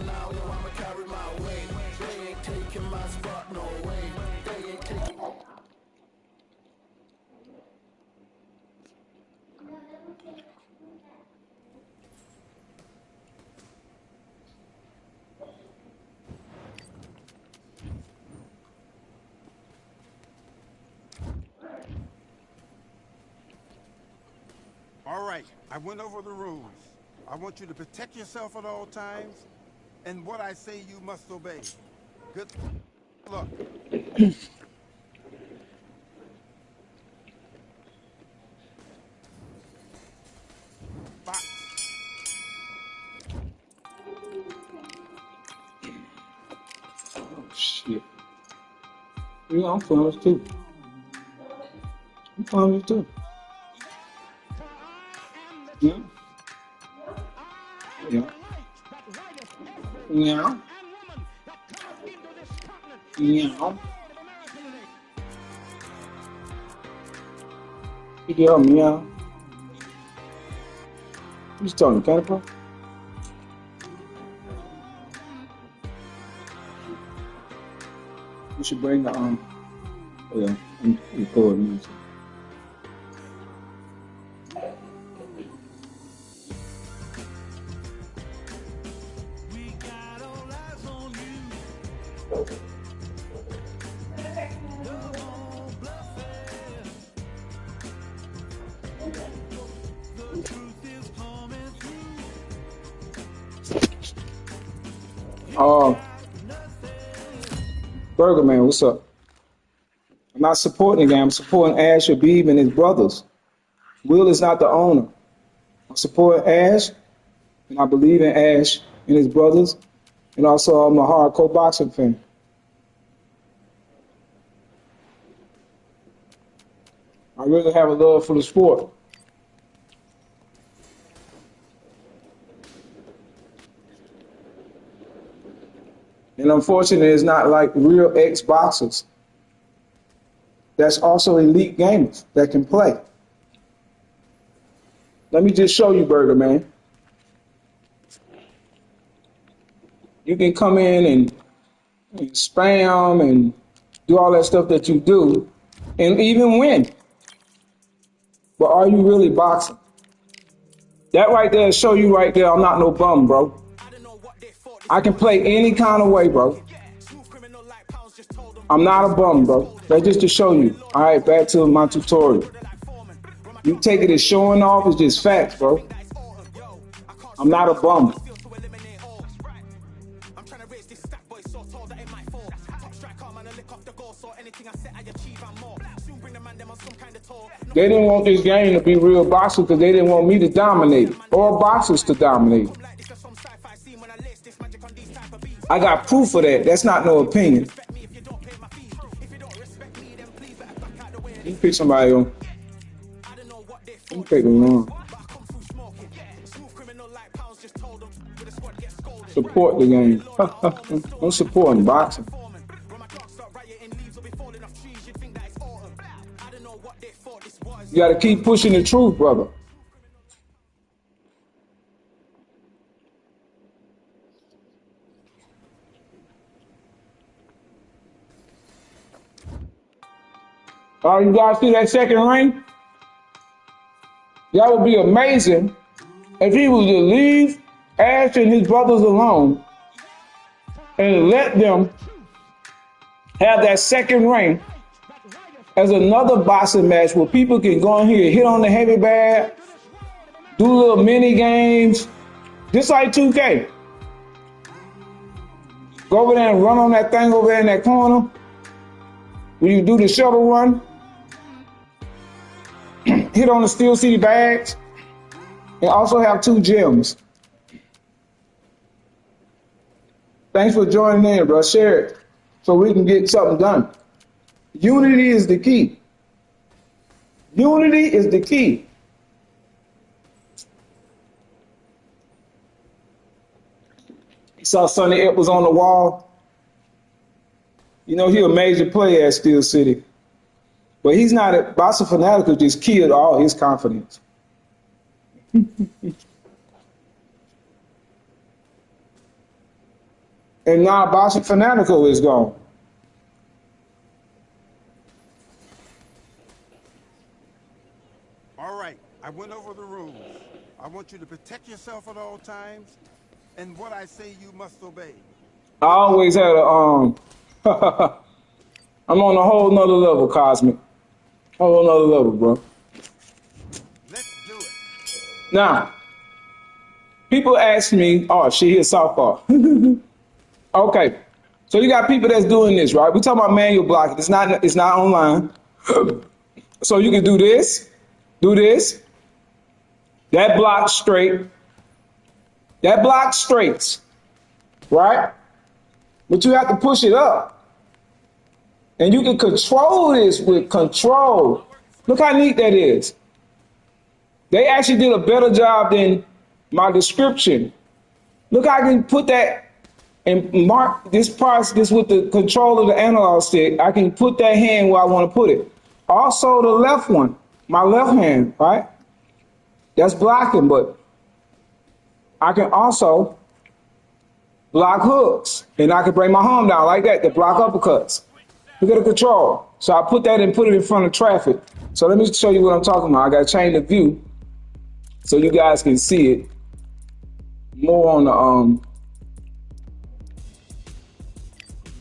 now, yo, I'ma carry my weight. They ain't taking my spot, no way. They ain't taking. All right, I went over the rules. I want you to protect yourself at all times, and what I say you must obey. Good luck. Box. Oh, shit. Yeah, I'm fine too. I'm fine too. Yeah. Yeah. Yeah. Yeah. Yeah, meow. Who's talking, Caterpillar? We should bring the oh yeah, I'm recording. Uh, Burger Man, what's up? I'm not supporting the game. I'm supporting Ash Habib and his brothers. Will is not the owner. I support Ash, and I believe in Ash and his brothers, and also I'm a hardcore boxing fan. I really have a love for the sport. And unfortunately, it's not like real ex-boxers. That's also elite gamers that can play. Let me just show you, Burger Man. You can come in and spam and do all that stuff that you do and even win. But are you really boxing? That right there show you right there I'm not no bum, bro. I can play any kind of way, bro. I'm not a bum, bro. That's just to show you. All right, back to my tutorial. You take it as showing off, it's just facts, bro. I'm not a bum. They didn't want this game to be real boxing because they didn't want me to dominate it or boxers to dominate it. I got proof of that. That's not no opinion. You pick somebody on. You pick them on. Support the game. I'm supporting boxing. You got to keep pushing the truth, brother. All right, you guys see that second ring? That would be amazing if he was to leave Ash and his brothers alone and let them have that second ring as another boxing match where people can go in here, hit on the heavy bag, do little mini games, just like 2K. Go over there and run on that thing over there in that corner. When you do the shuttle run, hit on the Steel City bags, and also have 2 gems. Thanks for joining in, bro. Share it so we can get something done. Unity is the key. Unity is the key. Saw Sonny Ep was on the wall. You know, he a major player at Steel City. But he's not a boxer fanatic who just killed all his confidence. And now Boxing Fanatical is gone. All right, I went over the rules. I want you to protect yourself at all times, and what I say you must obey. I always had a I'm on a whole nother level, Cosmic. Whole nother level, bro. Let's do it. Now, people ask me, oh, she hit softball. Okay. So you got people that's doing this, right? We talking about manual blocking. It's not online. So you can do this, that block straight, that block straight, right? But you have to push it up. And you can control this with control. Look how neat that is. They actually did a better job than my description. Look how I can put that and mark this part, this with the control of the analog stick. I can put that hand where I want to put it. Also the left one, my left hand, right? That's blocking, but I can also block hooks. And I can bring my arm down like that to block uppercuts. Look at the control. So I put that and put it in front of traffic. So let me show you what I'm talking about. I got to change the view so you guys can see it more on the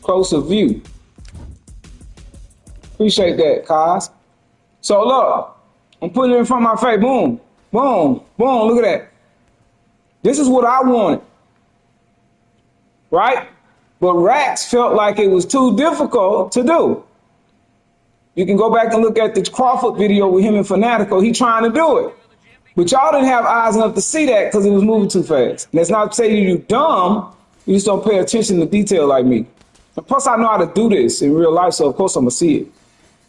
closer view. Appreciate that, Kaz. So look, I'm putting it in front of my face. Boom, boom, boom. Look at that. This is what I wanted, right? But Rax felt like it was too difficult to do. You can go back and look at the Crawford video with him and Fanatical. He trying to do it. But y'all didn't have eyes enough to see that because it was moving too fast. And that's not to say you dumb. You just don't pay attention to detail like me. And plus, I know how to do this in real life, so of course I'm going to see it.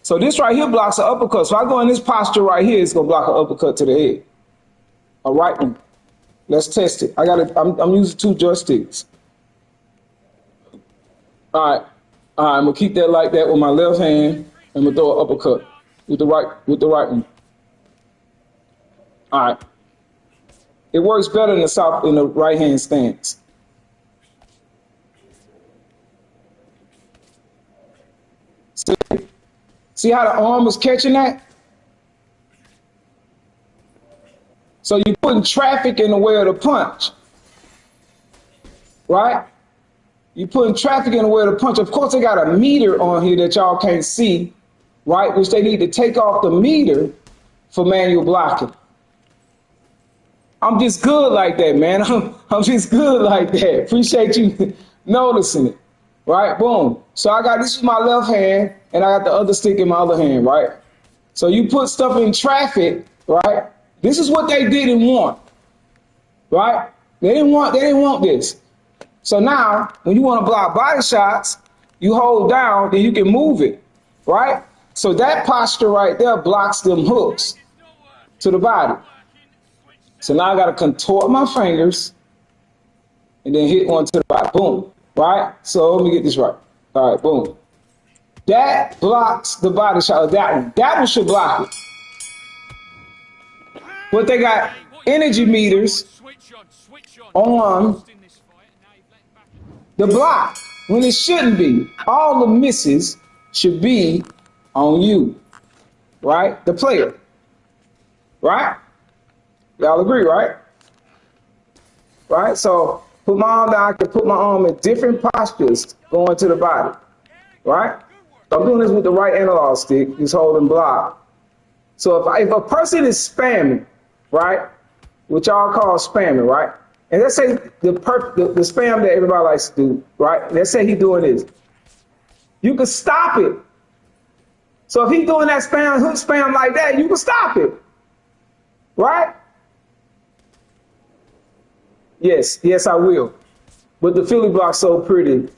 So this right here blocks an uppercut. So I go in this posture right here, it's going to block an uppercut to the head. A right one. Let's test it. I'm using 2 joysticks. All right, I'm gonna keep that like that with my left hand, and I'm gonna throw an uppercut with the right one. All right, it works better in the right hand stance. See how the arm is catching that? So you're putting traffic in the way of the punch, right? You putting traffic in the way of the punch. Of course, they got a meter on here that y'all can't see, right? Which they need to take off the meter for manual blocking. I'm just good like that, man. I'm just good like that. Appreciate you noticing it, right? Boom. So this is my left hand, and I got the other stick in my other hand, right? So you put stuff in traffic, right? This is what they didn't want, right? They didn't want this. So now, when you want to block body shots, you hold down, then you can move it, right? So that posture right there blocks them hooks to the body. So now I got to contort my fingers and then hit one to the body. Boom, right? So let me get this right. All right, boom. That blocks the body shot. That one. That one should block it. But they got energy meters on the block when it shouldn't be. All the misses should be on you, right? The player, right? Y'all agree, right? Right? So put my arm down. I can put my arm in different postures going to the body, right? I'm doing this with the right analog stick, just holding block. So if a person is spamming, right, which y'all call spamming, right? And let's say the spam that everybody likes to do, right? Let's say he's doing this. You can stop it. So if he's doing that hook spam like that, you can stop it, right? Yes, I will. But the Philly block's so pretty.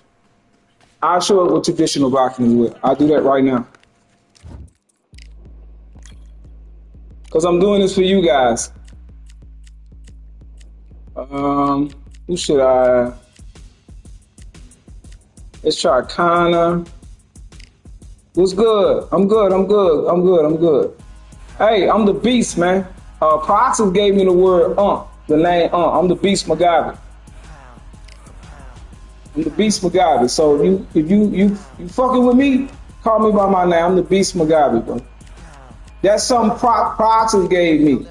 I'll show it what traditional blocking is with. I'll do that right now. Because I'm doing this for you guys. Who should I? Let's try Connor. What's good? I'm good. Hey, I'm the beast, man. Proxy gave me the word the name I'm the beast MacGyver. I'm the Beast Mugabe. So if you fucking with me, call me by my name. I'm the Beast Mugabe, bro. That's some Proxy gave me.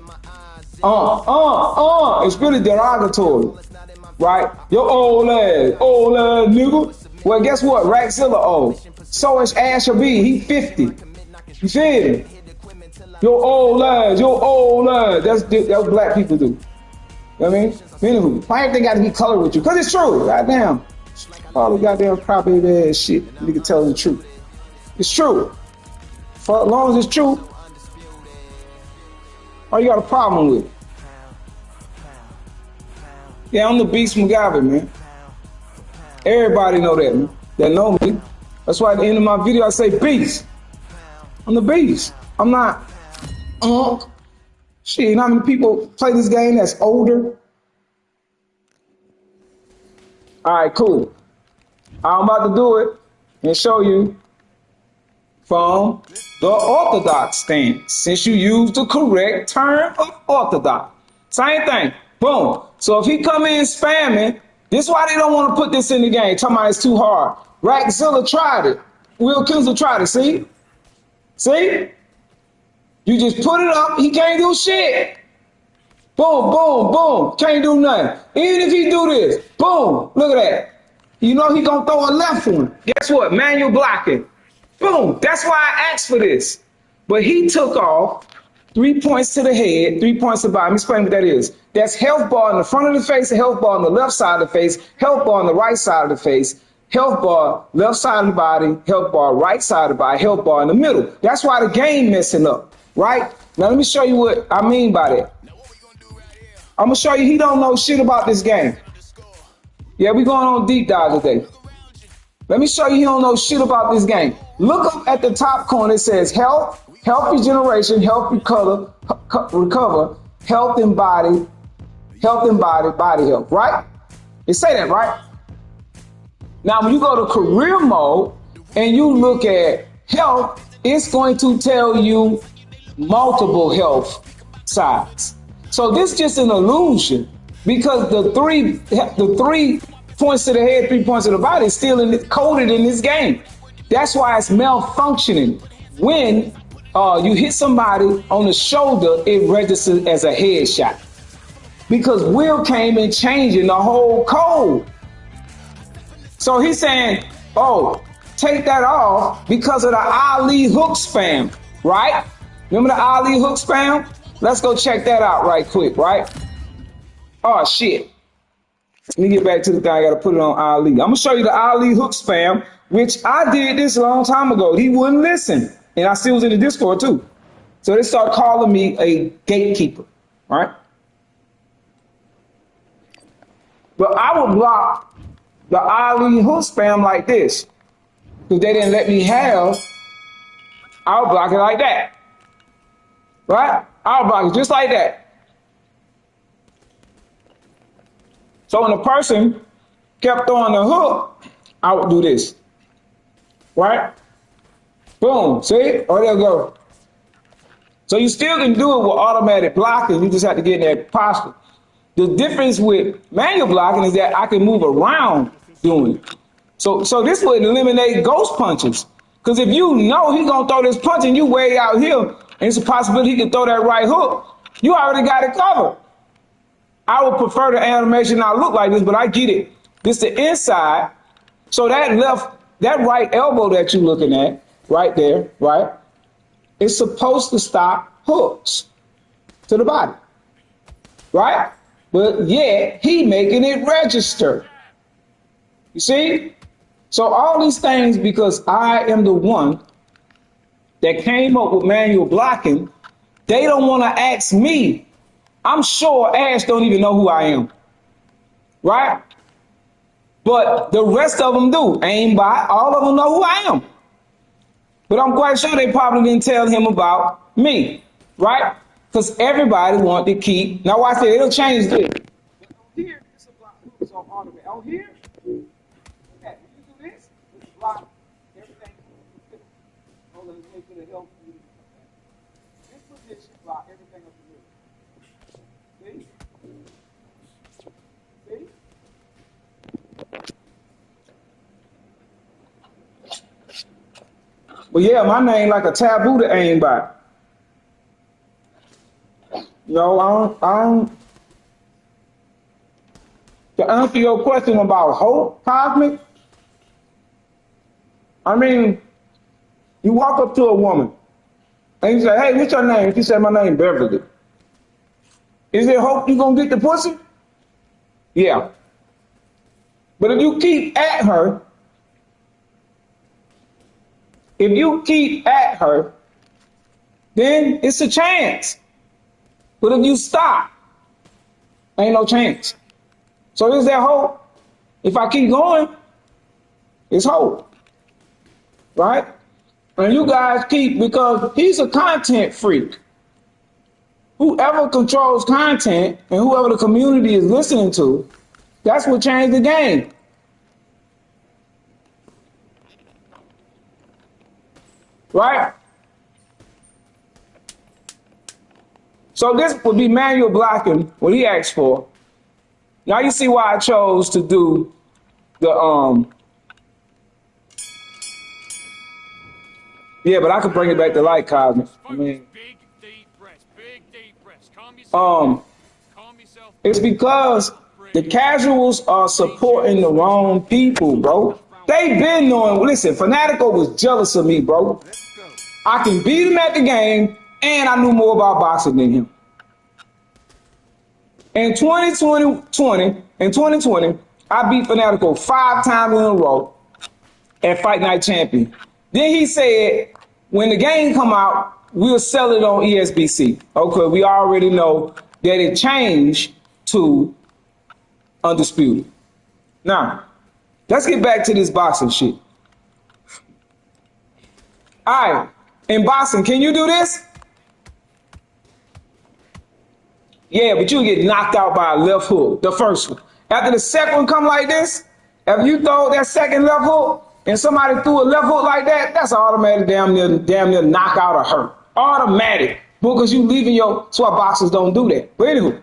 It's really derogatory, right? Your old ass nigga. Well, guess what? Raxzilla old. So is Asher B. He 50. You feel me? Your old ass. That's what black people do. You know what I mean? Anywho, why everything got to be colored with you? Because it's true. Goddamn. All the goddamn crybaby ass shit. Nigga tell the truth. It's true. For as long as it's true, all you got a problem with it. Yeah, I'm the Beast Mugabe, man. Everybody know that, man. That know me. That's why at the end of my video I say Beast. I'm the Beast. I'm not Shit, you know how many people play this game that's older? Alright, cool. I'm about to do it and show you from the orthodox stance, since you used the correct term of orthodox. Same thing. Boom. So if he come in spamming, this is why they don't want to put this in the game. Talking about it's too hard. Rackzilla tried it. Will Kinsler tried it. See? See? You just put it up. He can't do shit. Boom, boom, boom. Can't do nothing. Even if he do this, boom. Look at that. You know he gonna throw a left one. Guess what? Manual blocking. Boom. That's why I asked for this. But he took off 3 points to the head, 3 points to the bottom. Let me explain what that is. That's health bar in the front of the face, health bar on the left side of the face, health bar on the right side of the face, health bar left side of the body, health bar right side of the body, health bar in the middle. That's why the game messing up, right? Now let me show you what I mean by that. I'm gonna show you he don't know shit about this game. Yeah, we going on deep dive today. Let me show you he don't know shit about this game. Look up at the top corner. It says health, health regeneration, health recover, health and body, body health, right? It say that, right? Now, when you go to career mode and you look at health, it's going to tell you multiple health sides. So this is just an illusion because the three points to the head, 3 points to the body is still coded in this game. That's why it's malfunctioning. When you hit somebody on the shoulder, it registers as a headshot. Because Will came and changing the whole code. So he's saying, oh, take that off because of the Ali hook spam, right? Remember the Ali hook spam? Let's go check that out right quick, right? Oh, shit. Let me get back to the thing. I got to put it on Ali. I'm going to show you the Ali hook spam, which I did this a long time ago. He wouldn't listen. And I still was in the Discord, too. So they start calling me a gatekeeper, right? But I would block the Ali hook spam like this. Because they didn't let me have, I'll block it like that. Right? I'll block it just like that. So when the person kept throwing the hook, I would do this. Right? Boom. See? Oh, there you go. So you still can do it with automatic blocking. You just have to get in that posture. The difference with manual blocking is that I can move around doing it. So this would eliminate ghost punches. Because if you know he's going to throw this punch and you way out here, and it's a possibility he can throw that right hook, you already got it covered. I would prefer the animation not look like this, but I get it. This the inside. So that right elbow that you're looking at, right there, right, is supposed to stop hooks to the body. Right? But yet, he making it register. You see? So all these things, because I am the one that came up with manual blocking, they don't want to ask me. I'm sure Ash don't even know who I am. Right? But the rest of them do. Aimbot, all of them know who I am. But I'm quite sure they probably didn't tell him about me. Right? Because everybody want to keep. Now watch it. It'll change this. Here, it's a block. It's on automatic. On here, okay, you do this, it's block everything. Hold on, wait for the help. This position block everything up the middle. See? See? But yeah, my name like a taboo to aim by. No, I don't. To answer your question about hope, cosmic, I mean, you walk up to a woman and you say, hey, what's your name? She said, my name Beverly. Is there hope you gonna get the pussy? Yeah. But if you keep at her, then it's a chance. But if you stop, ain't no chance. So is there hope? If I keep going, it's hope. Right? And you guys keep, because he's a content freak. Whoever controls content and whoever the community is listening to, that's what changed the game. Right? So this would be manual blocking, what he asked for. Now you see why I chose to do the yeah, but I could bring it back to light, Cosmic. I mean, big deep breaths. Calm yourself. It's because the casuals are supporting the wrong people, bro. They been knowing. Listen, Fanatico was jealous of me, bro. I can beat him at the game, and I knew more about boxing than him. In 2020, I beat Fanatico 5 times in a row at Fight Night Champion. Then he said, when the game come out, we'll sell it on ESBC. Okay, we already know that it changed to Undisputed. Now, let's get back to this boxing shit. All right, in boxing, can you do this? Yeah, but you get knocked out by a left hook, the first one. After the second one come like this, if you throw that second left hook and somebody threw a left hook like that, that's an automatic damn near knockout or hurt. Automatic. Because you leaving that's why boxers don't do that. But anyway,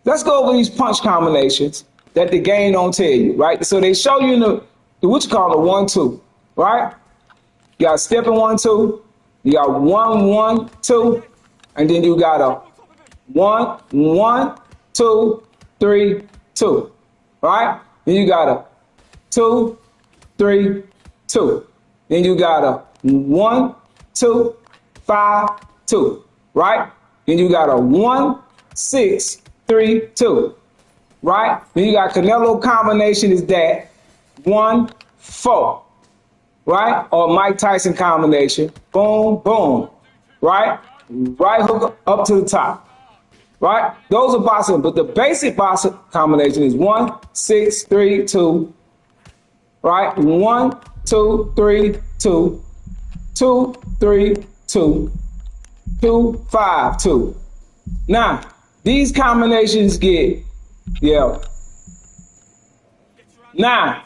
let's go over these punch combinations that the game don't tell you, right? So they show you in the what you call the 1-2, right? You got step in 1-2, you got 1-1-2, and then you got a 1-1-2-3-2, right? Then you got a 2-3-2. Then you got a 1-2-5-2, right? Then you got a 1-6-3-2, right? Then you got Canelo combination is that 1-4, right? Or Mike Tyson combination, boom, boom, right? Right hook up to the top. Right? Those are boxing, but the basic boxing combination is 1-6-3-2. Right? 1-2-3-2. 2-3-2. 2-5-2. Now, these combinations get, Now,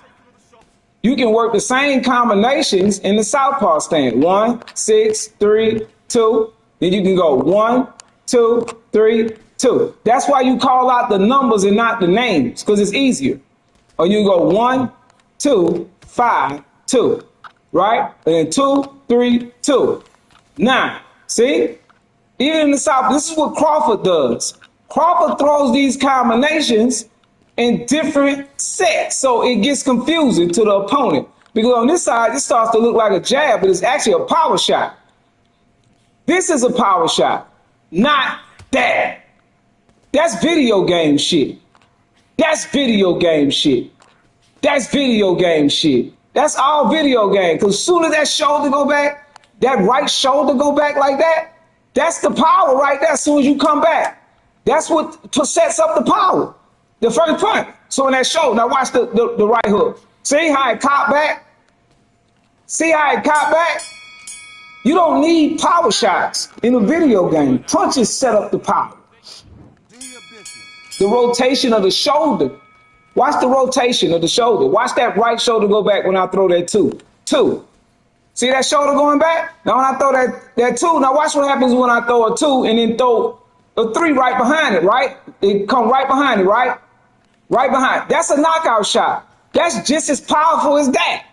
you can work the same combinations in the southpaw stand. 1-6-3-2. Then you can go 1-2-3-2. That's why you call out the numbers and not the names, because it's easier. Or you go 1-2-5-2, right? And then 2-3-2. Now, see? Even in the South, this is what Crawford does. Crawford throws these combinations in different sets, so it gets confusing to the opponent. Because on this side, it starts to look like a jab, but it's actually a power shot. This is a power shot, not that. That's video game shit. That's video game shit. That's video game shit. That's all video game. Because as soon as that shoulder go back, that right shoulder go back like that, that's the power right there as soon as you come back. That's what sets up the power. The first punch. So in that shoulder, now watch the right hook. See how it caught back? See how it caught back? You don't need power shots in a video game. Punches set up the power. The rotation of the shoulder. Watch the rotation of the shoulder. Watch that right shoulder go back when I throw that 2. See that shoulder going back? Now when I throw that 2, now watch what happens when I throw a 2 and then throw a 3 right behind it, right? It come right behind it, right? Right behind. That's a knockout shot. That's just as powerful as that.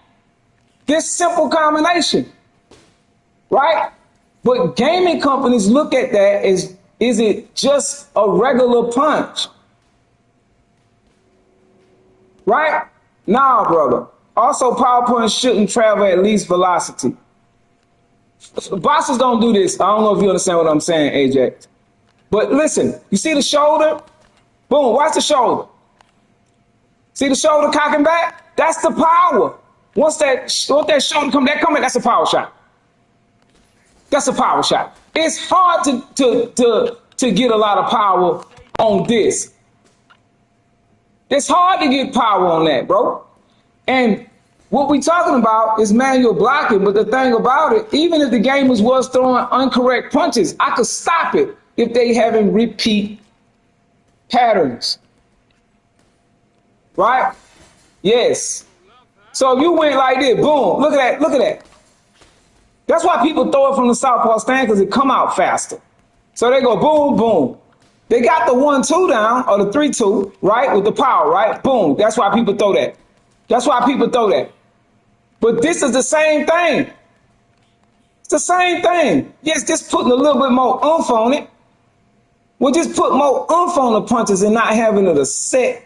This simple combination. right? But gaming companies look at that as, is it just a regular punch? Right? Nah, brother. Also, power punch shouldn't travel at least velocity. Boxers don't do this. I don't know if you understand what I'm saying, Ajax. But listen, you see the shoulder? Boom, watch the shoulder. See the shoulder cocking back? That's the power. Once that shoulder come in, that's a power shot. That's a power shot. It's hard to get a lot of power on this. It's hard to get power on that, bro. And what we talking about is manual blocking, but the thing about it, even if the gamers was throwing incorrect punches, I could stop it if they having repeat patterns. Right? Yes. So if you went like this, boom, look at that, look at that. That's why people throw it from the southpaw stand, because it come out faster. So they go boom, boom. They got the 1-2 down, or the 3-2, right, with the power, right? Boom. That's why people throw that. That's why people throw that. But this is the same thing. It's the same thing. Yes, just putting a little bit more oomph on it. We'll just put more oomph on the punches and not having it a set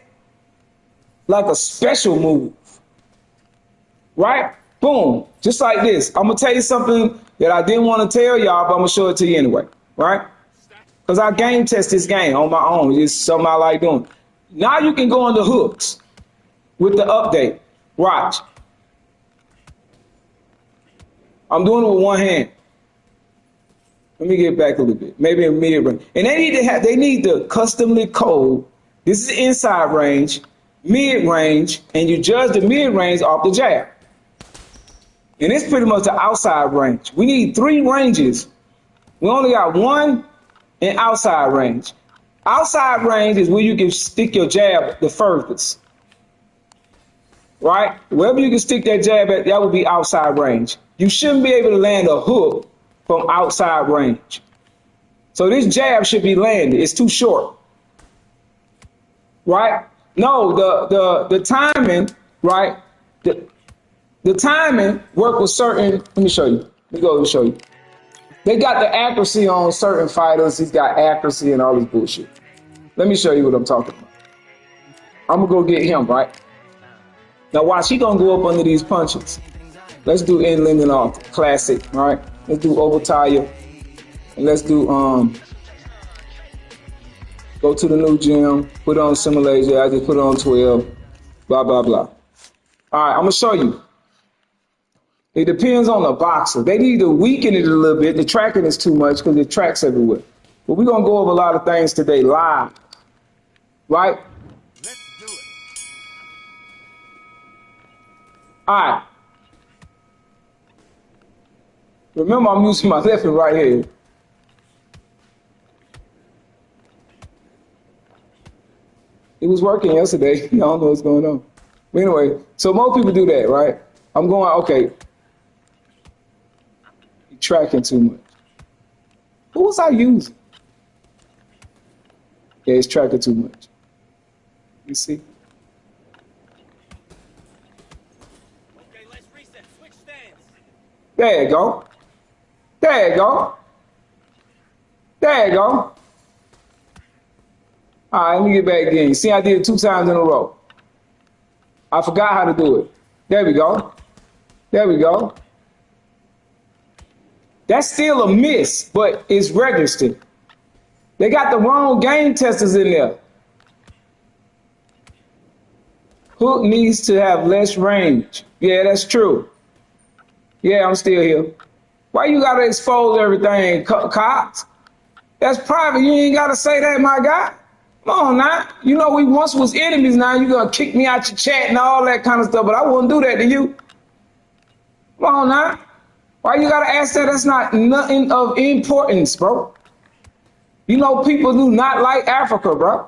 like a special move. Right? Boom. Just like this. I'm going to tell you something that I didn't want to tell y'all, but I'm going to show it to you anyway. Right? Because I game test this game on my own. It's something I like doing. Now you can go on the hooks with the update. Watch. I'm doing it with one hand. Let me get back a little bit. Maybe in mid-range. And they need to customly code. This is inside range, mid-range, and you judge the mid-range off the jab. And it's pretty much the outside range. We need 3 ranges. We only got 1 in outside range. Outside range is where you can stick your jab the furthest. Right? Wherever you can stick that jab at, that would be outside range. You shouldn't be able to land a hook from outside range. So this jab should be landed. It's too short. Right? No, the timing, right? The timing work with certain, let me show you. Let me go and show you. They got the accuracy on certain fighters. He's got accuracy and all this bullshit. Let me show you what I'm talking about. I'm gonna go get him, right? Now watch, he gonna go up under these punches. Let's do inland and off, classic, right? Let's do over tire. And let's do, go to the new gym, put on simulation. I just put on 12, blah, blah, blah. All right, I'm gonna show you. It depends on the boxer. They need to weaken it a little bit. The tracking is too much because it tracks everywhere. But we're going to go over a lot of things today live. Right? Let's do it. All right. Remember, I'm using my left and right hand. It was working yesterday. I don't know what's going on. But anyway, so most people do that, right? I'm going, okay. Tracking too much. What was I using? Yeah, it's tracking too much. You see? Okay, let's reset. Switch stands. There you go. There you go. There you go. All right, let me get back again. You see, I did it 2 times in a row. I forgot how to do it. There we go. There we go. That's still a miss, but it's registered. They got the wrong game testers in there. Hook needs to have less range. Yeah, that's true. Yeah, I'm still here. Why you gotta expose everything, Cox? That's private. You ain't gotta say that, my guy. Come on now. You know we once was enemies. Now you gonna kick me out your chat and all that kind of stuff, but I wouldn't do that to you. Come on now. Why you gotta ask that? That's not nothing of importance, bro. You know people do not like Africa, bro.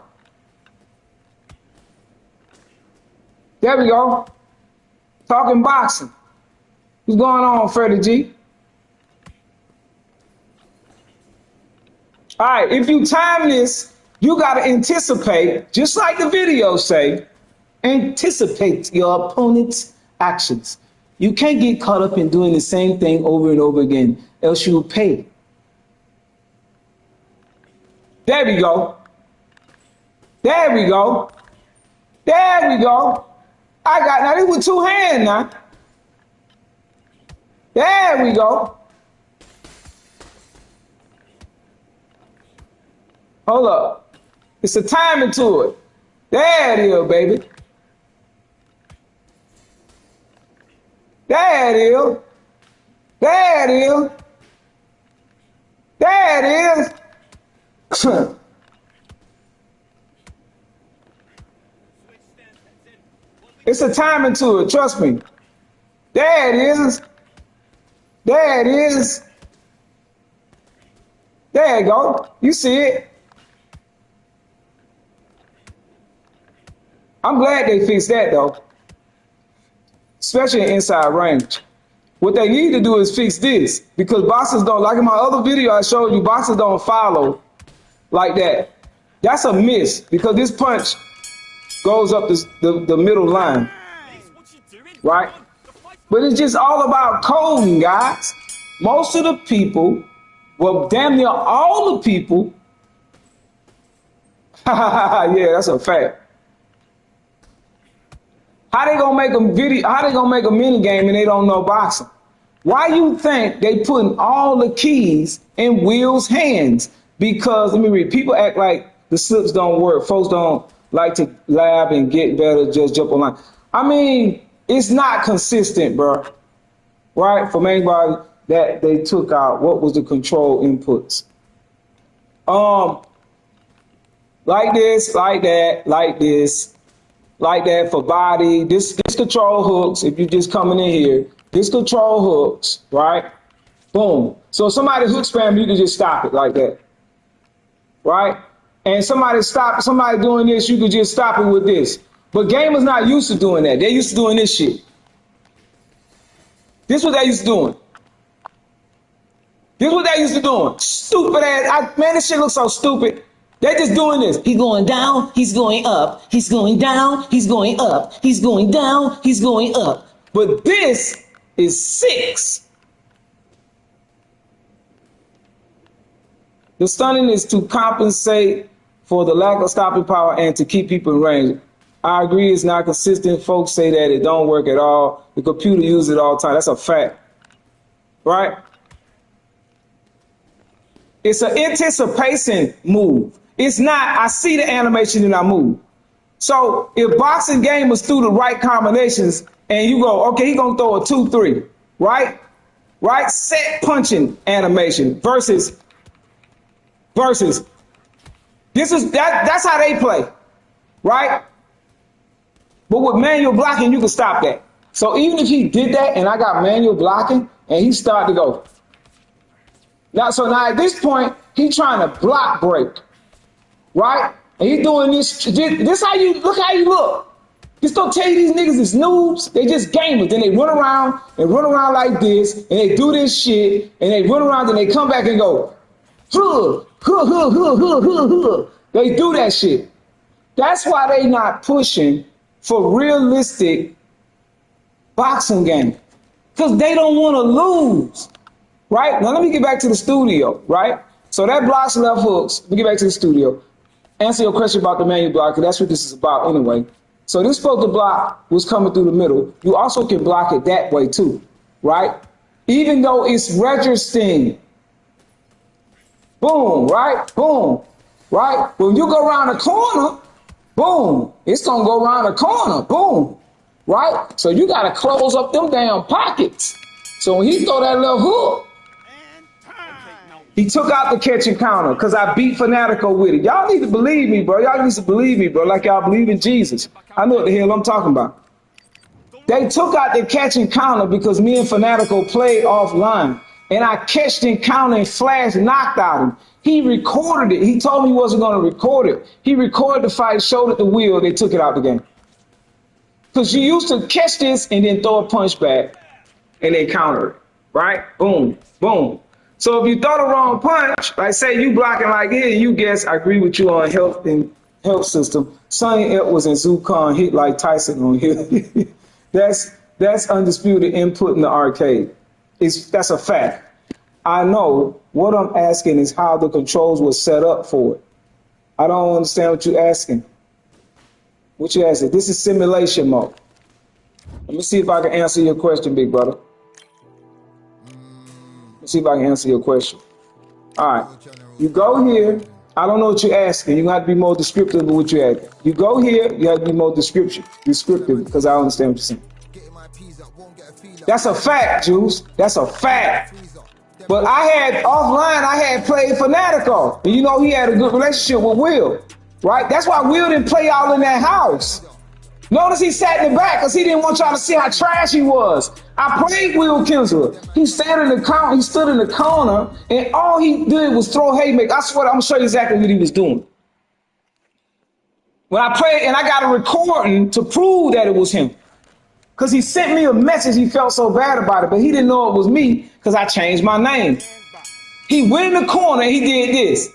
There we go. Talking boxing. What's going on, Freddie G? All right, if you time this, you gotta anticipate, just like the videos say, anticipate your opponent's actions. You can't get caught up in doing the same thing over and over again. else you'll pay. There we go. There we go. There we go. I got, now this with two hands now. There we go. Hold up. It's a timing to it. There it is, baby. There it is. There it is. There it is. It's a timing to it, trust me. There it is. There it is. There you go. You see it. I'm glad they fixed that though. Especially in inside range. What they need to do is fix this, because boxers don't, like in my other video I showed you, boxers don't follow like that. That's a miss, because this punch goes up the middle line, right? But it's just all about coding, guys. Most of the people, well, damn near all the people, yeah, that's a fact. How they gonna make a video? How they gonna make a mini game and they don't know boxing? Why you think they putting all the keys in Will's hands? Because let me read. People act like the slips don't work. Folks don't like to lab and get better. Just jump online. I mean, it's not consistent, bro. Right? From anybody that they took out, what was the control inputs? Like this, like that, like this. Like that for body. This control hooks, if you're just coming in here, this control hooks, right? Boom. So if somebody hook spam, you can just stop it like that. Right? And somebody doing this, you could just stop it with this. But gamers not used to doing that. They're used to doing this shit. This is what they used to doing. This is what they used to doing. Stupid ass. Man, this shit looks so stupid. They're just doing this. He's going down, he's going up. He's going down, he's going up. He's going down, he's going up. But this is 6. The stunning is to compensate for the lack of stopping power and to keep people in range. I agree it's not consistent. Folks say that it don't work at all. The computer uses it all the time. That's a fact. Right? It's an anticipation move. It's not, I see the animation and I move. So if boxing game was through the right combinations and you go, okay, he's going to throw a 2-3, right? Right? Set punching animation versus. This is, that's how they play, right? But with manual blocking, you can stop that. So even if he did that and I got manual blocking and he started to go. Now at this point, he's trying to block break. Right? And he's doing this. This how you look. Just don't tell you these niggas is noobs. They just gamers. Then they run around like this, and they do this shit, and they run around, and they come back and go, huh. They do that shit. That's why they not pushing for realistic boxing game. Because they don't want to lose. Right? Now let me get back to the studio, right? So that blocks left hooks. Let me get back to the studio. Answer your question about the manual block, because that's what this is about anyway. So this supposed to block was coming through the middle. You also can block it that way too, right? Even though it's registering. Boom, right? Boom, right? When you go around the corner, boom, it's going to go around the corner, boom, right? So you got to close up them damn pockets. So when he throw that little hook, he took out the catch and counter because I beat Fanatico with it. Y'all need to believe me, bro. Y'all need to believe me, bro, like y'all believe in Jesus. I know what the hell I'm talking about. They took out the catch and counter because me and Fanatico played offline. And I catched and counter and flash knocked out him. He recorded it. He told me he wasn't going to record it. He recorded the fight, showed it to Will. They took it out the game. Because you used to catch this and then throw a punch back and then counter it. Right? Boom, boom. So if you throw the wrong punch, like say you blocking like here, you guess, I agree with you on health and health system. Sonny Edwards and Zucon hit like Tyson on here. That's undisputed input in the arcade. That's a fact. I know. What I'm asking is how the controls were set up for it. I don't understand what you're asking. What you asking? This is simulation mode. Let me see if I can answer your question, big brother. Let's see if I can answer your question. All right. You go here. I don't know what you're asking. You have to be more descriptive of what you're asking. You go here. You have to be more descriptive because I understand what you're saying. That's a fact, Juice. That's a fact. But I had offline, I had played Fanatico. And you know he had a good relationship with Will, right? That's why Will didn't play y'all in that house. Notice he sat in the back because he didn't want y'all to see how trash he was. I played Will Kinsler. He stood in the corner, and all he did was throw haymakers. I swear, I'm gonna show you exactly what he was doing. When I played, and I got a recording to prove that it was him. Because he sent me a message, he felt so bad about it, but he didn't know it was me because I changed my name. He went in the corner and he did this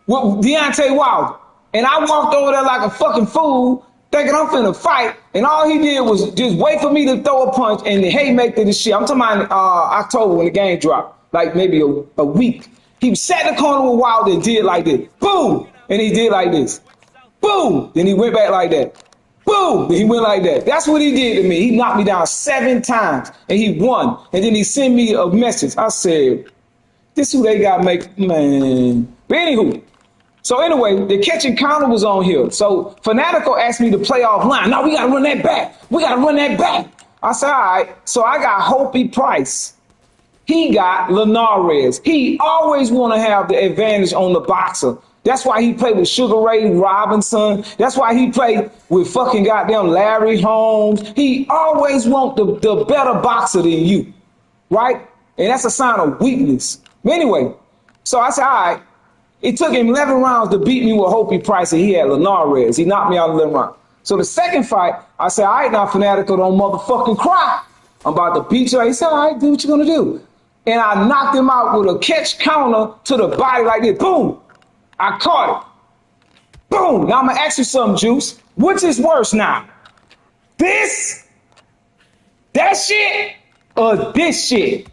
with Deontay Wilder. And I walked over there like a fucking fool, thinking I'm finna fight. And all he did was just wait for me to throw a punch and the haymaker this shit. I'm talking about October when the game dropped, like maybe a week. He sat in the corner with Wilder and did like this. Boom! And he did like this. Boom! Then he went back like that. Boom! He went like that. That's what he did to me. He knocked me down 7 times and he won. And then he sent me a message. I said, this who they got make, man. But anywho, so anyway, the catch and counter was on here. So Fanatico asked me to play offline. No, we got to run that back. We got to run that back. I said, all right. So I got Hopi Price. He got Linares. He always want to have the advantage on the boxer. That's why he played with Sugar Ray Robinson. That's why he played with fucking goddamn Larry Holmes. He always want the better boxer than you, right? And that's a sign of weakness. But anyway, so I said, all right. It took him 11 rounds to beat me with Hopi Price, and he had Linares. He knocked me out in 11 rounds. So the second fight, I said, all right, now, Fanatico, don't motherfucking cry. I'm about to beat you. He said, all right, do what you're going to do. And I knocked him out with a catch counter to the body like this. Boom. I caught it. Boom. Now I'm going to ask you something, Juice. Which is worse now? That shit, or this shit?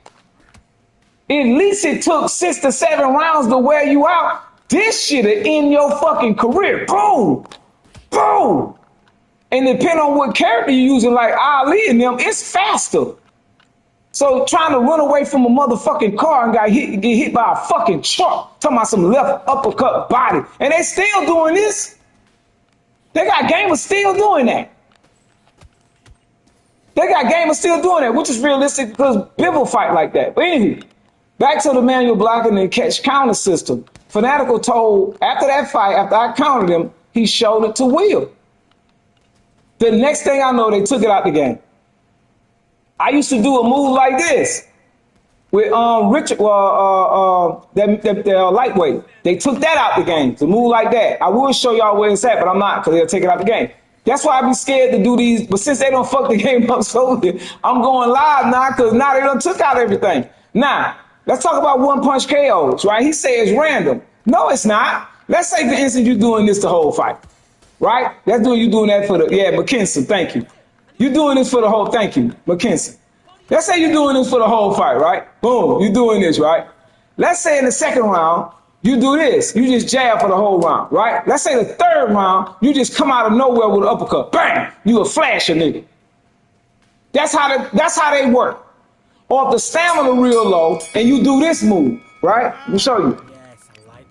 At least it took 6 to 7 rounds to wear you out. This shit'll end your fucking career. Boom. Boom. And depending on what character you're using, like Ali and them, it's faster. So trying to run away from a motherfucking car and get hit by a fucking truck, talking about some left uppercut body. And they still doing this. They got gamers still doing that. Which is realistic because Bivol fight like that. But anyway, back to the manual blocking and catch counter system. Fanatical told, after that fight, after I countered him, he showed it to Will. The next thing I know, they took it out the game. I used to do a move like this with Richard, that lightweight. They took that out the game, to move like that. I will show y'all where it's at, but I'm not, because they'll take it out the game. That's why I be scared to do these, but since they don't fuck the game up so I'm going live now, because now they done took out everything. Now, let's talk about one punch KOs, right? He says it's random. No, it's not. Let's say, for instance, you're doing this the whole fight, right? You doing that for McKinson, thank you. You're doing this for the whole, thank you, McKinson. Let's say you're doing this for the whole fight, right? Boom, you're doing this, right? Let's say in the second round, you do this. You just jab for the whole round, right? Let's say the third round, you just come out of nowhere with an uppercut. Bang! You a flash a nigga. That's how they work. Or if the stamina real low and you do this move, right? Let me show you.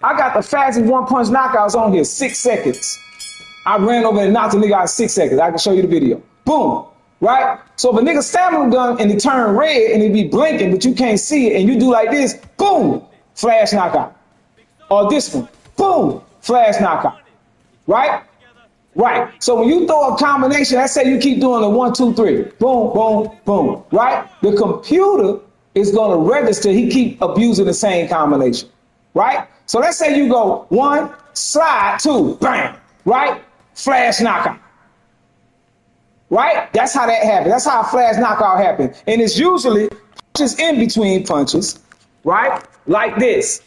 I got the fastest one punch knockouts on here, 6 seconds. I ran over and knocked a nigga out in 6 seconds. I can show you the video. Boom, right? So if a nigga stamina gun and it turn red and it be blinking, but you can't see it, and you do like this, boom, flash knockout. Or this one, boom, flash knockout, right? Right. So when you throw a combination, let's say you keep doing the 1, 2, 3, boom, boom, boom, right? The computer is going to register he keep abusing the same combination, right? So let's say you go 1, slide, 2, bang, right? Flash knockout. Right? That's how that happens. That's how a flash knockout happens. And it's usually punches in between punches, right? Like this.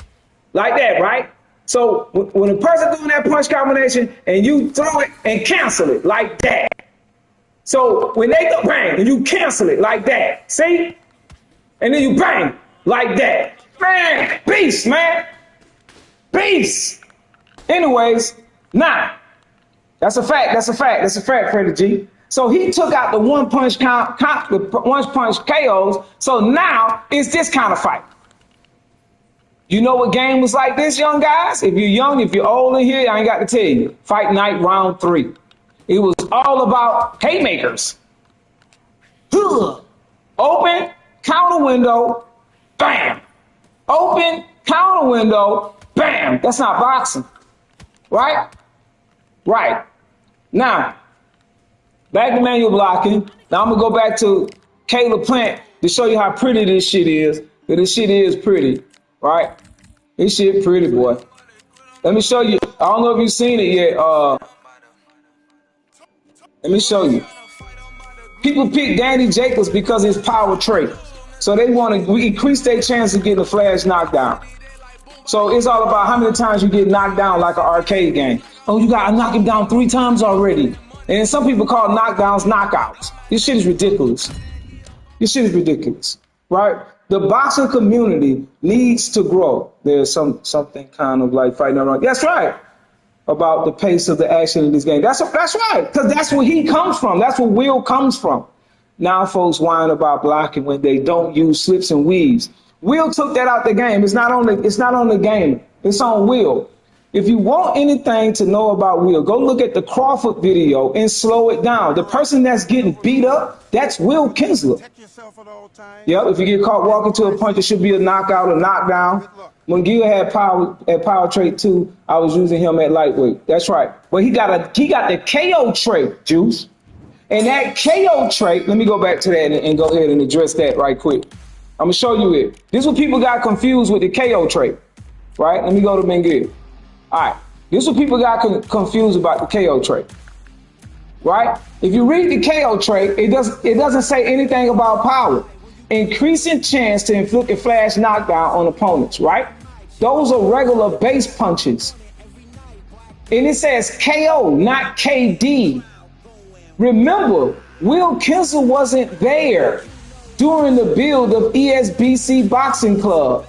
Like that, right? So when a person doing that punch combination and you throw it and cancel it like that. So when they go bang and you cancel it like that, see? And then you bang like that. Man, beast, man. Beast. Anyways, now, that's a fact. That's a fact. That's a fact, Freddie G. So he took out the one punch KOs. So now it's this kind of fight. You know what game was like this, young guys? If you're young, if you're old in here, I ain't got to tell you. Fight night round 3. It was all about haymakers. Open, counter window, bam. Open, counter window, bam. That's not boxing. Right? Right. Now, back to manual blocking. Now I'm going to go back to Caleb Plant to show you how pretty this shit is. Because this shit is pretty. Right? This shit pretty, boy. Let me show you. I don't know if you've seen it yet. Let me show you. People pick Danny Jacobs because of his power trait. So they want to increase their chance of getting a flash knockdown. So it's all about how many times you get knocked down like an arcade game. Oh, you got to knock him down 3 times already. And some people call knockdowns knockouts. This shit is ridiculous. This shit is ridiculous, right? The boxing community needs to grow. There's something kind of like fighting around. That's right. About the pace of the action in this game. That's right. Because that's where he comes from. That's where Will comes from. Now folks whine about blocking when they don't use slips and weaves. Will took that out the game. It's not on the game. It's on Will. If you want anything to know about Will, go look at the Crawford video and slow it down. The person that's getting beat up, that's Will Kinsler. Yep, if you get caught walking to a punch, it should be a knockout or knockdown. When Gil had power trait 2, I was using him at lightweight. That's right. But he got the KO trait, Juice. And that KO trait, let me go back to that and go ahead and address that right quick. I'm going to show you it. This is what people got confused with the KO trait, right? Let me go to Mengil. All right. This is what people got confused about the KO trait, right? If you read the KO trait, it doesn't say anything about power. Increasing chance to inflict a flash knockdown on opponents, right? Those are regular base punches. And it says KO, not KD. Remember, Will Kinsler wasn't there during the build of ESBC Boxing Club.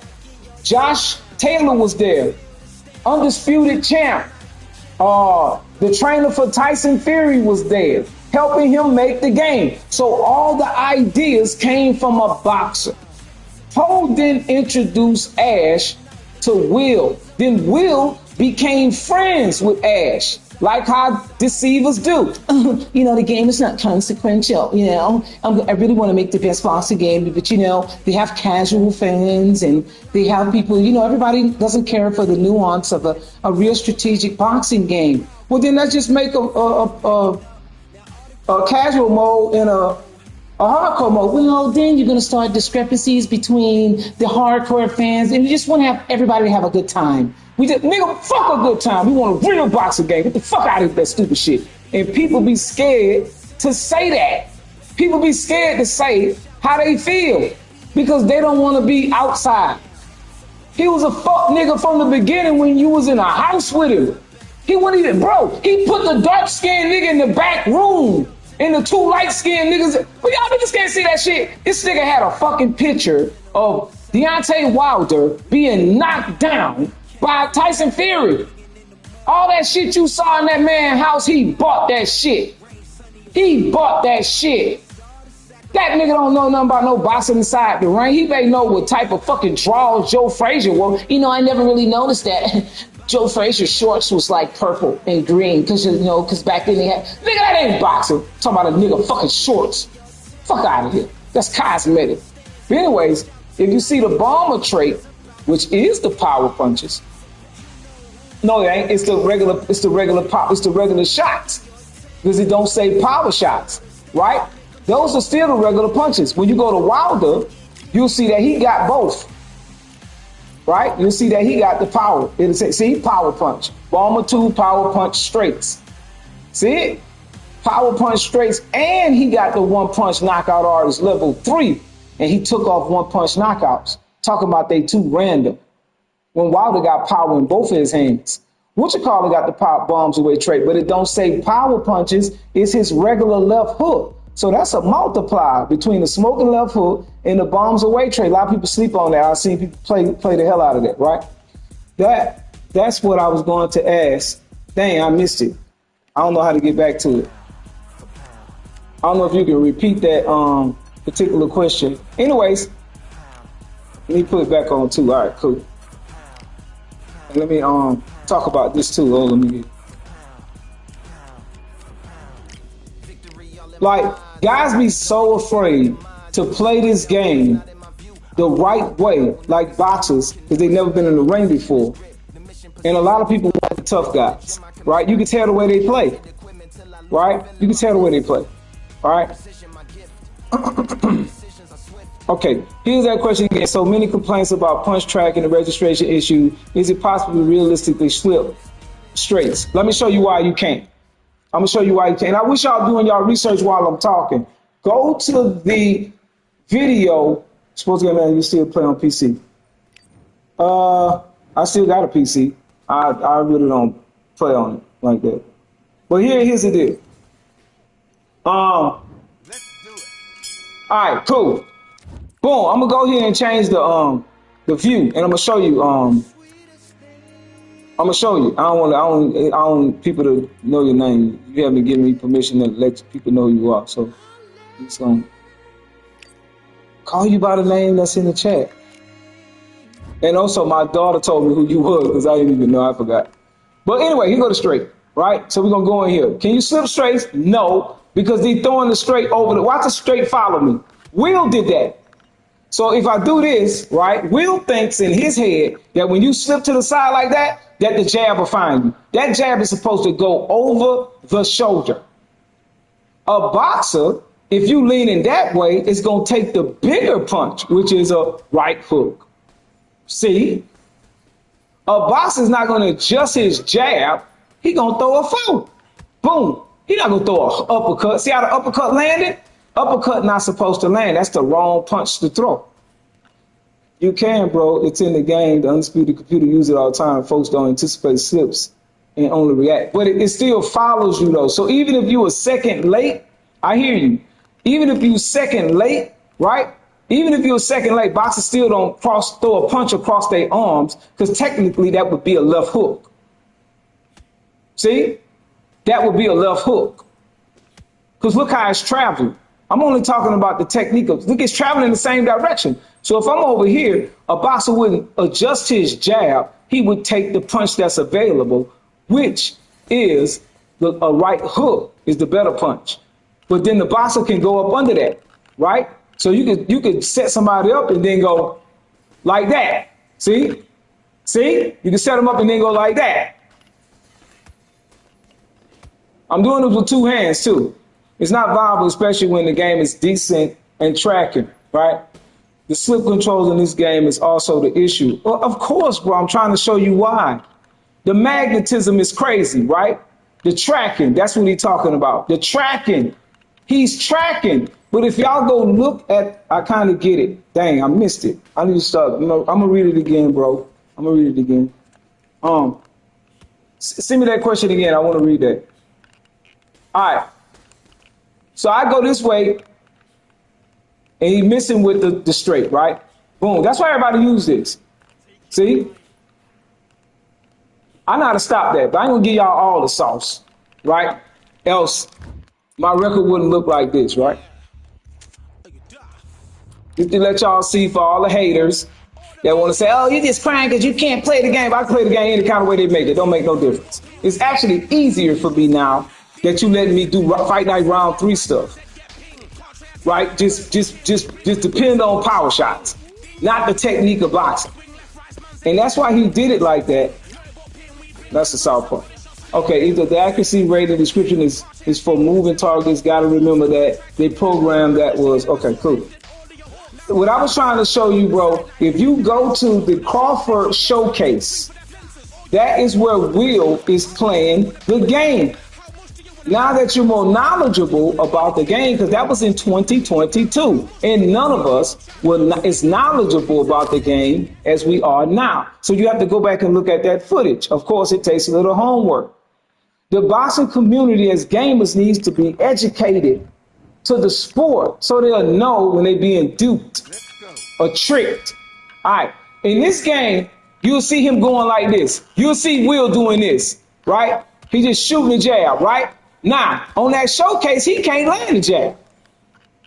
Josh Taylor was there, undisputed champ. The trainer for Tyson Fury was there, helping him make the game. So all the ideas came from a boxer. Poe then introduced Ash to Will. Then Will became friends with Ash, like how deceivers do. You know, the game is not consequential, you know. I really want to make the best boxing game, but, you know, they have casual fans and they have people, you know, everybody doesn't care for the nuance of a real strategic boxing game. Well, then let's just make a casual mode and a hardcore mode. Well, then you're going to start discrepancies between the hardcore fans, and you just want to have everybody to have a good time. We just, nigga, fuck a good time. We want a real boxing game. Get the fuck out of that stupid shit. And people be scared to say that. People be scared to say how they feel because they don't want to be outside. He was a fuck nigga from the beginning when you was in a house with him. He wasn't even, bro, he put the dark-skinned nigga in the back room and the 2 light-skinned niggas. But y'all niggas can't see that shit. This nigga had a fucking picture of Deontay Wilder being knocked down by Tyson Fury. All that shit you saw in that man's house, he bought that shit. He bought that shit. That nigga don't know nothing about no boxing inside the ring. He may know what type of fucking draws Joe Frazier wore. You know, I never really noticed that. Joe Frazier's shorts was like purple and green because, you know, because back then they had, nigga, that ain't boxing. Talking about a nigga fucking shorts. Fuck out of here. That's cosmetic. But anyways, if you see the bomber trait, which is the power punches, no, it ain't. It's the regular shots. Because it don't say power shots, right? Those are still the regular punches. When you go to Wilder, you'll see that he got both. Right? You'll see that he got the power. It'll say, see, power punch. Bomber 2, power punch straights. See it? Power punch straights, and he got the one punch knockout artist level 3, and he took off one punch knockouts. Talking about they 2 random. When Wilder got power in both of his hands. Whatchamacallit got the power bombs away trait, but it don't say power punches. It's his regular left hook. So that's a multiplier between the smoking left hook and the bombs away trade. A lot of people sleep on that. I've seen people play the hell out of that, right? That's what I was going to ask. Dang, I missed it. I don't know how to get back to it. I don't know if you can repeat that particular question. Anyways, let me put it back on too. All right, cool. And let me talk about this too. Oh, let me get. Like, guys be so afraid to play this game the right way, like boxers, because they've never been in the ring before. And a lot of people want the tough guys, right? You can tell the way they play, right? You can tell the way they play, all right? Okay, here's that question again. So many complaints about punch track and the registration issue. Is it possible to realistically slip straights? Let me show you why you can't. I'm gonna show you why you can't. I wish y'all doing y'all research while I'm talking. Go to the video. Supposed to get man, you still play on PC. I still got a PC. I really don't play on it like that. But here's the deal. Let's do it. All right, cool. Boom. I'm gonna go here and change the view, and I'm gonna show you. I'm gonna show you. I don't want people to know your name. You haven't given me permission to let people know who you are. So it's gonna call you by the name that's in the chat. And also, my daughter told me who you were because I didn't even know. I forgot. But anyway, here go the straight. Right. So we're gonna go in here. Can you slip straights? No, because they throwing the straight over the. Watch the straight follow me. Will did that. So if I do this, right, Will thinks in his head that when you slip to the side like that, that the jab will find you. That jab is supposed to go over the shoulder. A boxer, if you lean in that way, is going to take the bigger punch, which is a right hook. See? A boxer is not going to adjust his jab. He going to throw a foul. Boom. He not going to throw an uppercut. See how the uppercut landed? Uppercut not supposed to land. That's the wrong punch to throw. You can, bro. It's in the game. The undisputed computer use it all the time. Folks don't anticipate slips and only react. But it still follows you, though. So even if you were second late, I hear you. Even if you second late, right? Even if you're second late, boxers still don't throw a punch across their arms because technically that would be a left hook. See? That would be a left hook. Because look how it's traveling. I'm only talking about the technique of, look, it's traveling in the same direction. So if I'm over here, a boxer wouldn't adjust his jab. He would take the punch that's available, which is a right hook is the better punch. But then the boxer can go up under that, right? So you could set somebody up and then go like that. See? See? You can set them up and then go like that. I'm doing it with two hands too. It's not viable, especially when the game is decent and tracking, right? The slip controls in this game is also the issue. Well, of course, bro, I'm trying to show you why. The magnetism is crazy, right? The tracking, that's what he's talking about. The tracking, he's tracking. But if y'all go look at, I kind of get it. Dang, I missed it. I need to start, I'm gonna read it again, bro. I'm gonna read it again. Send me that question again. I want to read that. All right. So I go this way, and he's missing with the straight, right? Boom. That's why everybody use this. See? I know how to stop that, but I ain't gonna give y'all all the sauce, right? Else, my record wouldn't look like this, right? Just to let y'all see for all the haters that want to say, oh, you're just crying because you can't play the game. I can play the game any kind of way they make it. Don't make no difference. It's actually easier for me now that you letting me do Fight Night Round 3 stuff, right? Just depend on power shots, not the technique of boxing. And that's why he did it like that. That's the south part. Okay, either the accuracy rate and description is for moving targets. Got to remember that they programmed that was, okay, cool. What I was trying to show you, bro, if you go to the Crawford showcase, that is where Will is playing the game. Now that you're more knowledgeable about the game, because that was in 2022, and none of us were as knowledgeable about the game as we are now. So you have to go back and look at that footage. Of course, it takes a little homework. The boxing community as gamers needs to be educated to the sport so they'll know when they're being duped Let's go. or tricked. All right. In this game, you'll see him going like this. You'll see Will doing this, right? He just shooting a jab, right? Now, on that showcase, he can't land the jab.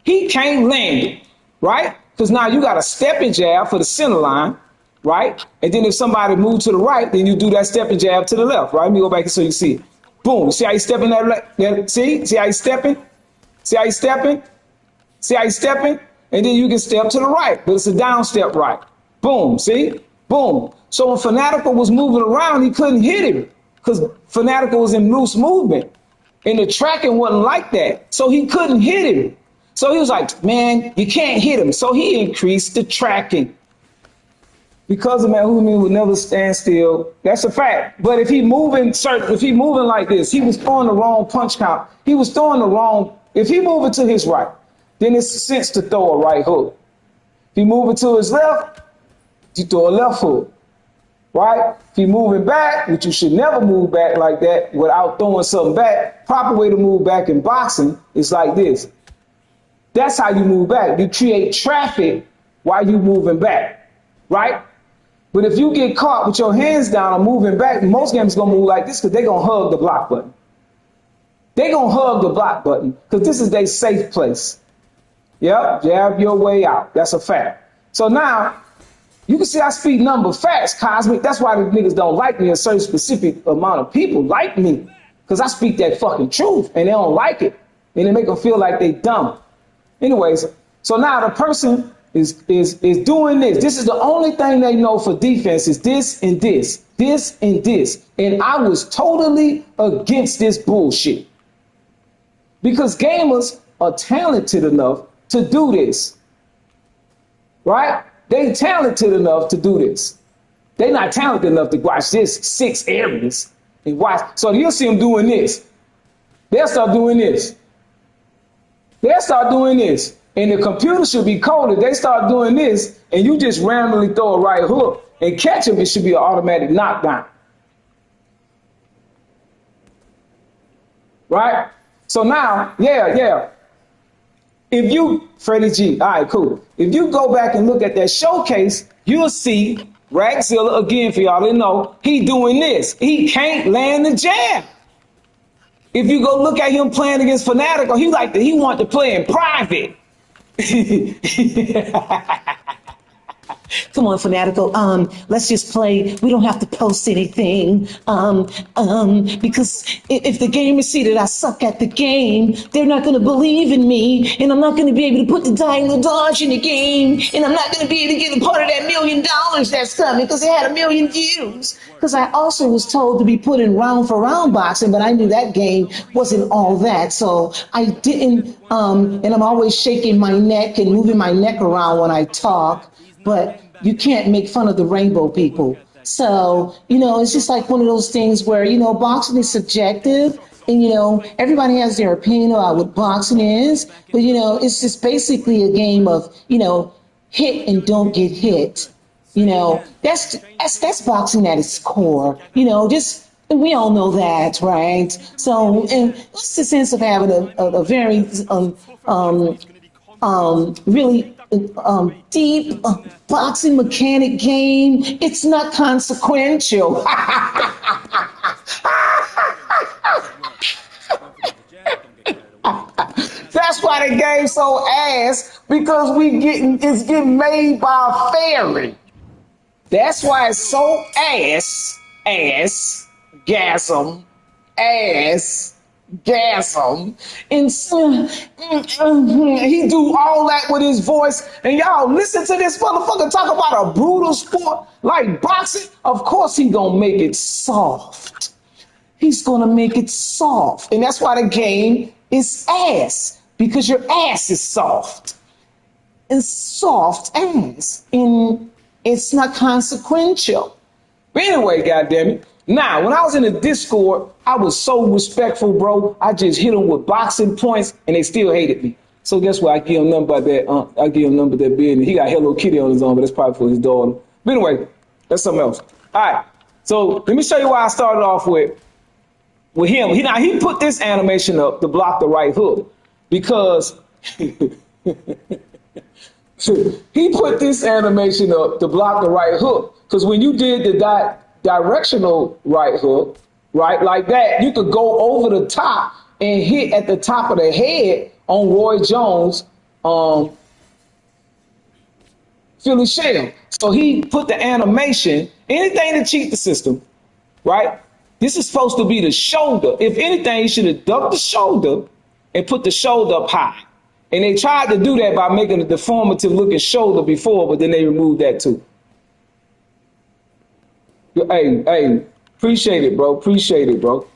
He can't land it, right? Because now you got a stepping jab for the center line, right? And then if somebody moves to the right, then you do that stepping jab to the left, right? Let me go back so you see it. Boom. See how he's stepping that? See? See how he's stepping? See how he's stepping? See how he's stepping? And then you can step to the right, but it's a down step right. Boom. See? Boom. So when Fanatical was moving around, he couldn't hit him because Fanatical was in loose movement. And the tracking wasn't like that. So he couldn't hit him. So he was like, man, you can't hit him. So he increased the tracking. Because the man who would never stand still, that's a fact. But if he moving like this, he was throwing the wrong punch count. He was throwing the wrong. If he moving to his right, then it's sense to throw a right hook. If he moving to his left, you throw a left hook, right? If he moving back, which you should never move back like that without throwing something back. Proper way to move back in boxing is like this. That's how you move back. You create traffic while you moving back, right? But if you get caught with your hands down or moving back, most games gonna move like this because they're gonna hug the block button. They're gonna hug the block button because this is their safe place. Yep, jab your way out. That's a fact. So now, you can see I speak number facts, Cosmic. That's why the niggas don't like me. A certain specific amount of people like me because I speak that fucking truth and they don't like it. And they make them feel like they dumb. Anyways, so now the person is doing this. This is the only thing they know for defense is this and this, this and this. And I was totally against this bullshit. Because gamers are talented enough to do this. Right? They talented enough to do this. They're not talented enough to watch this 6 areas and watch. So you'll see them doing this. They'll start doing this. They'll start doing this. And the computer should be coded. They start doing this, and you just randomly throw a right hook and catch them. It should be an automatic knockdown. Right? So now, yeah. If you, Freddie G, all right, cool. If you go back and look at that showcase, you'll see Ragzilla, again, for y'all to know, he doing this. He can't land the jab. If you go look at him playing against Fanatical, he want to play in private. Come on, Fanatical. Let's just play. We don't have to post anything. Because if the gamers see that I suck at the game, they're not going to believe in me, and I'm not going to be able to put the diagonal dodge in the game, and I'm not going to be able to get a part of that $1 million that's coming because it had 1 million views. Because I also was told to be put in round for round boxing, but I knew that game wasn't all that, so I didn't. And I'm always shaking my neck and moving my neck around when I talk. But you can't make fun of the rainbow people. So, it's just like one of those things where, boxing is subjective and, everybody has their opinion about what boxing is. But, it's just basically a game of, hit and don't get hit. That's boxing at its core, we all know that, right? So, and what's the sense of having a very, really deep boxing mechanic game? It's not consequential. That's why the game's so ass, because it's getting made by a fairy. That's why it's so gasm. And he do all that with his voice. And y'all listen to this motherfucker talk about a brutal sport like boxing. Of course he gonna make it soft. He's gonna make it soft. And that's why the game is ass, because your ass is soft. And soft ass. And it's not consequential. But anyway, goddammit. Now, when I was in the Discord, I was so respectful, bro. I just hit them with boxing points, and they still hated me. So guess what? I give him nothing but that. I give him nothing but that business. He got Hello Kitty on his arm, but that's probably for his daughter. But anyway, that's something else. All right. So let me show you why I started off with him. He put this animation up to block the right hook because He put this animation up to block the right hook. Because when you did the directional right hook, right, like that, you could go over the top and hit at the top of the head on Roy Jones, Philly shell. So he put the animation, anything to cheat the system, right? This is supposed to be the shoulder. If anything, he should have ducked the shoulder and put the shoulder up high. And they tried to do that by making a deformative looking shoulder before, but then they removed that too. Hey, appreciate it, bro. Appreciate it, bro.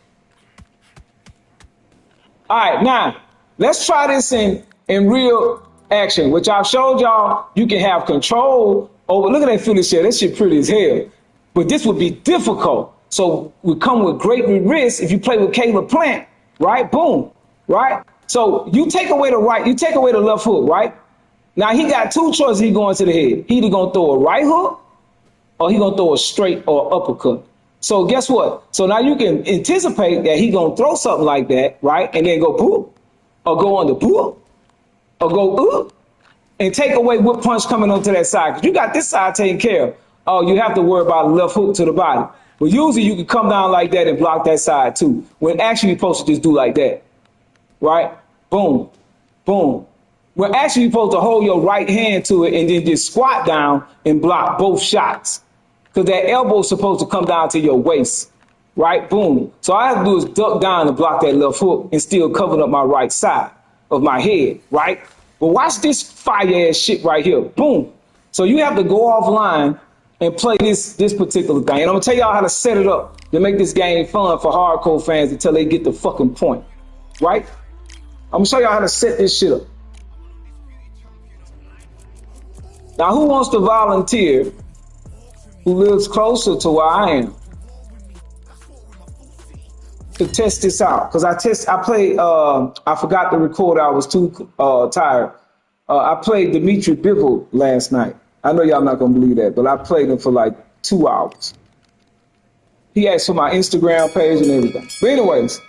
All right, now let's try this in real action, which I've showed y'all. You can have control over. Look at that Philly shell. That shit pretty as hell. But this would be difficult. So we come with great risk if you play with Caleb Plant, right? Boom, right? So you take away the right, you take away the left hook, right? Now he got two choices he going to the head. He either gonna throw a right hook or he gonna throw a straight or uppercut. So guess what? So now you can anticipate that he gonna throw something like that, right? And then go boop, or go on the boop, or go and take away what punch coming onto that side. Because you got this side taken care of. Oh, you have to worry about a left hook to the body. But usually you can come down like that and block that side too. When actually you're supposed to just do like that. Right? Boom, boom. Well, actually, you're supposed to hold your right hand to it and then just squat down and block both shots. Because that elbow is supposed to come down to your waist. Right? Boom. So all I have to do is duck down and block that left hook and still cover up my right side of my head. Right? But watch this fire ass shit right here. Boom. So you have to go offline and play this particular thing. And I'm going to tell y'all how to set it up to make this game fun for hardcore fans until they get the fucking point. Right? I'm gonna show y'all how to set this shit up. Now, who wants to volunteer who lives closer to where I am to test this out? Because I played, I forgot to record, I was too tired. I played Dimitri Bivol last night. I know y'all not gonna believe that, but I played him for like 2 hours. He asked for my Instagram page and everything. But anyways,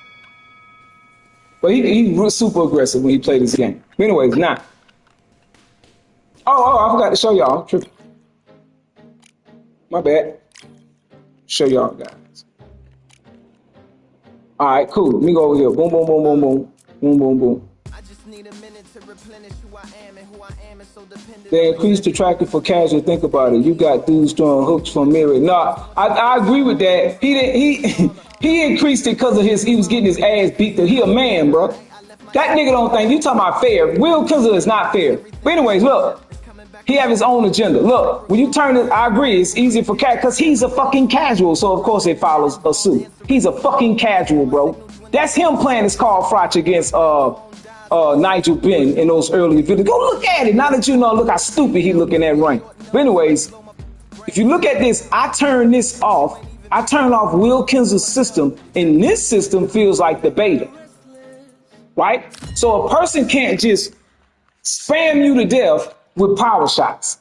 but he was super aggressive when he played this game. But anyways, now. Oh, I forgot to show y'all. My bad. Show y'all guys. All right, cool. Let me go over here. Boom, boom, boom, boom, boom. Boom, boom, boom. I just need a minute to replenish who I am, and who I am is so dependent. They increased the tracking for casual. Think about it. You got dudes throwing hooks from mirror. No, I agree with that. He increased it because of he was getting his ass beat. He a man, bro. That nigga don't think you talking about fair. Will Kizzle is not fair. But anyways, look, he have his own agenda. Look, when you turn it, I agree, it's easier for cat because he's a fucking casual. So of course it follows a suit. He's a fucking casual, bro. That's him playing his Carl Froch against Nigel Benn in those early videos. Go look at it. Now that you know, look how stupid he looking at rank. But anyways, if you look at this, I turn this off. I turn off Will Kizzle's system, and this system feels like the beta. Right? So a person can't just spam you to death with power shots.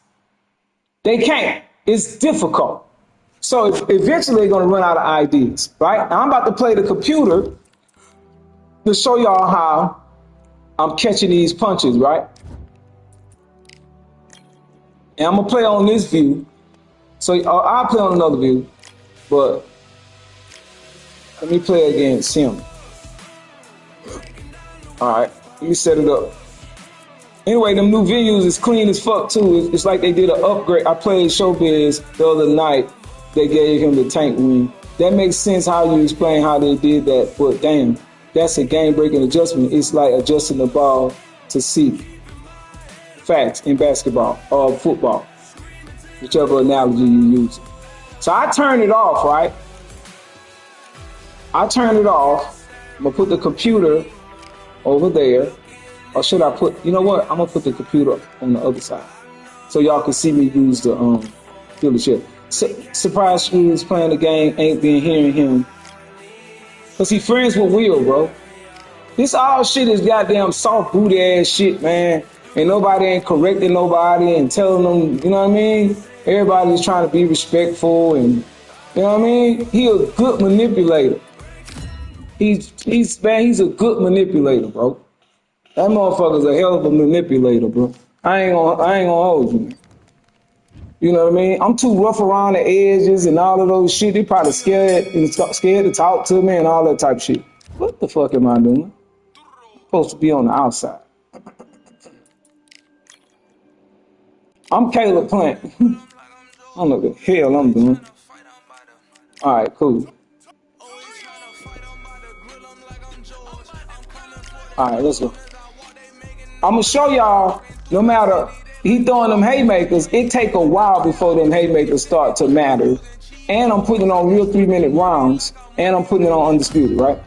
They can't. It's difficult. So eventually they're going to run out of ideas, right? Now I'm about to play the computer to show y'all how I'm catching these punches, right? And I'm going to play on this view. So I'll play on another view, but let me play against him. All right, let me set it up. Anyway, them new venues is clean as fuck too. It's like they did an upgrade. I played Showbiz the other night. They gave him the tank ring. That makes sense how you explain how they did that, but damn, that's a game-breaking adjustment. It's like adjusting the ball to see. Facts in basketball or football, whichever analogy you use. So I turn it off, right? I turn it off. I'm gonna put the computer over there, or should I put, you know what? I'm gonna put the computer on the other side so y'all can see me use the Philly shit. Surprise Screws playing the game, ain't been hearing him because he friends with Will, bro. This all shit is goddamn soft booty ass shit, man. And nobody ain't correcting nobody and telling them, you know what I mean? Everybody's trying to be respectful and, you know what I mean? He a good manipulator. He's a good manipulator, bro. That motherfucker's a hell of a manipulator, bro. I ain't gonna hold you. You know what I mean? I'm too rough around the edges and all of those shit. They probably scared to talk to me and all that type of shit. What the fuck am I doing? I'm supposed to be on the outside. I'm Caleb Plant. I don't know what the hell I'm doing. All right, cool. All right, let's go. I'm gonna show y'all. No matter he throwing them haymakers, it take a while before them haymakers start to matter. And I'm putting on real 3-minute rounds, and I'm putting it on undisputed, right?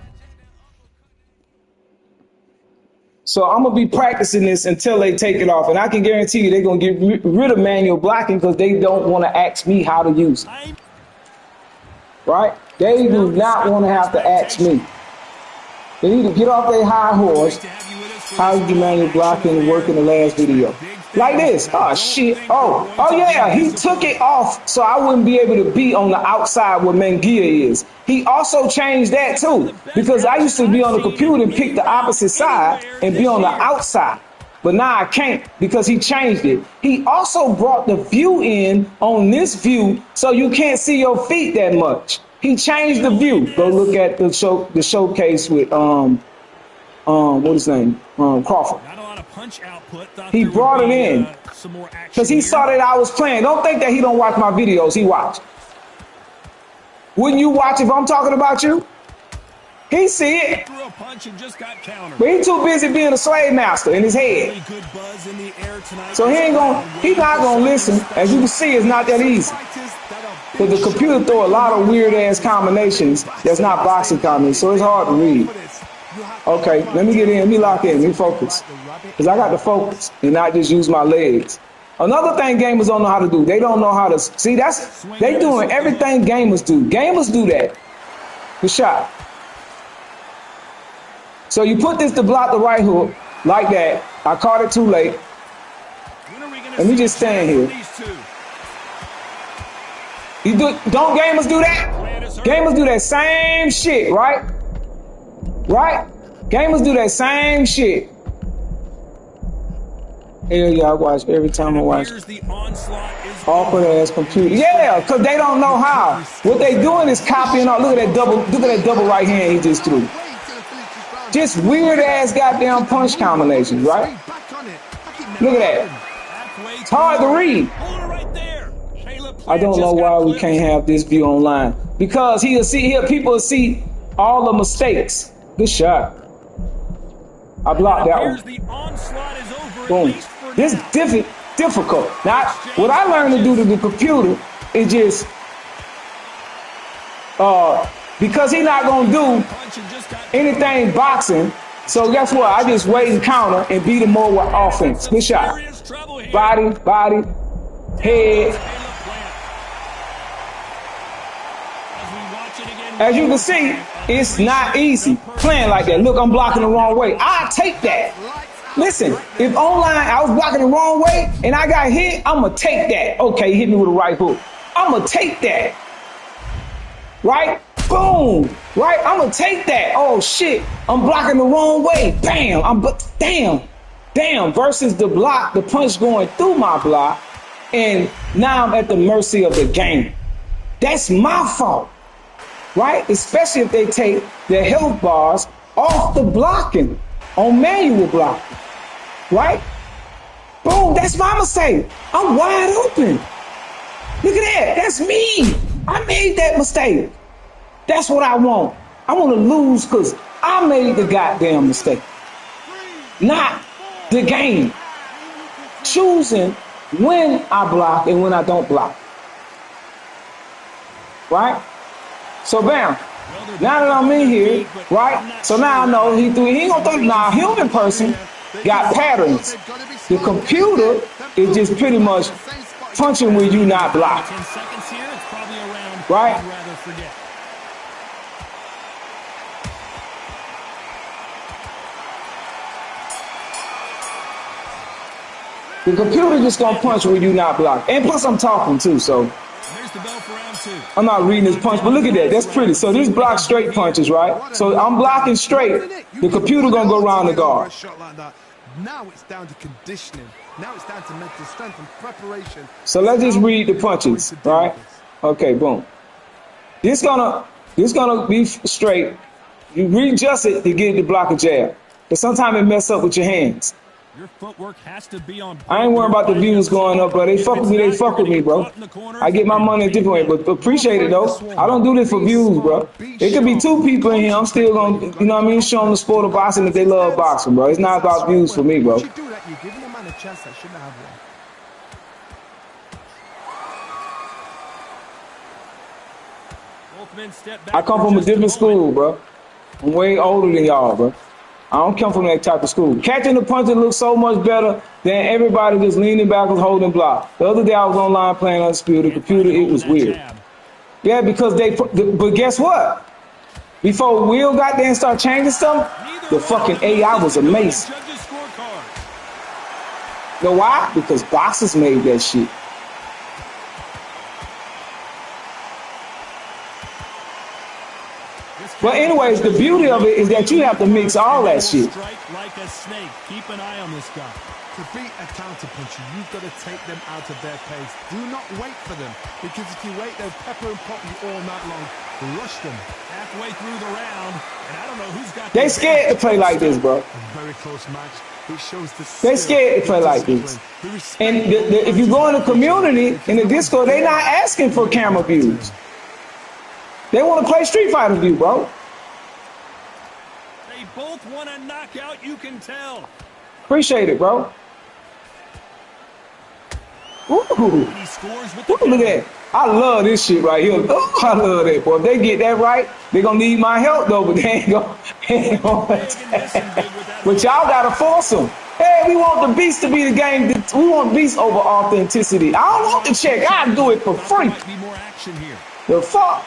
So I'm gonna be practicing this until they take it off, and I can guarantee you they're gonna get rid of manual blocking because they don't want to ask me how to use it. Right? They do not want to have to ask me. They need to get off their high horse. How you do manual blocking and work in the last video? Like this. Oh shit. Oh yeah. He took it off so I wouldn't be able to be on the outside where Mangia is. He also changed that too because I used to be on the computer and pick the opposite side and be on the outside. But now I can't because he changed it. He also brought the view in on this view so you can't see your feet that much. He changed the view. Go look at the showcase with what is his name? Crawford. Not a lot of punch output. He brought it in because he saw that I was playing. Don't think that he don't watch my videos. He watched. Wouldn't you watch if I'm talking about you? He see it. Threw a punch and just got countered. But he too busy being a slave master in his head. Really good buzz in the air tonight. So he not gonna listen. As you can see, it's not that easy. Because the computer throw a lot of weird ass combinations that's not boxing combinations, so it's hard to read. Okay, let me get in, let me lock in, let me focus. Because I got to focus and not just use my legs. Another thing gamers don't know how to do, they don't know how to, see they doing everything gamers do. Gamers do that. Good shot. So you put this to block the right hook, like that. I caught it too late. Let me just stand here. Don't gamers do that? Gamers do that same shit, right? Right? Gamers do that same shit. Hell yeah, I watch every time I watch awkward ass computer. Yeah, because they don't know how. What they doing is copying out. Look at that double right hand he just threw. Just weird ass goddamn punch combinations, right? Look at that. It's hard to read. I don't know why we can't have this view online. Because people will see all the mistakes. Good shot. I blocked that one. Boom. This is difficult. Now, what I learned to do to the computer is just, because he's not going to do anything boxing, so guess what? I just wait and counter and beat him more with offense. Good shot. Body, head. As you can see, it's not easy playing like that. Look, I'm blocking the wrong way. I take that. Listen, if online I was blocking the wrong way and I got hit, I'm going to take that. Okay, hit me with a right hook. I'm going to take that. Right? Boom. Right? I'm going to take that. Oh, shit. I'm blocking the wrong way. Bam. Damn. Versus the block, the punch going through my block. And now I'm at the mercy of the game. That's my fault. Right? Especially if they take their health bars off the blocking on manual blocking. Right? Boom, that's my mistake. I'm wide open. Look at that. That's me. I made that mistake. That's what I want. I want to lose because I made the goddamn mistake. Not the game. Choosing when I block and when I don't block. Right? So bam, now that I'm in here, right? So now I know he ain't gonna throw. Now human person got patterns. The computer is just pretty much punching where you not blocking. Right? The computer just gonna punch where you not blocking. And plus I'm talking too, so There's the bell for round 2. I'm not reading this punch, but look at that. That's pretty. So this block straight punches, right? So I'm blocking straight. The computer gonna go around the guard. Now it's down to conditioning. Now it's down to mental strength and preparation. So let's just read the punches, right? Okay, boom. This gonna be straight. You readjust it to get the block a jab. But sometimes it mess up with your hands. Your footwork has to be on. I ain't worried about the views going up, bro. They fuck with me, bro. I get my money a different way, but appreciate it, though. I don't do this for views, bro. It could be 2 people in here. I'm still going to, you know what I mean, show them the sport of boxing if they love boxing, bro. It's not about views for me, bro. You're giving a man a chance that shouldn't have one. I come from a different school, bro. I'm way older than y'all, bro. I don't come from that type of school. Catching the punches looks so much better than everybody just leaning backwards, holding block. The other day I was online playing Undisputed. The computer, it was weird. Yeah, because but guess what? Before Will got there and started changing stuff, the fucking AI was amazing. You know why? Because boxers made that shit. But anyways, the beauty of it is that you have to mix all that shit. Like a snake. Keep an eye on this guy. To beat a counterpuncher, you've got to take them out of their pace. Do not wait for them, because if you wait, they'll pepper and pop you all night long. Rush them. Halfway through the round, and I don't know who's got. They scared to play like this, bro. A very close match. It shows the they scared to play like this. And if you go in the community, in the Discord, they not asking for camera views. They want to play Street Fighter view, bro. They both want a knockout, you can tell. Appreciate it, bro. Ooh. He scores with the Look at that. I love this shit right here. Ooh, I love that, boy. If they get that right, they're going to need my help, though, but they ain't going But y'all got to force them. Hey, we want the beast to be the game. We want beast over authenticity. I don't want the check. I'll do it for free. Might be more action here. The fuck?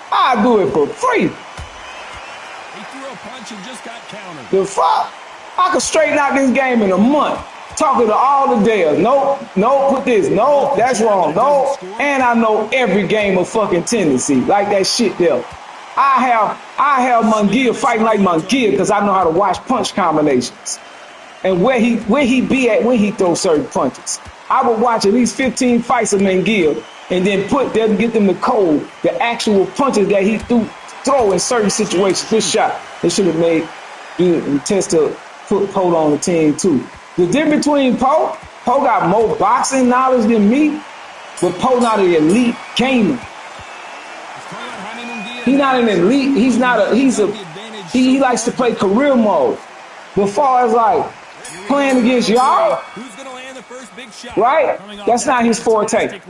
I'll do it for free. He threw a punch and just got countered. The fuck? I could straighten out this game in a month. Talking to all the Dales. No, put this. No, that's wrong. No. And I know every game of fucking tendency. Like that shit there. I have Munguia fighting like Munguia because I know how to watch punch combinations. And where he be at when he throws certain punches. I would watch at least 15 fights of Munguia and then get them to code the actual punches that he throw in certain situations. This shot, they should have made you test to put Poe on the team too. The difference between Poe got more boxing knowledge than me, but Poe not an elite gamer. He's not an elite. He likes to play career mode. But far as like playing against y'all, right? That's not his forte.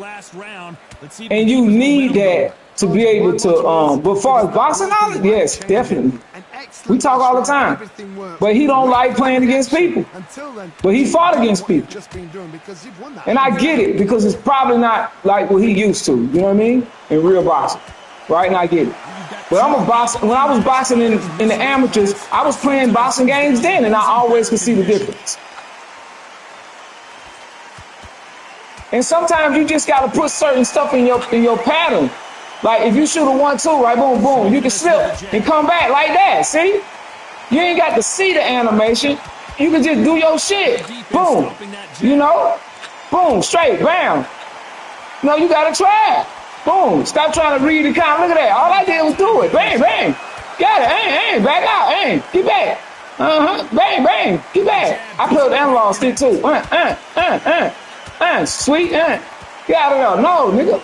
And you need that to be able to, but far as boxing knowledge, yes, definitely. We talk all the time. But he don't like playing against people. But he fought against people. And I get it, because it's probably not like what he used to, you know what I mean? In real boxing. Right? And I get it. But I'm a boxer. When I was boxing in the amateurs, I was playing boxing games then, and I always could see the difference. And sometimes you just gotta put certain stuff in your pattern. Like if you shoot a 1-2, right, boom, boom, you can slip and come back like that. See? You ain't got to see the animation. You can just do your shit. Boom. You know? Boom, straight, bam. No, you gotta try it. Boom. Stop trying to read the count. Look at that. All I did was do it. Bang, bang. Got it. Bang, back out. Bang. Get back. Bang, bang. Get back. I play with the analog stick too. Sweet. Get out of there. No, nigga.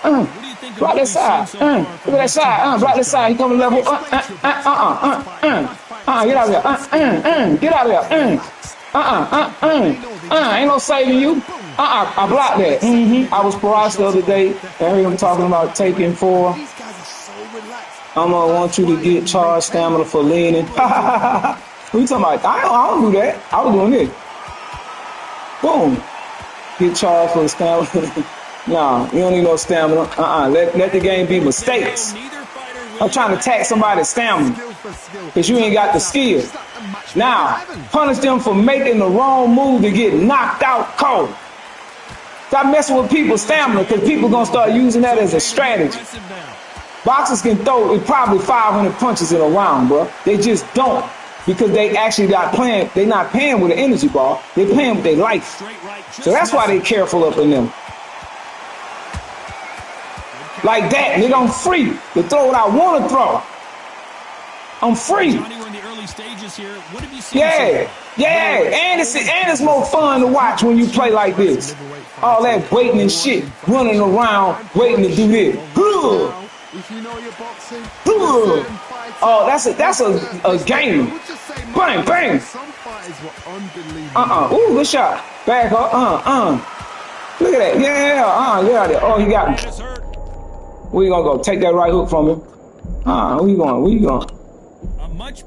Block that side. Look at that side. Block that side. He coming level. Get out of there. Get out of there. Ain't no saving you. I blocked that. I was paralyzed the other day. I heard him talking about taking 4. I'm gonna want you to get charged stamina for leaning. What you talking about? I don't do that. I was doing this. Boom. Get charged for the stamina. Nah, you don't need no stamina. Let the game be mistakes. I'm trying to attack somebody's stamina because you ain't got the skill. Now, punish them for making the wrong move to get knocked out cold. Stop messing with people's stamina because people gonna start using that as a strategy. Boxers can throw probably 500 punches in a round, bro. They just don't because they actually not playing. They not playing with an energy ball. They playing with their life. So that's why they careful up in them. Like that, nigga, I'm free to throw what I want to throw. I'm free. Yeah, and it's more fun to watch when you play like this. All that waiting and shit, running around, waiting to do this. If you know your boxing, oh, that's a game. Bang, bang. Some fighters were unbelievable. Ooh, good shot. Back up. Look at that. Yeah. Get out there. Oh, he got me. Where you gonna go? Take that right hook from him. Where you going? Where you going?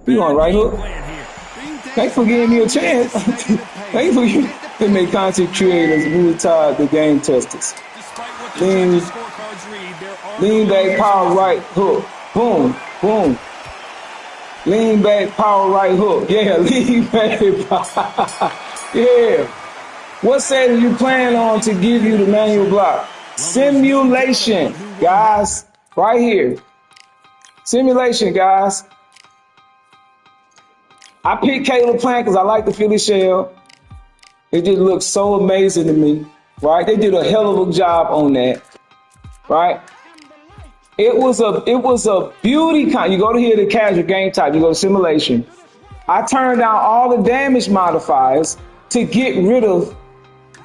You going right hook? Thanks for giving me a chance. Thanks for you. They make content creators move toward the game testers. Lean back, power right hook. Boom, boom. Lean back, power right hook. Yeah, lean back. Yeah. What set are you planning on to give you the manual block? Simulation, guys. Right here. Simulation, guys. I picked Caleb Plant because I like the Philly shell. It just looks so amazing to me, right? They did a hell of a job on that, right? It was a beauty con. You go to here, the casual game type. You go to simulation. I turned down all the damage modifiers to get rid of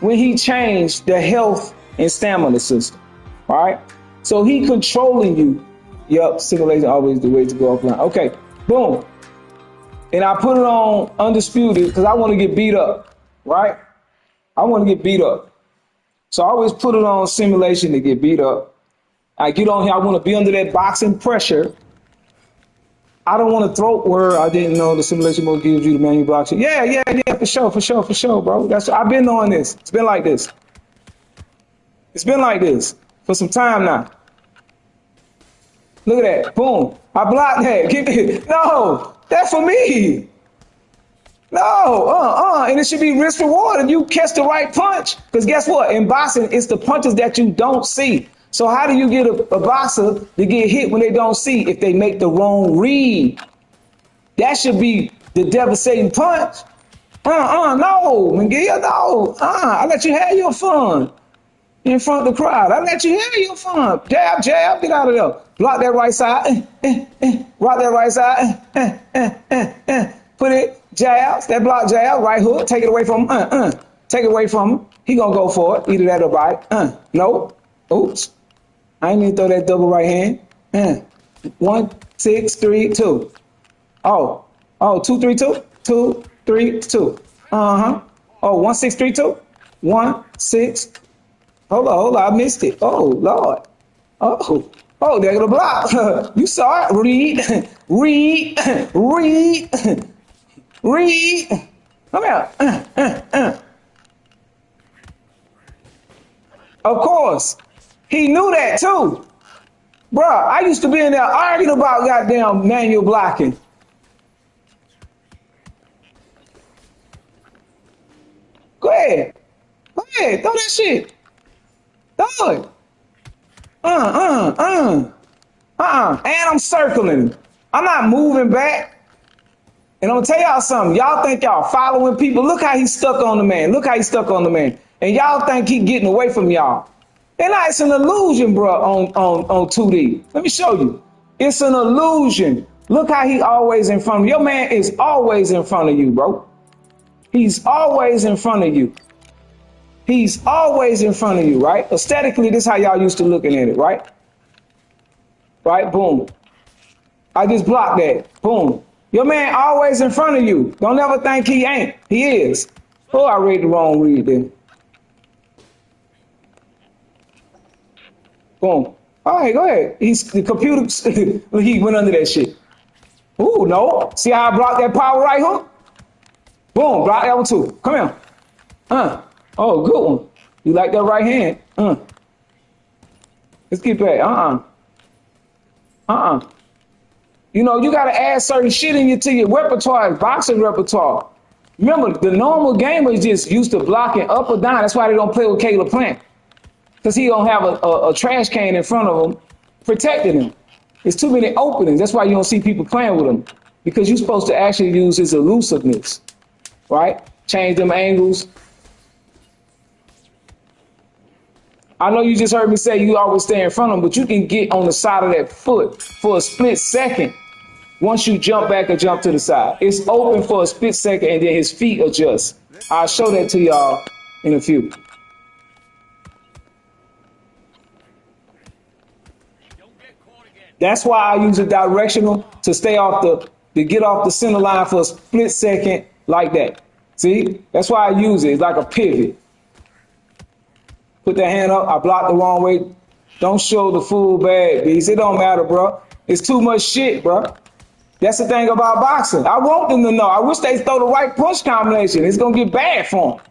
when he changed the health and stamina system, right? So he controlling you. Yup, simulation always the way to go offline. Okay, boom. And I put it on undisputed because I want to get beat up, right? I want to get beat up. So I always put it on simulation to get beat up. I get on here, I want to be under that boxing pressure. I don't want to throat where I didn't know the simulation mode gives you the manual boxing. Yeah, for sure, bro. I've been on this. It's been like this. It's been like this for some time now. Look at that. Boom. I blocked that. Give me. No, that's for me. No, and it should be risk reward if you catch the right punch. Because guess what? In boxing, it's the punches that you don't see. So how do you get a boxer to get hit when they don't see if they make the wrong read? That should be the devastating punch. No, Miguel, no. I let you have your fun in front of the crowd. I let you have your fun. Jab, get out of there. Block that right side. Rock that right side. Put it, jabs, that block jab, right hook, take it away from him. Take it away from him. He gonna go for it. Either that or bite. No. Oops. I ain't even throw that double right hand. 1, 6, 3, 2. Oh, 2, 3, 2. 2, 3, 2. Oh, 1, 6, 3, 2. 1, 6. Hold on, I missed it. Oh, Lord. Oh, they're gonna block. You saw it. Read. Come here. Of course. He knew that too. Bruh, I used to be in there arguing about goddamn manual blocking. Go ahead, throw that shit. Throw it. And I'm circling. I'm not moving back. And I'm gonna tell y'all something. Y'all think y'all following people. Look how he's stuck on the man. And y'all think he getting away from y'all. And it's an illusion, bro, on 2D. Let me show you. It's an illusion. Look how he always in front of you. Your man is always in front of you, bro. He's always in front of you. He's always in front of you, right? Aesthetically, this is how y'all used to looking at it, right? Right, boom. I just blocked that, boom. Your man always in front of you. Don't ever think he ain't. He is. Oh, I read the wrong read there. Boom. All right, go ahead. He's the computer. He went under that shit. Ooh, no. See how I blocked that power right hook? Boom, block that one too. Come here. Oh, good one. You like that right hand? Let's get back. You know, you gotta add certain shit to your repertoire, boxing repertoire. Remember, the normal gamers just used to blocking up or down. That's why they don't play with Caleb Plant. because he don't have a trash can in front of him protecting him. There's too many openings. That's why you don't see people playing with him, because you're supposed to actually use his elusiveness, right? Change them angles. I know you just heard me say you always stay in front of him, but you can get on the side of that foot for a split second once you jump back and jump to the side. It's open for a split second and then his feet adjust. I'll show that to y'all in a few. That's why I use a directional to stay to get off the center line for a split second like that. See, that's why I use it. It's like a pivot. Put that hand up. I blocked the wrong way. Don't show the full bag, beast. It don't matter, bro. It's too much shit, bro. That's the thing about boxing. I want them to know. I wish they throw the right punch combination. It's going to get bad for them.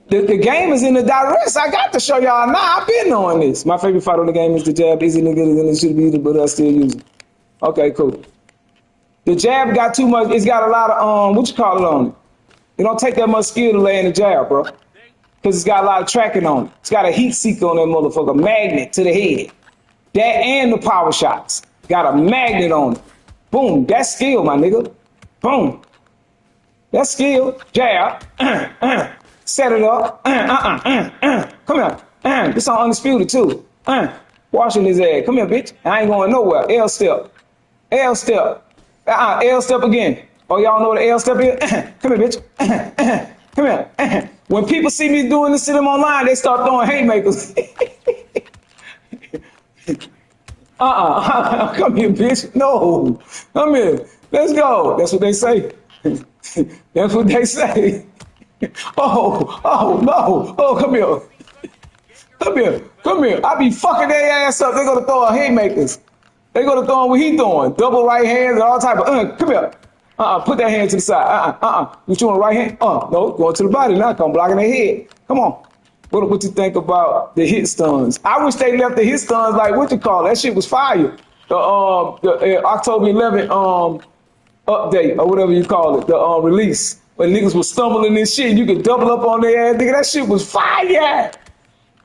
The game is in the direct. I got to show y'all now. I've been knowing this. My favorite fight on the game is the jab. Easy to get it, and it should be easy, but I still use it. Okay, cool. The jab got too much. It's got a lot of, what you call it on it? It don't take that much skill to lay in the jab, bro. Because it's got a lot of tracking on it. It's got a heat seeker on that motherfucker, magnet to the head. That and the power shots. Got a magnet on it. Boom, that's skill, my nigga. Boom. That's skill. Jab. Set it up. Come here. This on Undisputed, too. Washing his ass. Come here, bitch. I ain't going nowhere. L step. L step. L step again. Oh, y'all know what the L step is? Come here, bitch. Come here. When people see me doing this to them online, they start throwing haymakers. Come here, bitch. No. Come here. Let's go. That's what they say. That's what they say. Oh, no. Oh, come here. Come here. I be fucking their ass up. They're going to throw haymakers. They're going to throw what he throwing. Double right hands and all type of, come here. Put that hand to the side. You showing the right hand? No, going to the body now. Come blocking their head. Come on. What you think about the hit stuns? I wish they left the hit stuns like what you call it. That shit was fire. The October 11th update or whatever you call it. The release when niggas was stumbling and shit. You could double up on their ass. Nigga, that shit was fire.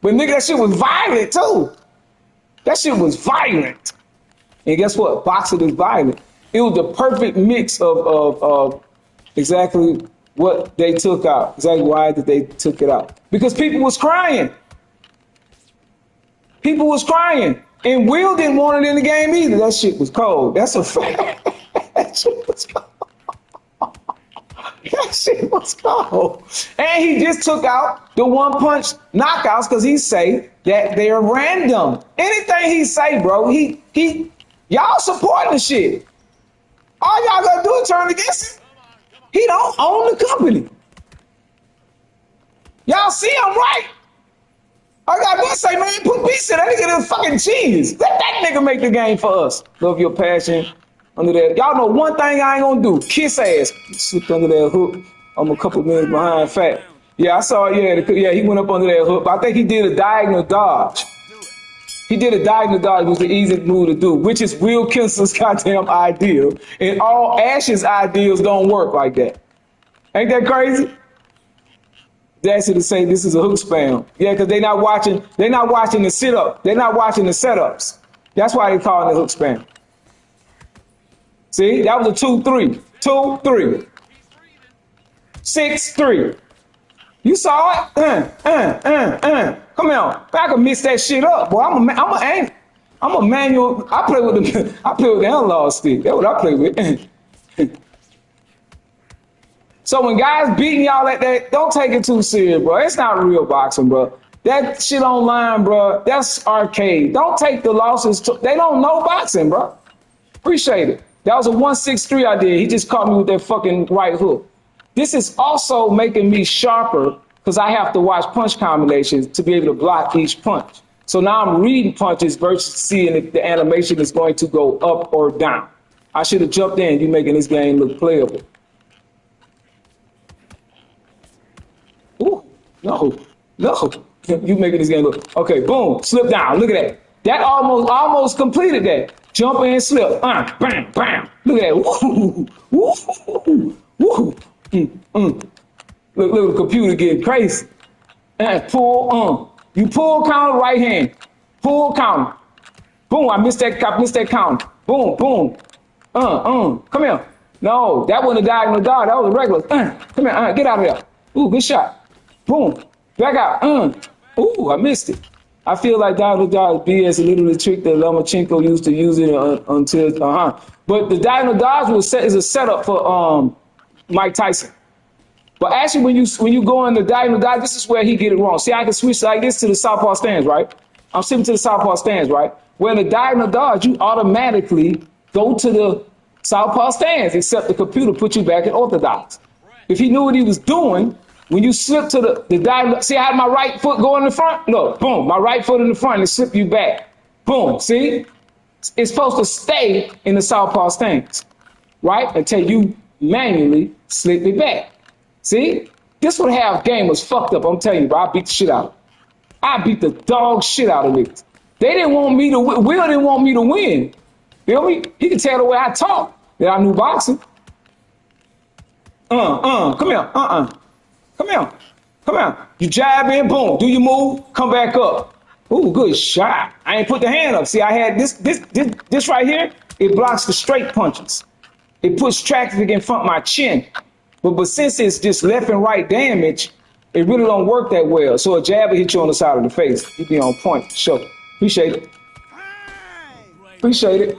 But nigga, that shit was violent too. That shit was violent. And guess what? Boxing is violent. It was the perfect mix of exactly what they took out. Exactly why that they took it out. Because people was crying. People was crying. And Will didn't want it in the game either. That shit was cold. That's a fact. That shit was cold. That shit was cold. And he just took out the one punch knockouts because he say that they're random. Anything he say, bro, y'all supporting the shit. All y'all gotta do is turn against him. He don't own the company. Y'all see I'm right. I gotta say, man, put peace in that nigga is fucking genius. Let that nigga make the game for us. Love your passion. Under that. Y'all know one thing I ain't gonna do. Kiss ass. Slipped under that hook. I'm a couple minutes behind fat. Yeah, I saw it. Yeah, he went up under that hook. But I think he did a diagonal dodge. He did a diagonal dodge, which was the easiest move to do, which is Will Kinsler's goddamn ideal. And all Ash's ideals don't work like that. Ain't that crazy? That's to say this is a hook spam. Yeah, because they're not watching the sit-up. They're not watching the setups. That's why they call it a hook spam. See, that was a 2-3. 2-3. 6-3. You saw it? Come on. I can mix that shit up, boy. I'm a manual. I play with the analog stick. That's what I play with. So when guys beating y'all like that, don't take it too serious, bro. It's not real boxing, bro. That shit online, bro, that's arcade. Don't take the losses. They don't know boxing, bro. Appreciate it. That was a 1-6-3 I did. He just caught me with that fucking right hook. This is also making me sharper because I have to watch punch combinations to be able to block each punch. So now I'm reading punches versus seeing if the animation is going to go up or down. I should have jumped in. You making this game look playable. Ooh, no. You making this game look. Okay, boom, slip down. Look at that. That almost completed that. Jump in, slip. Bam, bam. Look at that. Woo. Look at the computer getting crazy. Pull, you pull counter right hand. Pull counter. Boom, I missed that counter. Boom, boom. Come here. No, that wasn't a diagonal dodge. That was a regular. Come here, get out of there. Ooh, good shot. Boom. Back out. Ooh, I missed it. I feel like diagonal dodge BS a little trick that Lomachenko used to use it until But the diagonal dodge is a setup for Mike Tyson. But actually, when you go in the diagonal dodge, this is where he get it wrong. See, I can switch like this to the southpaw stance, right? I'm sitting to the southpaw stance, right? Where in the diagonal dodge, you automatically go to the southpaw stance, except the computer put you back in orthodox. If he knew what he was doing, when you slip to the diagonal, see how my right foot go in the front? Look, boom, my right foot in the front and slip you back. Boom, see? It's supposed to stay in the southpaw stance, right? Until you manually slip it back. See? This would have game was fucked up. I'm telling you, bro. I beat the shit out of it. I beat the dog shit out of niggas. They didn't want me to win. Will didn't want me to win. Feel me? He can tell the way I talk that I knew boxing. Come here. Come here. Come here. You jab in, boom. Do your move, come back up. Ooh, good shot. I ain't put the hand up. See, I had this right here. It blocks the straight punches. It puts traffic in front of my chin. But since it's just left and right damage, it really don't work that well. So a jab will hit you on the side of the face. You be on point. Sure. Appreciate it. Appreciate it.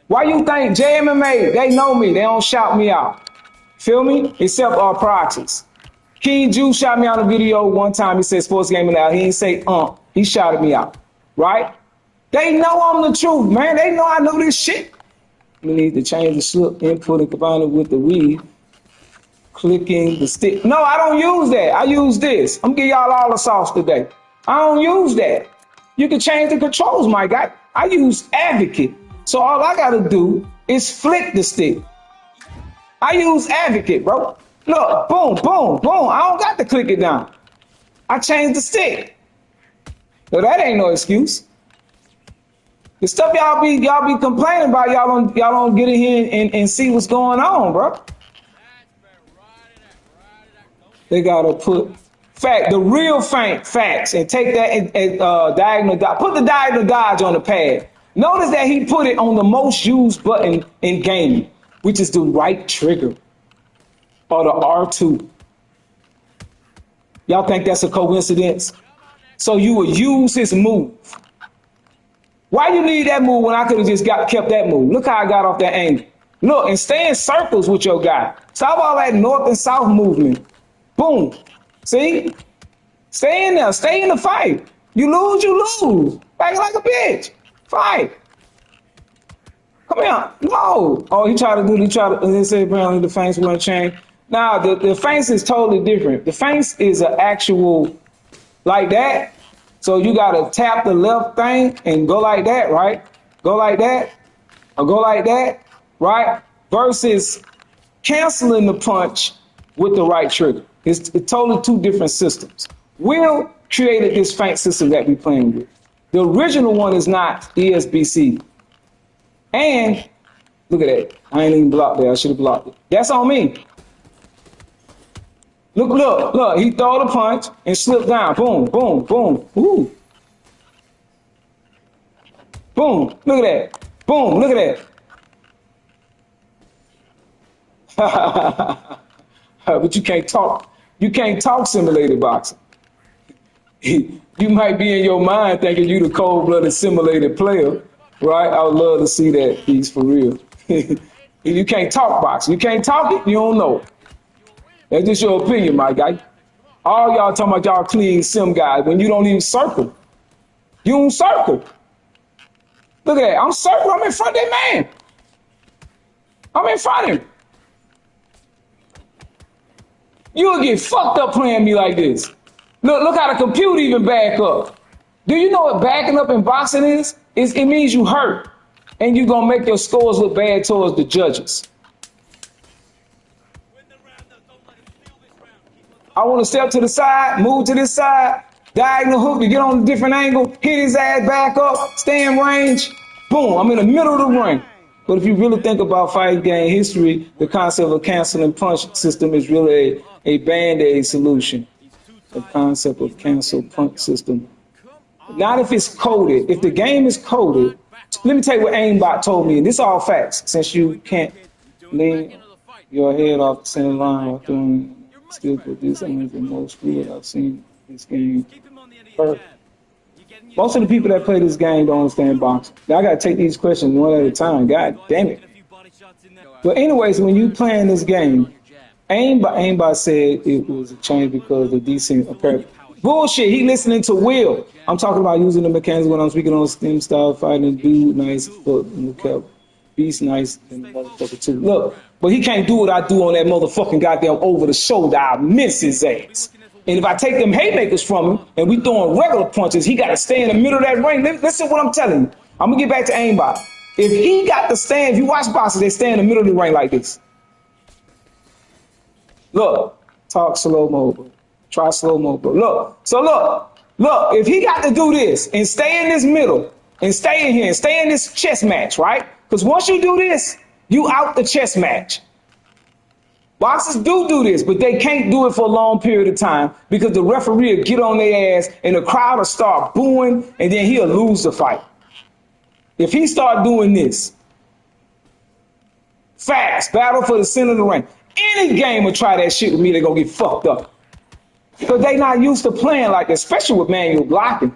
Why you think JMMA, they know me. They don't shout me out. Feel me? Except Proxies. King Jew shot me out in a video one time. He said sports gaming out. He didn't say, he shouted me out. Right? They know I'm the truth, man. They know I know this shit. We need to change the slip input and combine it with the weave. Clicking the stick. No, I don't use that. I use this. I'm gonna give y'all all the sauce today. I don't use that. You can change the controls, my guy. I use Advocate. So all I gotta do is flick the stick. I use Advocate, bro. Look, boom, boom, boom. I don't got to click it down. I changed the stick. So that ain't no excuse. The stuff y'all be complaining about, y'all don't get in here and see what's going on, bro. They gotta put the real facts and take that and diagonal dodge. Put the diagonal dodge on the pad. Notice that he put it on the most used button in gaming, which is the right trigger or the R2. Y'all think that's a coincidence? So you would use his move. Why you need that move when I could have just kept that move? Look how I got off that angle. Look, and stay in circles with your guy. Stop all that north and south movement. Boom. See? Stay in there. Stay in the fight. You lose, you lose. Back like a bitch. Fight. Come here. No. Oh, he said apparently the feints weren't changed. Nah, the feints is totally different. The feints is an actual, like that. So you got to tap the left thing and go like that, right? Go like that. Or go like that, right? Versus canceling the punch with the right trigger. It's totally two different systems. Will created this feint system that we're playing with. The original one is not ESBC. And look at that. I ain't even blocked that. I should have blocked it. That's on me. Look. He throw the punch and slipped down. Boom, boom, boom. Ooh. Boom. Look at that. Boom. Look at that. But you can't talk. You can't talk simulated boxing. You might be in your mind thinking you the cold-blooded simulated player, right? I would love to see that piece for real. You can't talk boxing. You can't talk it, you don't know it. That's just your opinion, my guy. All y'all talking about y'all clean sim guys when you don't even circle. You don't circle. Look at that. I'm circling. I'm in front of that man. I'm in front of him. You'll get fucked up playing me like this. Look how the computer even back up. Do you know what backing up in boxing is? It means you hurt. And you're going to make your scores look bad towards the judges. I want to step to the side, move to this side, diagonal hook to get on a different angle, hit his ass back up, stay in range. Boom, I'm in the middle of the ring. But if you really think about fight game history, the concept of canceling punch system is really a Band-Aid solution. the concept of cancel punch system. Not if it's coded. If the game is coded, let me tell you what aimbot told me, and this is all facts, since you can't lean your head off the center line while doing skills with this, and the most fluid I've seen this game. Most of the people that play this game don't understand boxing. Now I gotta take these questions one at a time. God damn it. But anyways, when you playing this game, aimbot said it was a change because of decent apparent. Bullshit, he listening to Will. I'm talking about using the mechanics when I'm speaking on STEM style fighting. Dude, nice, foot, beast, nice, and the motherfucker too. Look, but he can't do what I do on that motherfucking goddamn over the shoulder. I miss his ass. And if I take them haymakers from him and we throwing regular punches, he got to stay in the middle of that ring. Listen to what I'm telling you. I'm going to get back to aimbot. If he got to stand, if you watch boxers, they stay in the middle of the ring like this. Look, talk slow-mo, bro. Try slow-mo, bro. Look, if he got to do this and stay in this middle and stay in here and stay in this chess match, right? Because once you do this, you out the chess match. Boxers do this, but they can't do it for a long period of time because the referee will get on their ass and the crowd will start booing and then he'll lose the fight. If he start doing this, fast, battle for the center of the ring, any game will try that shit with me, they're going to get fucked up. Because they not used to playing like this, especially with manual blocking.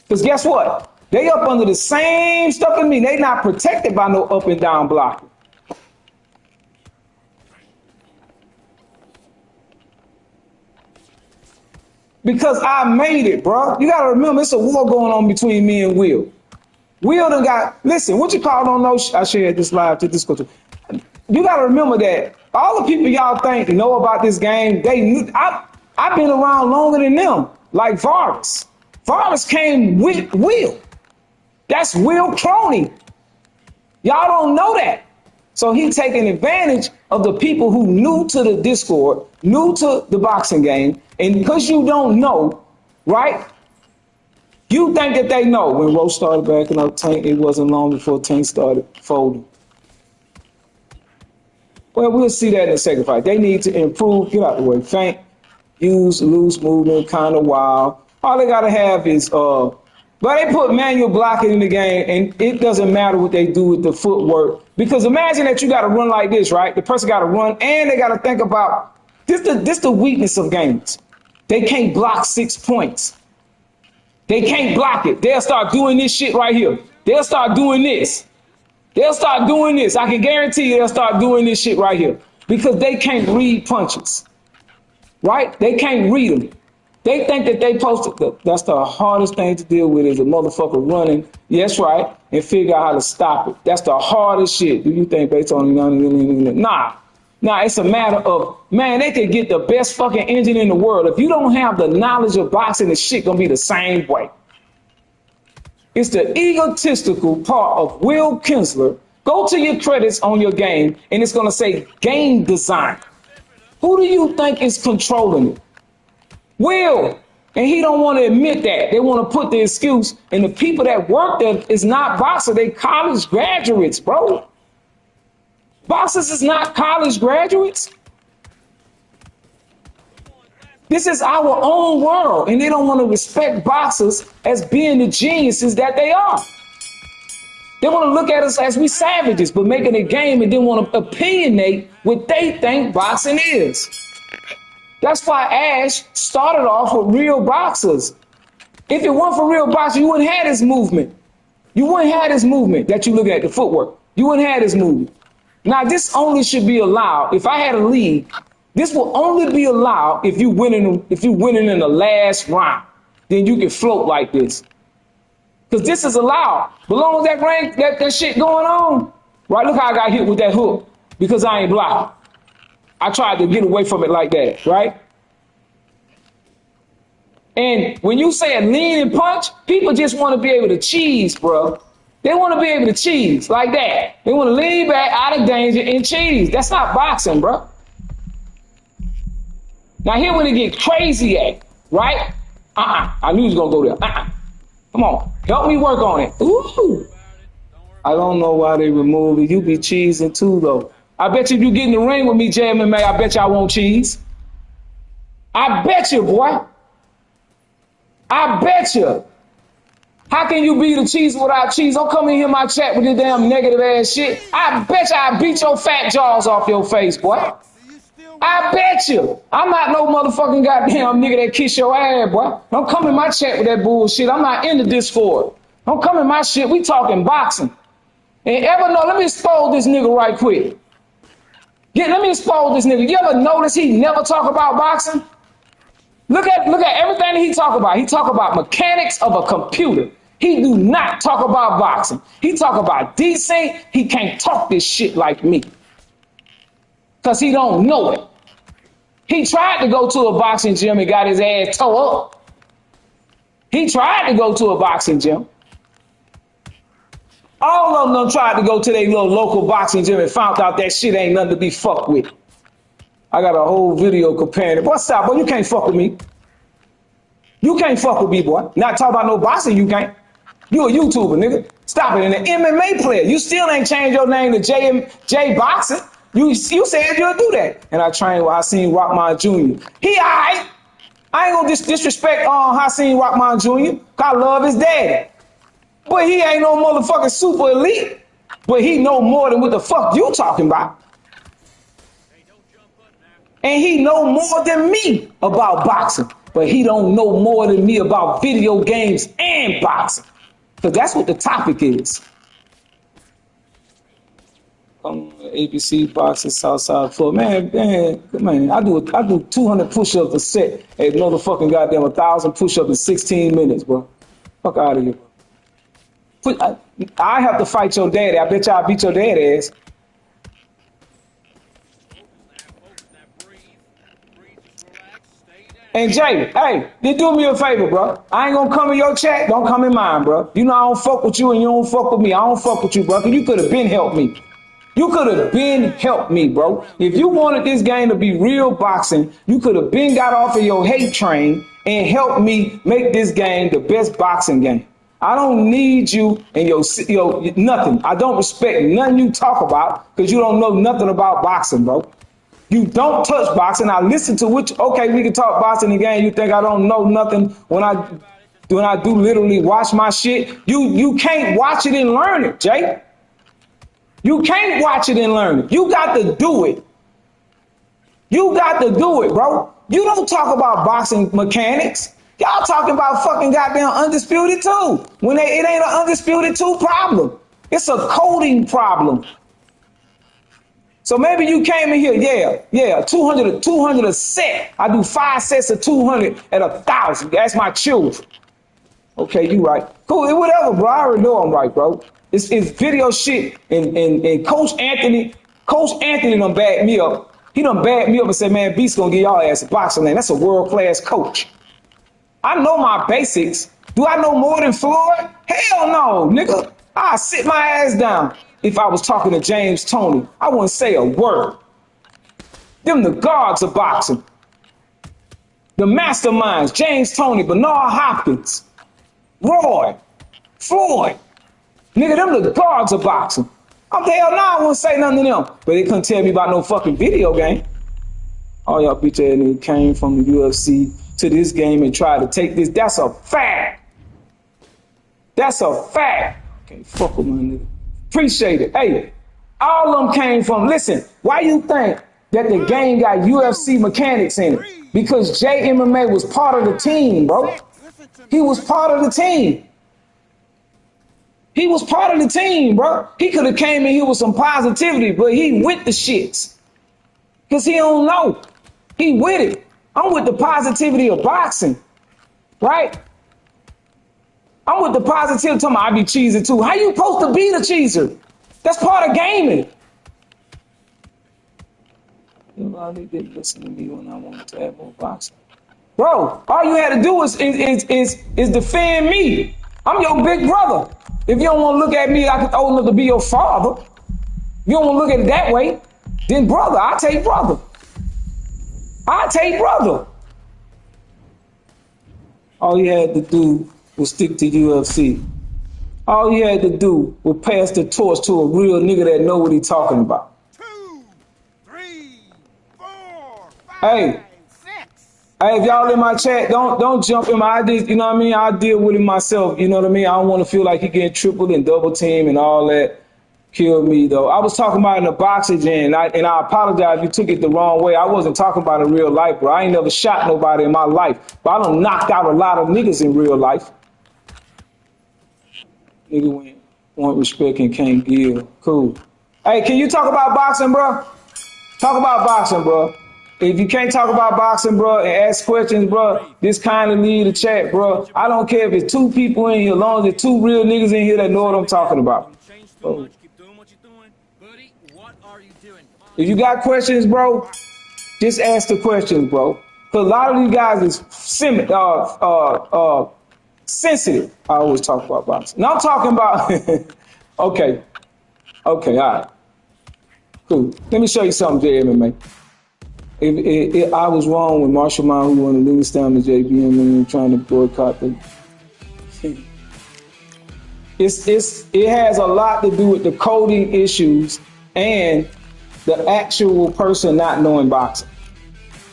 Because guess what? They up under the same stuff as me. They not protected by no up and down blocking. Because I made it, bro. You got to remember, it's a war going on between me and Will. Will done got, listen, what you call on those, I shared this live to this culture. You got to remember that all the people y'all think know about this game, I've been around longer than them, like Vargas. Vargas came with Will. That's Will crony. Y'all don't know that. So he taking advantage of the people who new to the Discord, new to the boxing game, and because you don't know, right? You think that they know. When Roach started backing up Tank, it wasn't long before Tank started folding. Well, we'll see that in a second fight. They need to improve, get out the way, feint, use loose movement, kind of wild. All they got to have is, but they put manual blocking in the game, and it doesn't matter what they do with the footwork. Because imagine that you got to run like this, right? The person got to run, and they got to think about, this the weakness of games. They can't block 6 points. They can't block it. They'll start doing this shit right here. They'll start doing this. They'll start doing this. I can guarantee you they'll start doing this shit right here. Because they can't read punches. Right? They can't read them. They think that they posted. That's the hardest thing to deal with is a motherfucker running. Yes, right. And figure out how to stop it. That's the hardest shit. Do you think based on Nah. Nah, it's a matter of, man, they could get the best fucking engine in the world. If you don't have the knowledge of boxing, the shit gonna be the same way. It's the egotistical part of Will Kinsler. Go to your credits on your game, and it's gonna say game design. Who do you think is controlling it? Will. And he don't want to admit that. They want to put the excuse, and the people that work there is not boxers, they college graduates, bro. Boxers is not college graduates. This is our own world, and they don't want to respect boxers as being the geniuses that they are. They want to look at us as we savages, but making a game and then want to opinionate what they think boxing is. That's why Ash started off with real boxers. If it weren't for real boxers, you wouldn't have this movement. You wouldn't have this movement that you look at, the footwork. You wouldn't have this movement. Now, this only should be allowed. If I had a league, this will only be allowed if you winning in the last round. Then you can float like this. Because this is allowed. But as long as that shit going on, right? Look how I got hit with that hook because I ain't blocked. I tried to get away from it like that, right? And when you say a lean and punch, people just want to be able to cheese, bro. They want to be able to cheese like that. They want to lean back out of danger and cheese. That's not boxing, bro. Now here when it get crazy at, right? I knew he was going to go there. Come on, help me work on it. Ooh. I don't know why they removed it. You be cheesing too, though. I bet you if you get in the ring with me, JMMA, I bet y'all won't cheese. I bet you, boy. I bet you. How can you be the cheese without cheese? Don't come in here my chat with your damn negative ass shit. I bet you I beat your fat jaws off your face, boy. I bet you. I'm not no motherfucking goddamn nigga that kiss your ass, boy. Don't come in my chat with that bullshit. I'm not into Discord. Don't come in my shit. We talking boxing. And ever know, let me expose this nigga right quick. Let me expose this nigga. You ever notice he never talk about boxing? Look at everything that he talk about. He talk about mechanics of a computer. He do not talk about boxing. He talk about decent. He can't talk this shit like me. Because he don't know it. He tried to go to a boxing gym and got his ass tore up. He tried to go to a boxing gym. All of them tried to go to their little local boxing gym and found out that shit ain't nothing to be fucked with. I got a whole video comparing it. What's up, boy? You can't fuck with me. You can't fuck with me, boy. Not talk about no boxing, you can't. You a YouTuber, nigga. Stop it. And an MMA player. You still ain't changed your name to J Boxing. You said you'll do that. And I trained with Hakeem Rockman Jr. He all right. I ain't gonna disrespect Hakeem Rockman Jr. I love his daddy. But he ain't no motherfucking super elite. But he know more than what the fuck you talking about. And he know more than me about boxing. But he don't know more than me about video games and boxing. Because that's what the topic is. ABC boxing, Southside floor. Man, I do 200 push-ups a set at motherfucking goddamn 1,000 push-ups in 16 minutes, bro. Fuck out of here. I have to fight your daddy. I bet y'all beat your daddy ass. And Jay, hey, you do me a favor, bro. I ain't gonna come in your chat. Don't come in mine, bro. You know I don't fuck with you and you don't fuck with me. I don't fuck with you, bro. Cause you could have been helped me. You could have been helped me, bro. If you wanted this game to be real boxing, you could have been got off of your hate train and helped me make this game the best boxing game. I don't need you and your nothing. I don't respect nothing you talk about because you don't know nothing about boxing, bro. You don't touch boxing. I listen to which, okay, we can talk boxing again. You think I don't know nothing when I do literally watch my shit? You can't watch it and learn it, Jay. You can't watch it and learn it. You got to do it. You got to do it, bro. You don't talk about boxing mechanics. Y'all talking about fucking goddamn Undisputed 2. When it ain't an Undisputed 2 problem. It's a coding problem. So maybe you came in here, yeah, 200 a set. I do 5 sets of 200 at 1,000. That's my children. Okay, you right. Cool, whatever, bro. I already know I'm right, bro. It's video shit. And Coach Anthony done bagged me up. He done bagged me up and said, man, Beast gonna get y'all ass a boxing name. That's a world-class coach. I know my basics. Do I know more than Floyd? Hell no, nigga. I sit my ass down. If I was talking to James Toney, I wouldn't say a word. Them the gods of boxing. The masterminds, James Toney, Bernard Hopkins, Roy, Floyd. Nigga, them the gods of boxing. I'm the hell now, I wouldn't say nothing to them. But they couldn't tell me about no fucking video game. All y'all bitch ass niggas came from the UFC to this game and tried to take this. That's a fact. That's a fact. Can't fuck with my nigga. Appreciate it. Hey, all of them came from, listen, why you think that the game got UFC mechanics in it? Because JMMA was part of the team, bro. He was part of the team. He was part of the team, bro. He could have came in here with some positivity, but he with the shits. Because he don't know. He with it. I'm with the positivity of boxing, right? I'm with the positivity talking about I be cheesing too. How you supposed to be the cheeser? That's part of gaming. Nobody didn't listen to me when I wanted to have more boxing. Bro, all you had to do is defend me. I'm your big brother. If you don't want to look at me like I'm old enough to be your father, if you don't want to look at it that way, then brother, I'll take brother. I'll take brother. All you had to do was stick to UFC. All you had to do was pass the torch to a real nigga that know what he talking about. 2, 3, 4, 5, Hey. 6. Hey, if y'all in my chat, don't jump in my ideas. You know what I mean? I'll deal with it myself. You know what I mean? I don't want to feel like he getting tripled and double team and all that. Kill me though. I was talking about in the boxing gym, and I apologize if you took it the wrong way. I wasn't talking about in real life, bro. I ain't never shot nobody in my life, but I done knocked out a lot of niggas in real life. Nigga want respect and can't give. Cool. Hey, can you talk about boxing, bro? Talk about boxing, bro. If you can't talk about boxing, bro, and ask questions, bro, just kindly leave the chat, bro. I don't care if it's 2 people in here, as long as there's 2 real niggas in here that know what I'm talking about. Don't change too Bro. much. Keep doing what you're doing. Buddy, what are you doing? If you got questions, bro, just ask the questions, bro. Cause a lot of these guys is sensitive. I always talk about boxing. Now I'm talking about. Okay, all right, cool. Let me show you something, JMMA. If I was wrong with Marshall Mount, who wanted to lose down to JBM and trying to boycott the. It has a lot to do with the coding issues and the actual person not knowing boxing,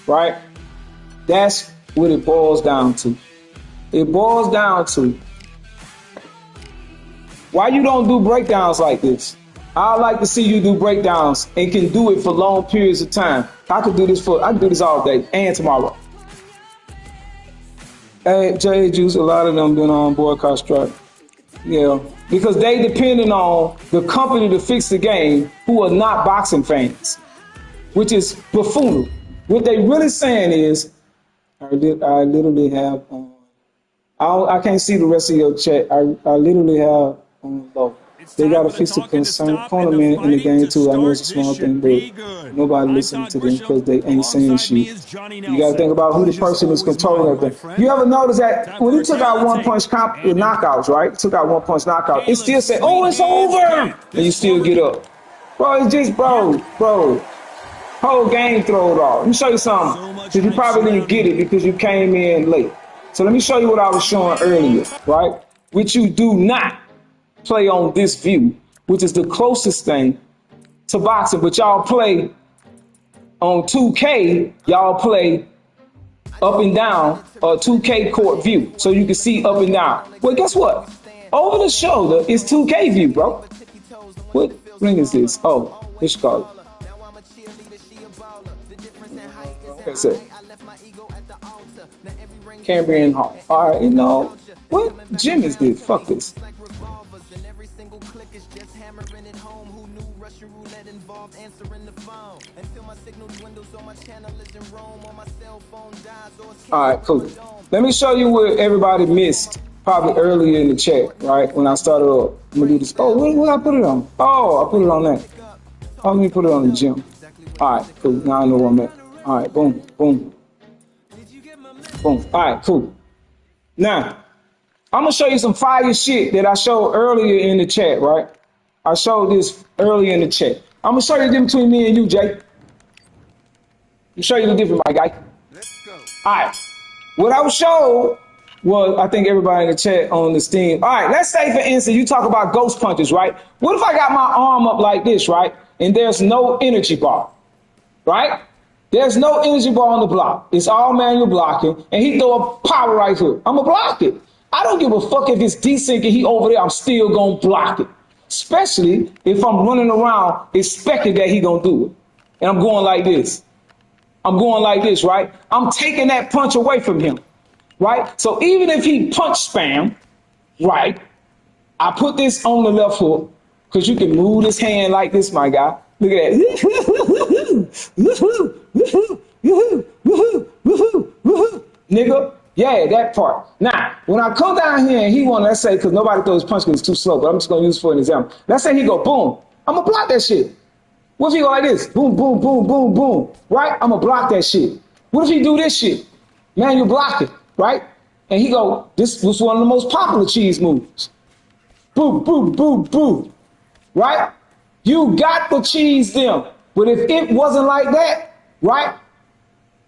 right? That's what it boils down to. It boils down to why you don't do breakdowns like this. I'd like to see you do breakdowns and can do it for long periods of time. I can do this all day and tomorrow. Hey, J Juice, a lot of them been on boycott strike. Yeah, because they depending on the company to fix the game who are not boxing fans, which is buffoonery. What they really saying is, I literally have, I can't see the rest of your chat. I literally have on low. They got to fix the cornerman in the game too. I know it's a small thing, but nobody listening to them because they ain't saying shit. You got to think about who the person is controlling everything. You ever notice that when he took out one-punch knockouts, right? Took out one-punch knockout. It still said, "Oh, it's over," and you still get up. Bro, it's just, bro. Whole game thrown off. Let me show you something. Because you probably didn't get it because you came in late. So let me show you what I was showing earlier, right? Which you do not play on this view, which is the closest thing to boxing. But y'all play on 2K, y'all play up and down a 2K court view. So you can see up and down. Well, guess what? Over the shoulder is 2K view, bro. What ring is this? Oh, what you call it? That's it. Cambrian Hall. All right, you know, what gym is this? Fuck this. All right, cool. Let me show you what everybody missed probably earlier in the chat, right? When I started up. I'm gonna do this. Oh, what I put it on? Oh, I put it on that. Oh, let me put it on the gym. All right, cool. Now I know where I'm at. All right, boom, boom. Boom. All right, cool. Now, I'm going to show you some fire shit that I showed earlier in the chat, right? I showed this earlier in the chat. I'm going to show you the difference between me and you, Jay. Let me show you the difference, my guy. Let's go. All right. What I was showed was, I think everybody in the chat on the Steam. All right, let's say, for instance, you talk about ghost punches, right? What if I got my arm up like this, right? And there's no energy bar, right? There's no energy bar on the block. It's all manual blocking, and he throw a power right hook. I'm gonna block it. I don't give a fuck if it's desync and he over there, I'm still gonna block it. Especially if I'm running around expecting that he gonna do it. And I'm going like this. I'm going like this, right? I'm taking that punch away from him, right? So even if he punch spam, right, I put this on the left hook, because you can move this hand like this, my guy. Look at that. Nigga, yeah, that part. Now, when I come down here and he want, let's say, because nobody throws punch because it's too slow, but I'm just going to use for an example. Let's say he go boom. I'm going to block that shit. What if he go like this? Boom, boom, boom, boom, boom. Right? I'm going to block that shit. What if he do this shit? Man, you block it. Right? And he go, this was one of the most popular cheese moves. Boom, boom, boom, boom. Right? You got the cheese them. But if it wasn't like that, right?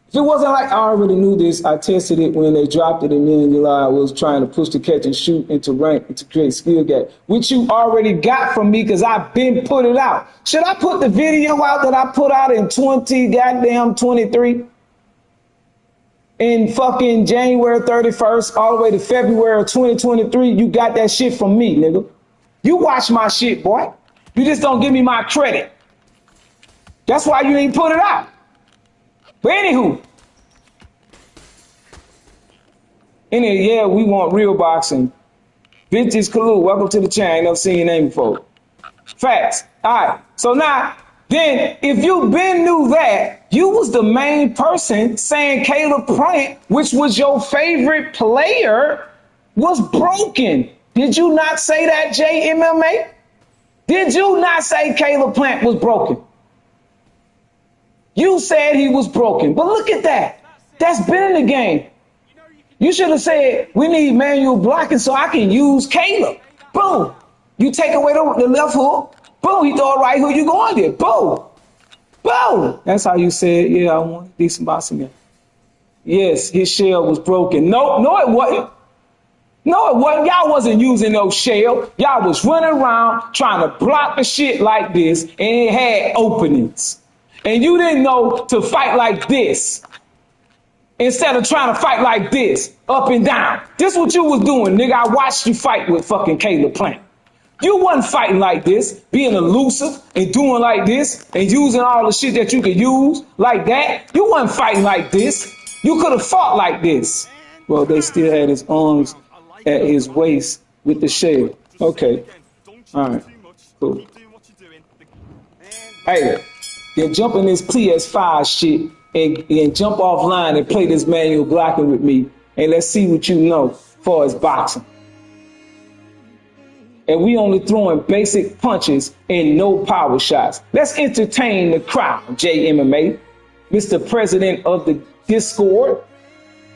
If it wasn't like, I already knew this, I tested it when they dropped it, and me and Eli was trying to push the catch and shoot into rank and to create skill gap, which you already got from me because I've been put it out. Should I put the video out that I put out in 2023? in fucking January 31st all the way to February of 2023, you got that shit from me, nigga. You watch my shit, boy. You just don't give me my credit. That's why you ain't put it out. But anywho, yeah, we want real boxing. Vintage Kalu, welcome to the channel. I ain't never seen your name before. Facts. All right. So now, then, if you been knew that, you was the main person saying Caleb Plant, which was your favorite player, was broken. Did you not say that, JMMA? Did you not say Caleb Plant was broken? You said he was broken, but look at that. That's been in the game. You should have said, we need manual blocking so I can use Caleb. Boom. You take away the left hook. Boom. He throw a right hook. You go on there. Boom. Boom. That's how you said, yeah, I want a decent boxing game. Yes, his shell was broken. No, it wasn't. No, it wasn't. Y'all wasn't using no shell. Y'all was running around trying to block the shit like this, and it had openings. And you didn't know to fight like this. Instead of trying to fight like this, up and down. This what you was doing, nigga. I watched you fight with fucking Caleb Plant. You wasn't fighting like this, being elusive and doing like this and using all the shit that you could use like that. You wasn't fighting like this. You could have fought like this. Well, they still had his arms at his waist with the shell. Okay. All right. Cool. Hey, then jump in this PS5 shit and jump offline and play this manual blocking with me, and let's see what you know far as boxing. And we only throwing basic punches and no power shots. Let's entertain the crowd, JMMA, Mr. President of the Discord.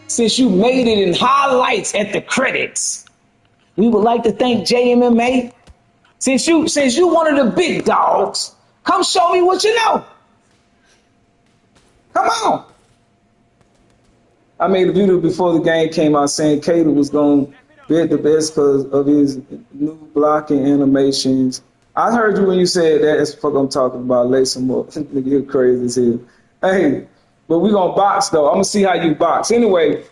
Since you made it in highlights at the credits, we would like to thank JMMA. Since you one of the big dogs, come show me what you know. Come on. I made a video before the game came out saying Caleb was going to be the best because of his new blocking animations. I heard you when you said that. That's what I'm talking about. Lay some more. Nigga, you're crazy as hell. Hey, but we going to box, though. I'm going to see how you box. Anyway,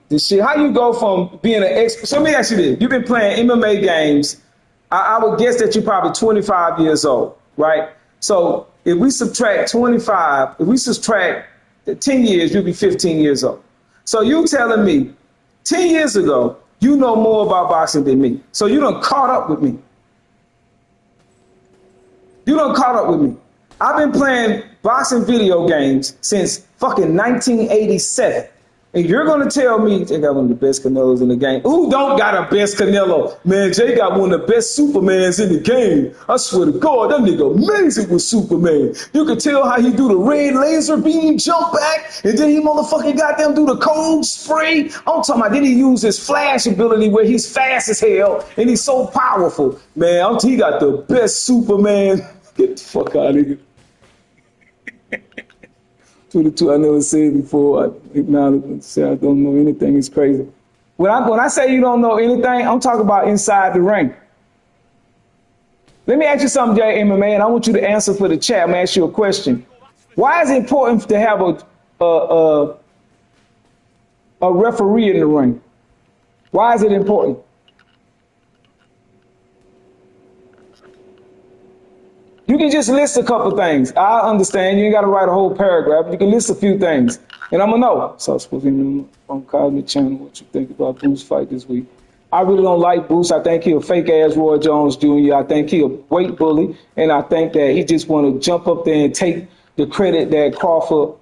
this shit, how you go from being an expert. So let me ask you this. You've been playing MMA games. I would guess that you're probably 25 years old, right? So if we subtract 25, if we subtract 10 years, you'll be 15 years old. So you telling me 10 years ago, you know more about boxing than me. So you done caught up with me. You done caught up with me. I've been playing boxing video games since fucking 1987. And you're going to tell me they got one of the best Canelos in the game. Who don't got a best Canelo? Man, Jay got one of the best Supermans in the game. I swear to God, that nigga amazing with Superman. You can tell how he do the red laser beam jump back, and then he motherfucking goddamn do the cold spray. I'm talking about, then he use his flash ability where he's fast as hell, and he's so powerful. Man, he got the best Superman. Get the fuck out of here. 22, I never said before. I say I don't know anything. It's crazy. When I say you don't know anything, I'm talking about inside the ring. Let me ask you something, JMMA, and I want you to answer for the chat. I'm gonna ask you a question. Why is it important to have a referee in the ring? Why is it important? You can just list a couple things. I understand. You ain't got to write a whole paragraph. You can list a few things, and I'm going to know. So I'm supposed to be on Cosmic Channel what you think about Bruce's fight this week. I really don't like Bruce. I think he a fake-ass Roy Jones Jr. I think he a weight bully, and I think that he just want to jump up there and take the credit that Crawford,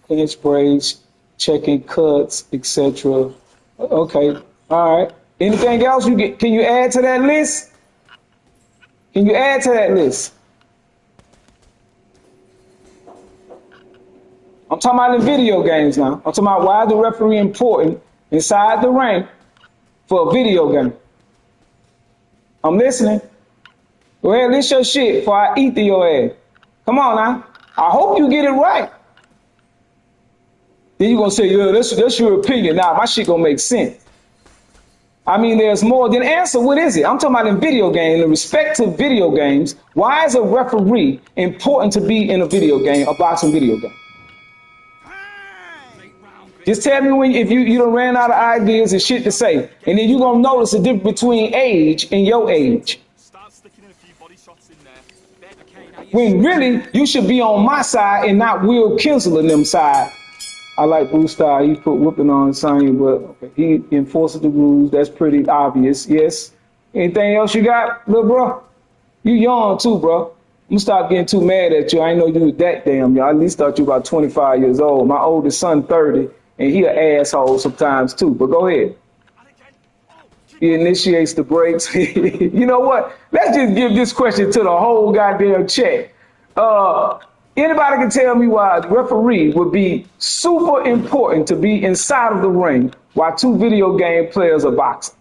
clinch sprays, checking cuts, etc. Okay, all right. Anything else you get? Can you add to that list? Can you add to that list? I'm talking about the video games now. I'm talking about why is the referee important inside the ring for a video game. I'm listening. Go ahead, list your shit before I eat to your ass. Come on now. I hope you get it right. Then you're going to say, yeah, that's your opinion. Nah, my shit going to make sense. I mean, there's more than answer. What is it? I'm talking about in video games, in respect to video games. Why is a referee important to be in a video game, a boxing video game? Just tell me when if you done ran out of ideas and shit to say, and then you gonna notice the difference between age and your age. Start sticking in a few body shots in there. Okay, now you When really you should be on my side and not Will Kinsler and them side. I like Blue Star. He put whooping on Sonya, but he enforces the rules. That's pretty obvious. Yes. Anything else you got, little bro? You young too, bro. I'm gonna stop getting too mad at you. I ain't know you was that damn young. I at least thought you about 25 years old. My oldest son 30, and he an asshole sometimes too. But go ahead. He initiates the breaks. You know what? Let's just give this question to the whole goddamn chat. Anybody can tell me why the referee would be super important to be inside of the ring while two video game players are boxing?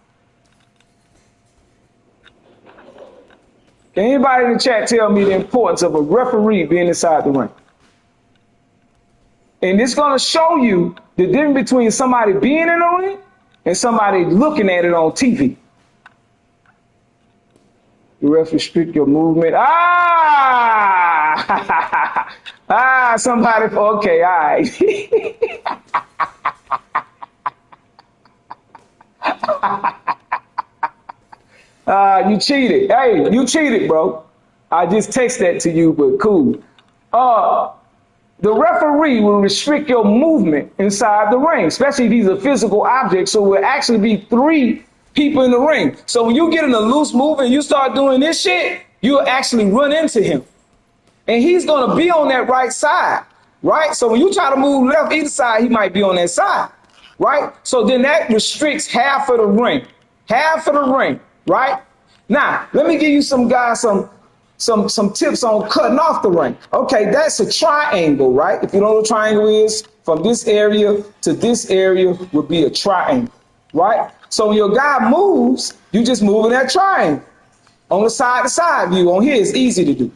Can anybody in the chat tell me the importance of a referee being inside the ring? And it's going to show you the difference between somebody being in the ring and somebody looking at it on TV. The ref restrict your movement. Somebody, okay, all right. You cheated. Hey, you cheated, bro. I just text that to you, but cool. The referee will restrict your movement inside the ring, especially if he's a physical object. So it will actually be 3 people in the ring. So when you get in a loose move and you start doing this shit, you'll actually run into him. And he's going to be on that right side, right? So when you try to move left either side, he might be on that side, right? So then that restricts half of the ring, right? Now, let me give you some guys some tips on cutting off the ring. Okay, that's a triangle, right? If you know what a triangle is, from this area to this area would be a triangle, right? So when your guy moves, you just move in that triangle. On the side-to-side view, on here, it's easy to do.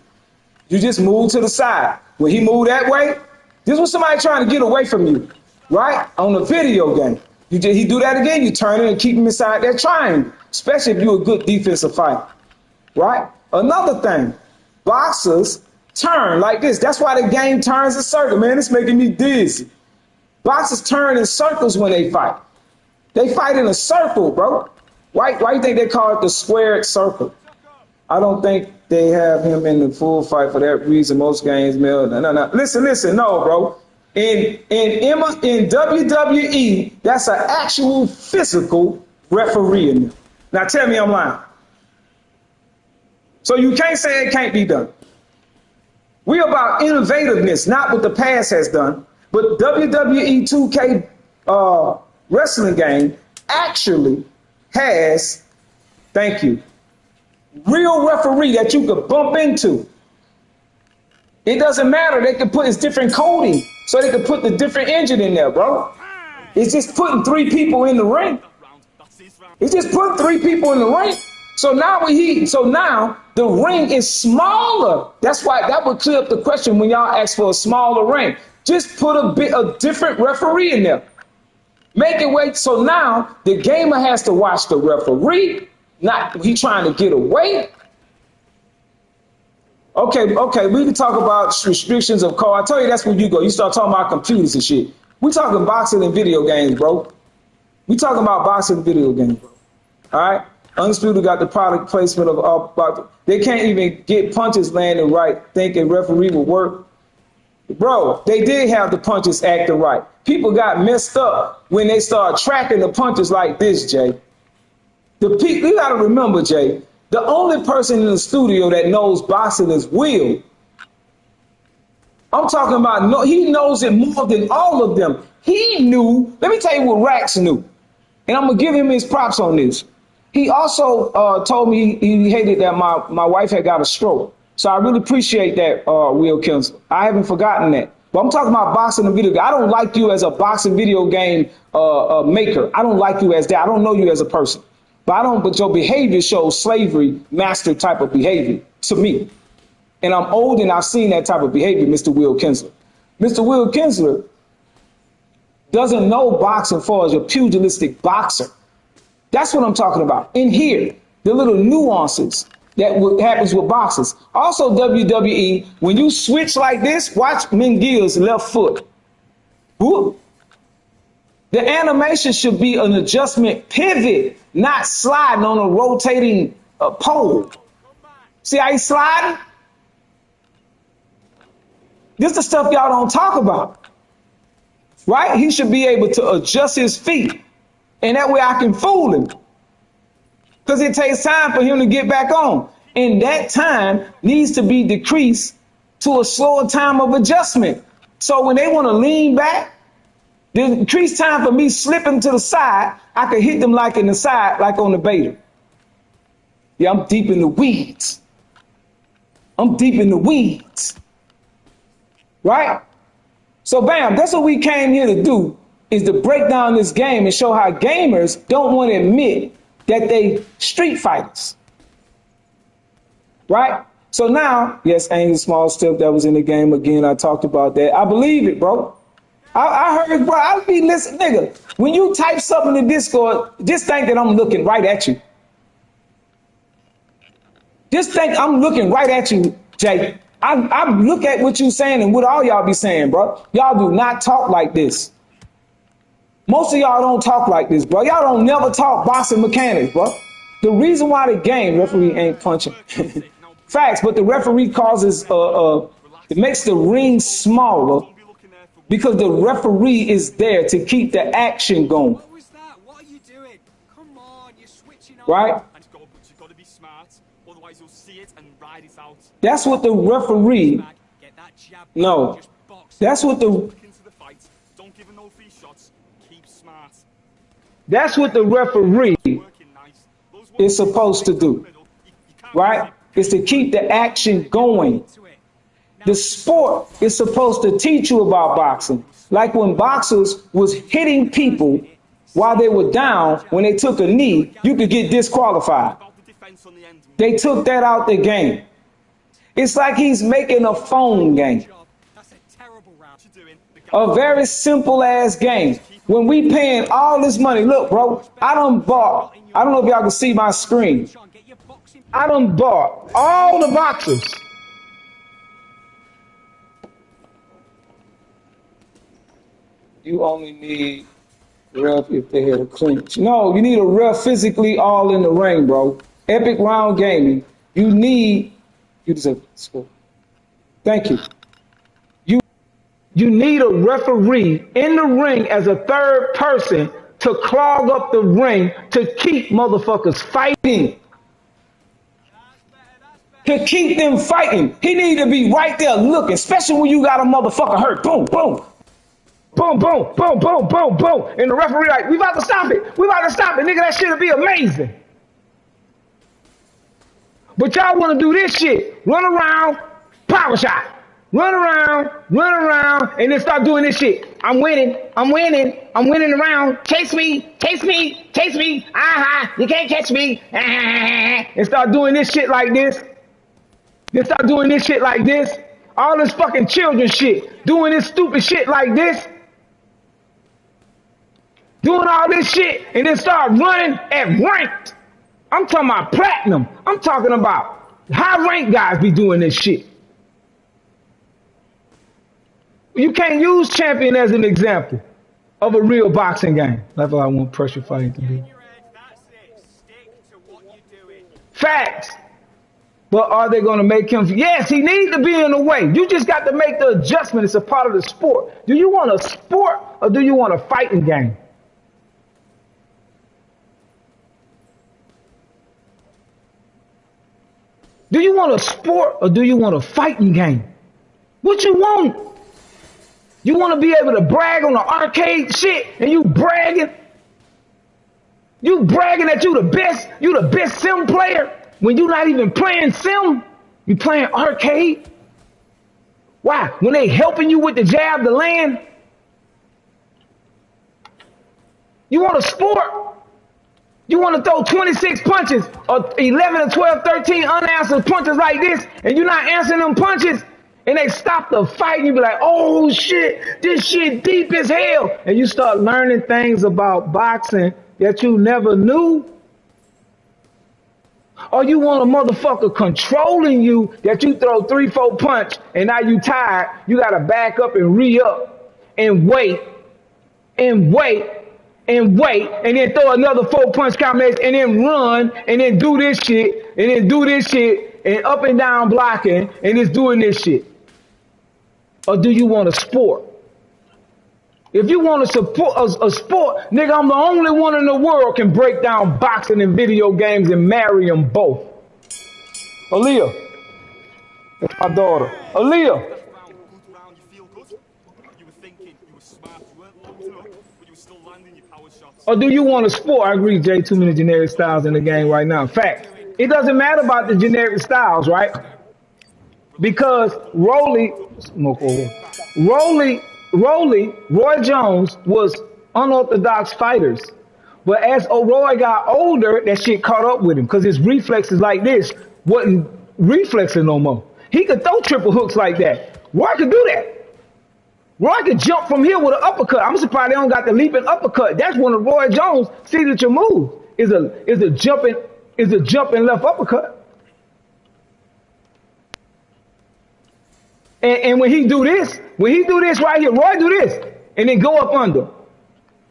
You just move to the side. When he moved that way, this was somebody trying to get away from you, right? On a video game. He do that again, you turn it and keep him inside that triangle, especially if you're a good defensive fighter, right? Another thing, boxers turn like this. That's why the game turns in circles, man. It's making me dizzy. Boxers turn in circles when they fight. They fight in a circle, bro. Why do you think they call it the squared circle? I don't think they have him in the full fight for that reason. Most games, no. Listen, no, bro. In WWE, that's an actual physical referee in there. Now tell me I'm lying. So you can't say it can't be done. We're about innovativeness, not what the past has done. But WWE 2K wrestling game actually has, thank you, real referee that you could bump into. It doesn't matter. They can put, it's different coding. So they could put the different engine in there, bro. It's just putting 3 people in the ring. It's just putting 3 people in the ring. So now the ring is smaller. That's why that would clear up the question when y'all ask for a smaller ring. Just put a different referee in there. Make it wait. So now the gamer has to watch the referee. Not he trying to get away. Okay, we can talk about restrictions of call. I tell you, that's where you go. You start talking about computers and shit. We talking boxing and video games, bro. We talking about boxing and video games, bro. All right? Undisputed got the product placement of they can't even get punches landing right, thinking referee will work. Bro, they did have the punches acting right. People got messed up when they started tracking the punches like this, Jay. You got to remember, Jay, the only person in the studio that knows boxing is Will. I'm talking about, he knows it more than all of them. He knew, let me tell you what Rax knew. And I'm going to give him his props on this. He also told me he hated that my wife had got a stroke. So I really appreciate that, Will Kinsler. I haven't forgotten that. But I'm talking about boxing and video game. I don't like you as a boxing video game maker. I don't like you as that. I don't know you as a person. But your behavior shows slavery master type of behavior to me. And I'm old and I've seen that type of behavior, Mr. Will Kinsler. Mr. Will Kinsler doesn't know boxing for as a pugilistic boxer. That's what I'm talking about. In here, the little nuances that happens with boxers. Also, WWE, when you switch like this, watch McGill's left foot. Whoop. The animation should be an adjustment pivot, not sliding on a rotating pole. See how he's sliding? This is the stuff y'all don't talk about. Right? He should be able to adjust his feet. And that way I can fool him. Because it takes time for him to get back on. And that time needs to be decreased to a slower time of adjustment. So when they want to lean back, the increased time for me slipping to the side, I could hit them like in the side, like on the beta. Yeah, I'm deep in the weeds. I'm deep in the weeds. Right? So bam, that's what we came here to do, is to break down this game and show how gamers don't want to admit that they street fighters. Right? So now, yes, Angel Small Step that was in the game again. I talked about that. I believe it, bro. I heard, bro, I be listening, nigga. When you type something in Discord, just think that I'm looking right at you. Just think I'm looking right at you, Jay. I look at what you saying and what all y'all be saying, bro. Y'all do not talk like this. Most of y'all don't talk like this, bro. Y'all don't never talk boxing mechanics, bro. The reason why the game referee ain't punching, facts, but the referee causes it makes the ring smaller because the referee is there to keep the action going. What was that? What are you doing? Come on, you're switching on. Right? And you've got to be smart, otherwise you'll see it and ride it out. That's what the referee. Get that jab. No, Just box. that's what the. Look into the fight. Don't give a no free shots. Keep smart. That's what the referee is supposed to do, right? Is to keep the action going. The sport is supposed to teach you about boxing. Like when boxers was hitting people while they were down, when they took a knee, you could get disqualified. They took that out the game. It's like he's making a phone game. That's a terrible round. A very simple ass game. When we paying all this money, look, bro, I done bought, I don't know if y'all can see my screen. I done bought all the boxers. You only need ref if they had a clinch. No, you need a ref physically all in the ring, bro. Epic Round Gaming. You deserve score. Thank you. You need a referee in the ring as a third person to clog up the ring to keep motherfuckers fighting. To keep them fighting. He need to be right there looking, especially when you got a motherfucker hurt. Boom, boom. Boom, boom, boom, boom, boom, boom. And the referee like, we about to stop it. We about to stop it. Nigga, that shit'll be amazing. But y'all want to do this shit. Run around, power shot. Run around, and then start doing this shit. I'm winning around. Chase me. Aha, you can't catch me. And start doing this shit like this. Then start doing this shit like this. All this fucking children shit. Doing this stupid shit like this. Doing all this shit, and then start running at ranked. I'm talking about platinum. I'm talking about high ranked guys be doing this shit. You can't use champion as an example of a real boxing game. That's what I want pressure fighting to be. That's it. Stick to what you're doing. Facts. But are they going to make him? Yes, he needs to be in the way. You just got to make the adjustment. It's a part of the sport. Do you want a sport or do you want a fighting game? Do you want a sport or do you want a fighting game? What you want? You want to be able to brag on the arcade shit and you bragging that you the best sim player when you not even playing sim, you playing arcade. Why? When they helping you with the jab to land? You want a sport? You want to throw 26 punches or 11 or 12, 13 unanswered punches like this and you're not answering them punches? And they stop the fight and you be like, oh shit, this shit deep as hell. And you start learning things about boxing that you never knew. Or you want a motherfucker controlling you that you throw 3-4 punch and now you tired. You got to back up and re-up and wait and wait, and then throw another 4-punch combination, and then run, and then do this shit, and then do this shit, and up and down blocking, and just doing this shit? Or do you want a sport? If you want to support a sport, nigga, I'm the only one in the world can break down boxing and video games and marry them both. Aaliyah, that's my daughter. Aaliyah. Good round, you feel good? You were thinking, you were smart, you weren't locked up, but you were still landing your power shots. Or do you want a sport? I agree, Jay, too many generic styles in the game right now. In fact, it doesn't matter about the generic styles, right? Because Roy Jones was unorthodox fighters. But as Roy got older, that shit caught up with him because his reflexes like this wasn't reflexing no more. He could throw triple hooks like that. Roy could do that. Roy could jump from here with an uppercut. I'm surprised they don't got the leaping uppercut. That's one of Roy Jones' signature moves. Is a jumping left uppercut. And when he do this right here, Roy do this and then go up under.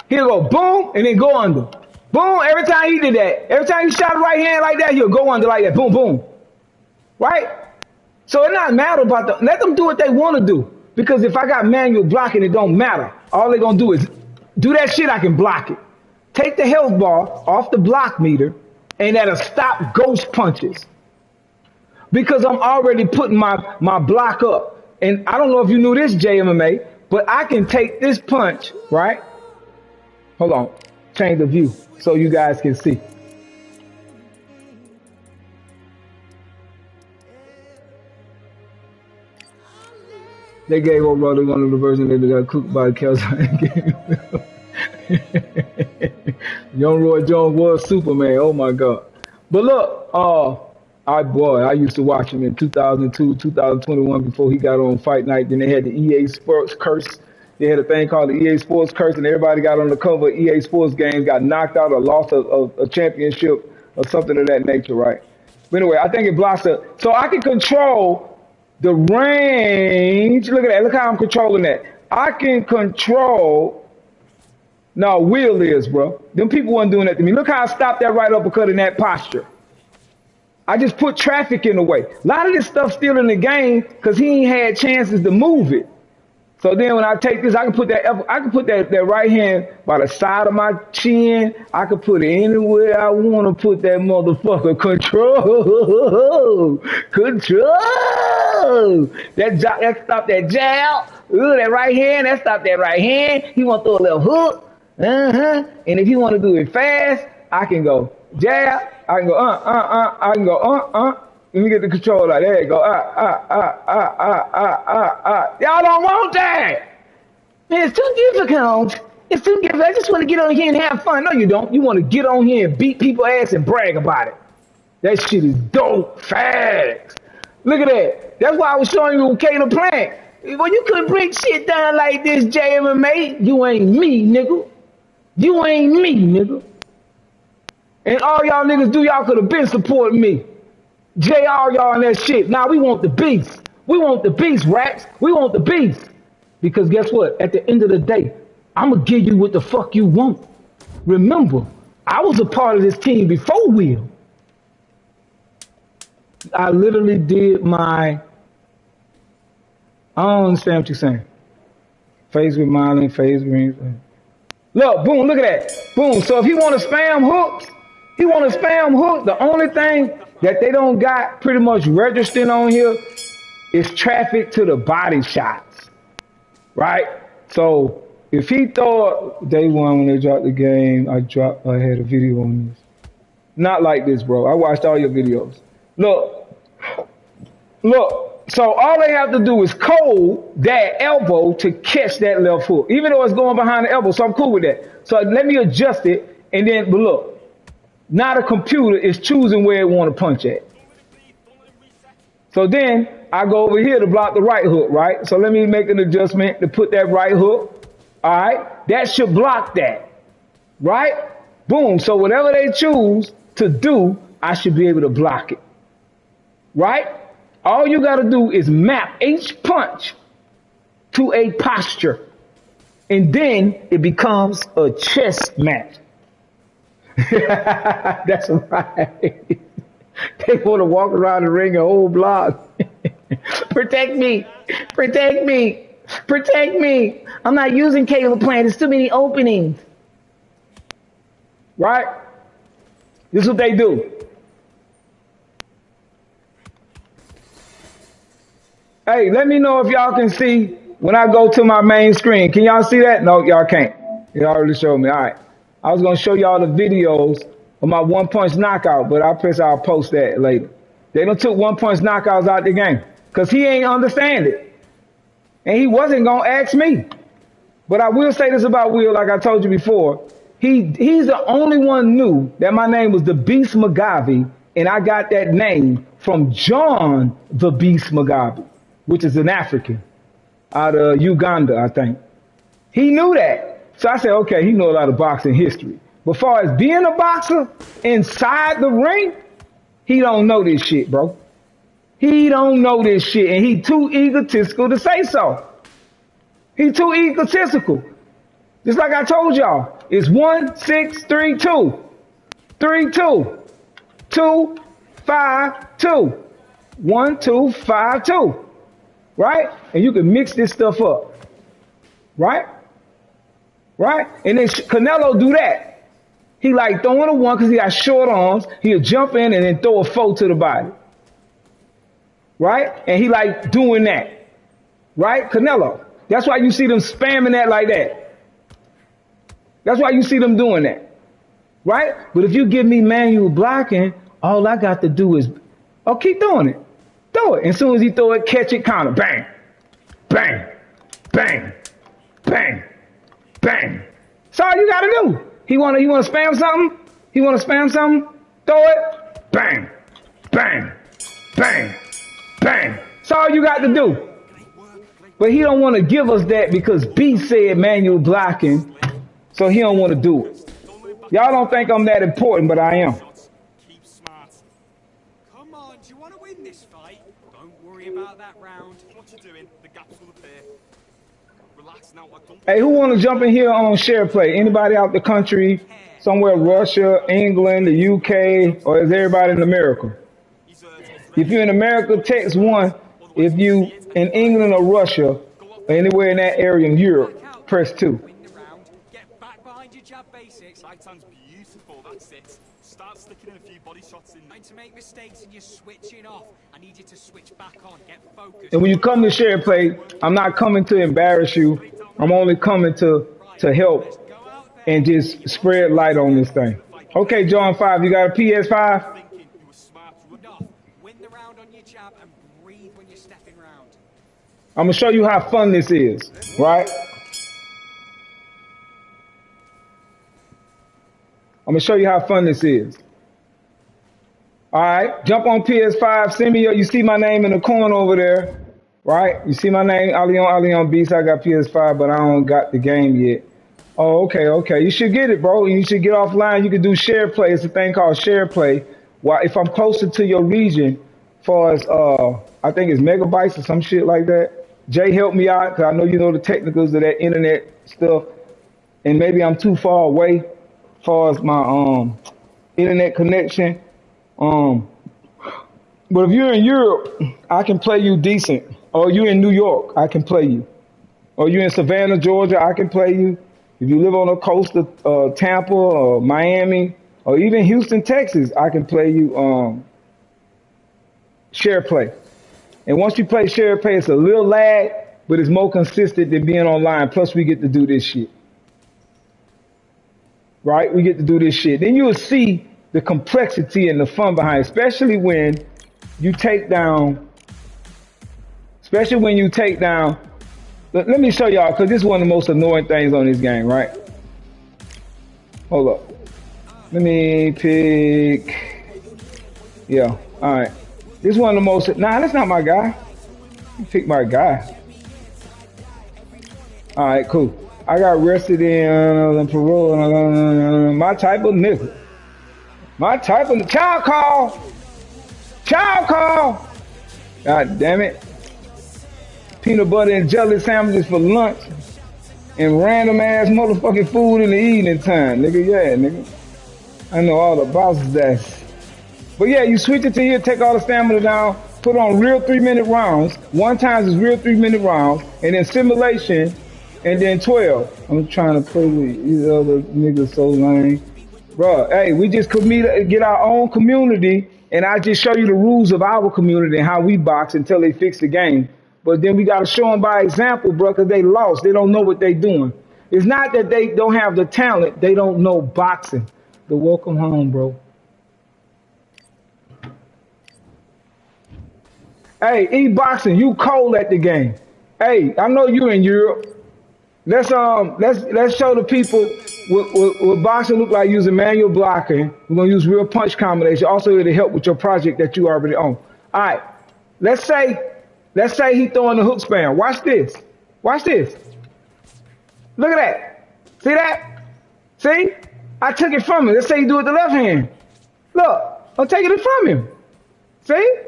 He'll go boom and then go under. Boom. Every time he did that, every time he shot a right hand like that, he'll go under like that. Boom, boom. Right? So it not matter about let them do what they want to do. Because if I got manual blocking, it don't matter. All they're gonna do is do that shit, I can block it. Take the health bar off the block meter, and that'll stop ghost punches. Because I'm already putting my block up. And I don't know if you knew this, JMMA, but I can take this punch, right? Hold on. Change the view so you guys can see. They gave old brother one of the versions that got cooked by Kelsey. Young Roy Jones was Superman. Oh my God. But look, I used to watch him in 2002, 2021 before he got on Fight Night. Then they had the EA Sports curse. They had a thing called the EA Sports curse, and everybody got on the cover of EA Sports games, got knocked out or lost a championship or something of that nature, right? But anyway, I think it blocks it. So I can control the range. Look at that. Look how I'm controlling that. I can control. No, Will is, bro. Them people weren't doing that to me. Look how I stopped that right uppercut in that posture. I just put traffic in the way. A lot of this stuff still in the game because he ain't had chances to move it. So then when I take this, I can put that right hand by the side of my chin. I can put it anywhere I want to put that motherfucker. Control. That stop that jab. Ooh, that right hand. That stop that right hand. He want to throw a little hook. And if you want to do it fast, I can go jab. I can go I can go Let me get the controller. There you go. Y'all don't want that. Man, it's too difficult. It's too difficult. I just want to get on here and have fun. No, you don't. You want to get on here and beat people's ass and brag about it. That shit is dope. Facts. Look at that. That's why I was showing you Caleb Plant. Well, you couldn't break shit down like this, JMMA. You ain't me, nigga. You ain't me, nigga. And all y'all niggas y'all could have been supporting me. JR y'all and that shit. Now we want the beast. We want the beast, rats. We want the beast. Because guess what? At the end of the day, I'm going to give you what the fuck you want. Remember, I was a part of this team before Will. I literally did I don't understand what you're saying. Phase with Marlon, phase green. Look, boom, look at that. Boom. So if he want to spam hooks, the only thing that they don't got pretty much registered on here is traffic to the body shots. Right? So if he thought day one when they dropped the game, I had a video on this. Not like this, bro. I watched all your videos. Look. So all they have to do is code that elbow to catch that left hook, even though it's going behind the elbow. So I'm cool with that. So let me adjust it, and then, but look, now the computer is choosing where it want to punch at. So then I go over here to block the right hook, right? So let me make an adjustment to put that right hook. All right, that should block that, right? Boom. So whatever they choose to do, I should be able to block it, right? All you got to do is map each punch to a posture. And then it becomes a chess match. That's right. They want to walk around the ring a whole block. Protect me. Protect me. Protect me. I'm not using cable plant. There's too many openings. Right? This is what they do. Hey, let me know if y'all can see when I go to my main screen. Can y'all see that? No, y'all can't. It already showed me. All right. I was going to show y'all the videos of my one punch knockout, but I'll post that later. They done took one punch knockouts out the game because he ain't understand it. And he wasn't going to ask me. But I will say this about Will, like I told you before. He's the only one knew that my name was the Beast Mugabe, and I got that name from John the Beast Mugabe, which is an African out of Uganda, I think. He knew that. So I said, okay, he know a lot of boxing history. But far as being a boxer inside the ring, he don't know this shit, bro. He don't know this shit, and he too egotistical to say so. He too egotistical. Just like I told y'all, it's 1, 6, 3, 2. 3, 2. 2, 5, 2. 1, 2, 5, 2. Right? And you can mix this stuff up. Right? Right? And then Canelo do that. He like throwing a one because he got short arms. He'll jump in and then throw a four to the body. Right? And he like doing that. Right? Canelo. That's why you see them spamming that like that. That's why you see them doing that. Right? But if you give me manual blocking, all I got to do is, oh, keep doing it. Throw it. As soon as he throw it, catch it, counter. Bang. Bang. Bang. Bang. Bang. That's all you got to do. He wanna spam something? He wanna spam something? Throw it. Bang. Bang. Bang. Bang. That's all you got to do. But he don't want to give us that because B said manual blocking, so he don't want to do it. Y'all don't think I'm that important, but I am. Keep smart. Come on, do you want to win this fight? Don't worry about that round. What you doing? The gaps will appear. Relax now. I don't. Hey, who want to jump in here on share play? Anybody out the country, somewhere, Russia, England, the UK, or is everybody in America? If you're in America, text 1. If you in England or Russia, or anywhere in that area in Europe, press 2. Win the round. Get back behind your jab basics. Right hand's beautiful. That's it. Start sticking in a few body shots in. Trying to make mistakes and you're switching off. I need you to switch back on. Get focused. And when you come to share play, I'm not coming to embarrass you. I'm only coming to help Go out there. and just spread light on this thing. Okay, John 5, you got a PS5? Thinking you were smart. You were Enough. Win the round on your jab and breathe when you're stepping round. I'm gonna show you how fun this is, right? I'm gonna show you how fun this is. All right, jump on PS5. Send me you see my name in the corner over there, right? You see my name, Ali on Beast. I got PS5, but I don't got the game yet. Oh, okay. You should get it, bro. You should get offline. You can do share play. It's a thing called share play. Well, if I'm closer to your region, far as I think it's megabytes or some shit like that. Jay, help me out because I know you know the technicals of that internet stuff, and maybe I'm too far away, far as my internet connection. But if you're in Europe, I can play you decent. Or you're in New York, I can play you. Or you're in Savannah, Georgia, I can play you. If you live on the coast of Tampa or Miami or even Houston, Texas, I can play you share play. And once you play share play, it's a little lag, but it's more consistent than being online. Plus, we get to do this shit. Right? We get to do this shit. Then you'll see the complexity and the fun behind it, especially when you take down, let me show y'all, because this is one of the most annoying things on this game, right? Hold up. Let me pick, yeah, all right. This is one of the most, nah, that's not my guy. You pick my guy. All right, cool. I got arrested in parole, my type of nigga. My type of child call. God damn it. Peanut butter and jelly sandwiches for lunch. and random ass motherfucking food in the evening time, nigga. Yeah, nigga. I know all the bosses that's. But yeah, you switch it to here, take all the stamina down, put on real 3 minute rounds. One times is real 3 minute rounds, and then simulation, and then 12. I'm trying to play with these other niggas so lame. Bro, hey, we just get our own community, and I just show you the rules of our community and how we box until they fix the game. But then we gotta show them by example, bro, because they lost. They don't know what they doing. It's not that they don't have the talent; they don't know boxing. The welcome home, bro. Hey, e-boxing, you cold at the game. Hey, I know you in Europe. Let's show the people what boxing look like using manual blocking. We're gonna use real punch combination. Also, it'll help with your project that you already own. All right. Let's say he throwing the hook spam. Watch this. Watch this. Look at that. See that? See? I took it from him. Let's say he do it the left hand. Look, I'm taking it from him. See?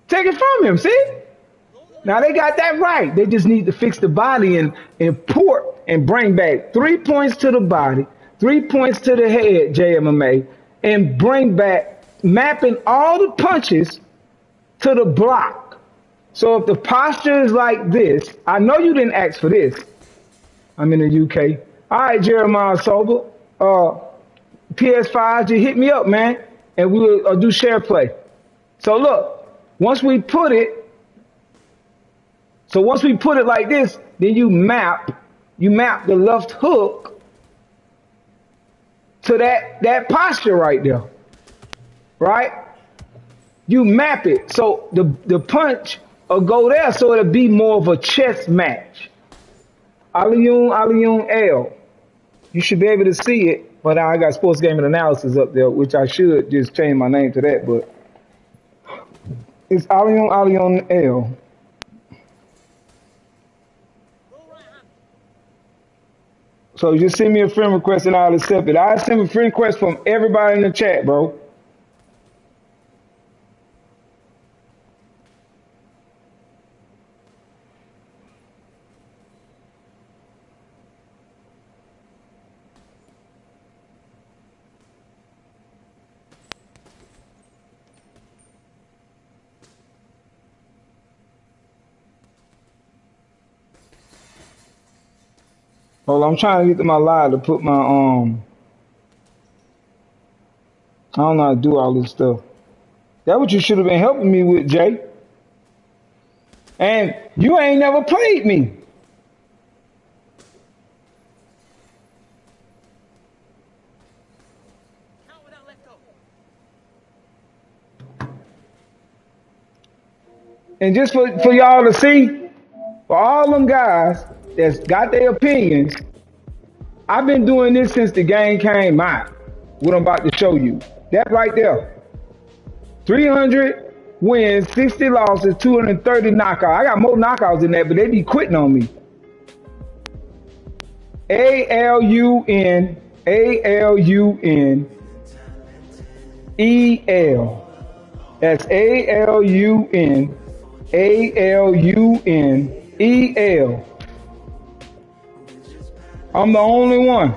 Take it from him. See? Now they got that right. They just need to fix the body and import and bring back 3 points to the body, 3 points to the head, JMMA, and bring back mapping all the punches to the block. So if the posture is like this, I know you didn't ask for this. I'm in the UK. All right, Jeremiah Sober, PS5, just hit me up, man, and we'll do share play. So look, once we put it like this, then you map the left hook to that posture right there, right? You map it so the punch will go there, so it'll be more of a chess match. Aliyun L. You should be able to see it, but now I got sports gaming analysis up there, which I should just change my name to that, but it's Aliyun L. So just send me a friend request and I'll accept it. I'll send a friend request from everybody in the chat, bro. Hold on, I'm trying to get to my live to put my I don't know how to do all this stuff. That's what you should have been helping me with, Jay. And you ain't never played me. And just for y'all to see, for all them guys that's got their opinions, I've been doing this since the game came out. What I'm about to show you. That right there. 300 wins, 60 losses, 230 knockouts. I got more knockouts than that, but they be quitting on me. ALUN, ALUNEL. That's ALUNEL. I'm the only one.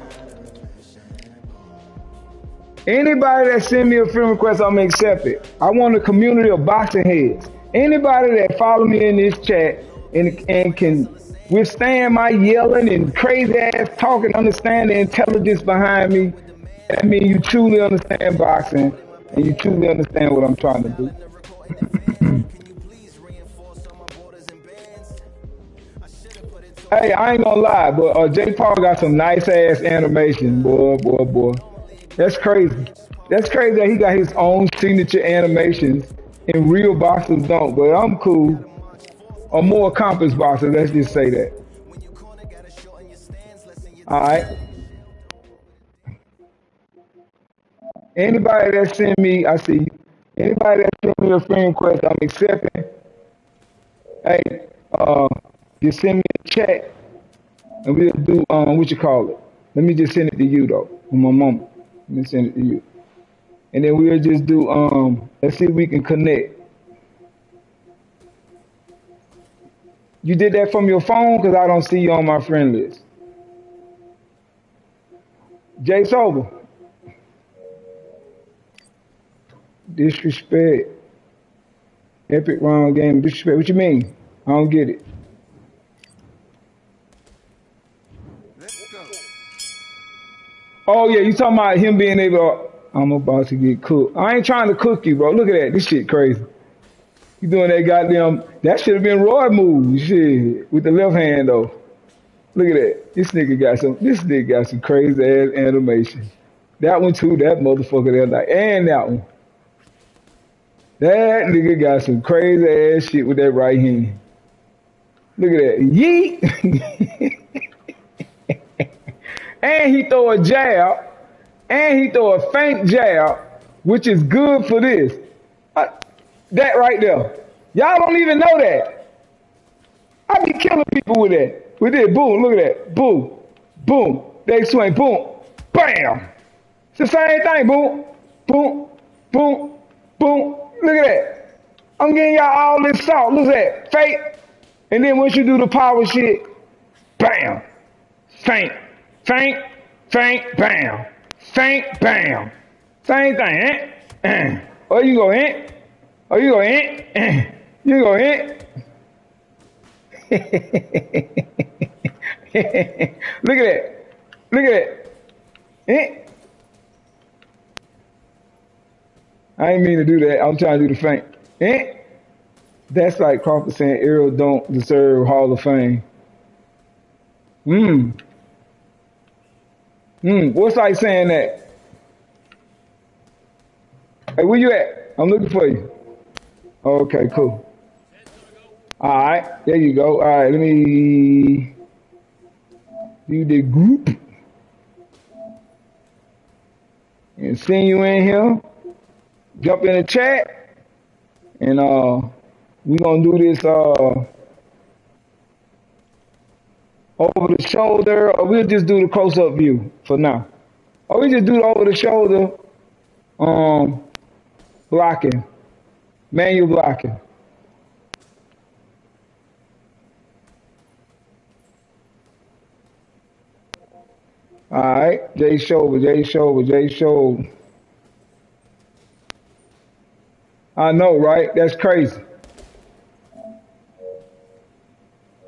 Anybody that send me a friend request, I'm gonna accept it. I want a community of boxing heads. Anybody that follow me in this chat and can withstand my yelling and crazy ass talking, understand the intelligence behind me, that means you truly understand boxing and you truly understand what I'm trying to do. Hey, I ain't gonna lie, but J. Paul got some nice ass animation, boy. That's crazy. That's crazy that he got his own signature animations and real boxers don't, but I'm cool. Or more accomplished boxers, let's just say that. Alright. Anybody that send me, I see you. Anybody that send me a friend request, I'm accepting. Hey, just send me a chat and we'll do what you call it. Let me just send it to you though, from my mama. Let me send it to you. And then we'll just do let's see if we can connect. You did that from your phone? Because I don't see you on my friend list. Jay Sober. Disrespect. Epic round game. Disrespect. What you mean? I don't get it. Let's go. Oh yeah, you talking about him being able to, I'm about to get cooked. I ain't trying to cook you, bro. Look at that. This shit crazy. You doing that goddamn, that should have been Roy move. Shit. With the left hand though. Look at that. This nigga got some crazy ass animation. That one too, that motherfucker there like, and that one. That nigga got some crazy ass shit with that right hand. Look at that. Yeet. And he throw a jab. And he throw a feint jab, which is good for this. That right there. Y'all don't even know that. I be killing people with that. With this. Boom. Look at that. Boom. Boom. They swing. Boom. Bam. It's the same thing. Boom. Boom. Boom. Boom. Look at that. I'm getting y'all all this salt. Look at that. Fake. And then once you do the power shit, bam. Feint. Feint. Feint. Bam. Feint. Bam. Same thing. Or you go in. Or you go in. You go in. Look at that. Look at that. I ain't mean to do that. I'm trying to do the feint. That's like Crawford saying Errol don't deserve Hall of Fame. What's like saying that? Hey, where you at? I'm looking for you. Okay, cool. All right, there you go. All right, let me do the group and send you in here. Jump in the chat, and we gonna do this over the shoulder, or we'll just do the close up view for now. Or we just do the over the shoulder blocking, manual blocking. All right, Jay Shoulder. I know, right? That's crazy.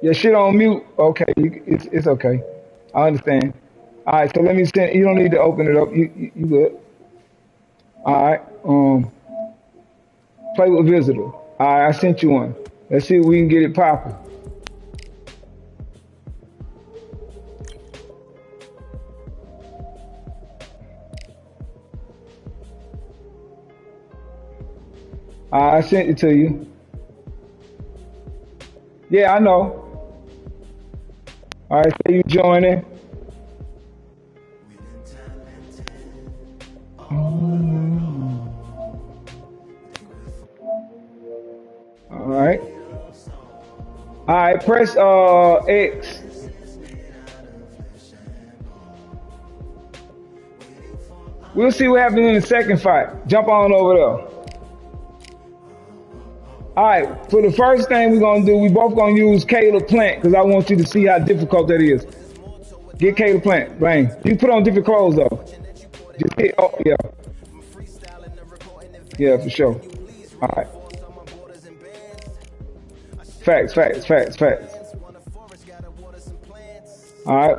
Your shit on mute. Okay, it's okay. I understand. All right, so let me send. You don't need to open it up. You good? All right. Play with visitor. All right, I sent you one. Let's see if we can get it popping. I sent it to you. Yeah, I know. All right, so you joining. All right. All right, press X. We'll see what happens in the second fight. Jump on over there. All right, for the first thing we're going to do, we both going to use Caleb Plant because I want you to see how difficult that is. Get Caleb Plant, bang. You put on different clothes though. Just hit, oh, yeah. Yeah, for sure. All right. Facts. All right.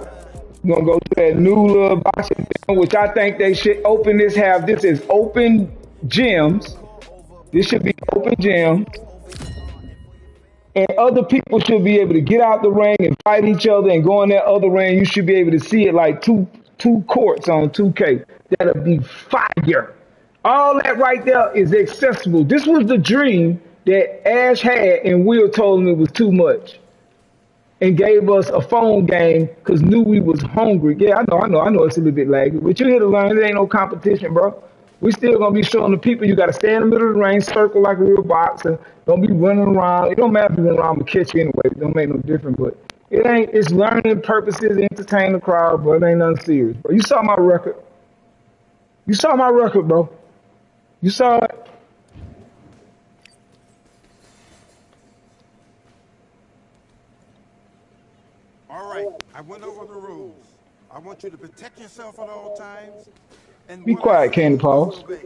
We're going to go to that new little boxing gym, which I think they should open this, have this as open gyms. This should be open gym. And other people should be able to get out the ring and fight each other and go in that other ring. You should be able to see it like two courts on 2K. That'll be fire. All that right there is accessible. This was the dream that Ash had, and Will told him it was too much and gave us a phone game because knew we was hungry. Yeah, I know it's a little bit laggy, but you here to learn. It ain't no competition, bro. We still gonna be showing the people you gotta stay in the middle of the ring, circle like a real boxer. Don't be running around. It don't matter if you run around, I'm gonna catch you anyway. It don't make no difference, but it ain't, it's learning purposes, entertain the crowd, bro. It ain't nothing serious, bro. You saw my record. Bro. You saw it. I went over the rules. I want you to protect yourself at all times, and Be what I quiet, say Candy you must Paws. obey.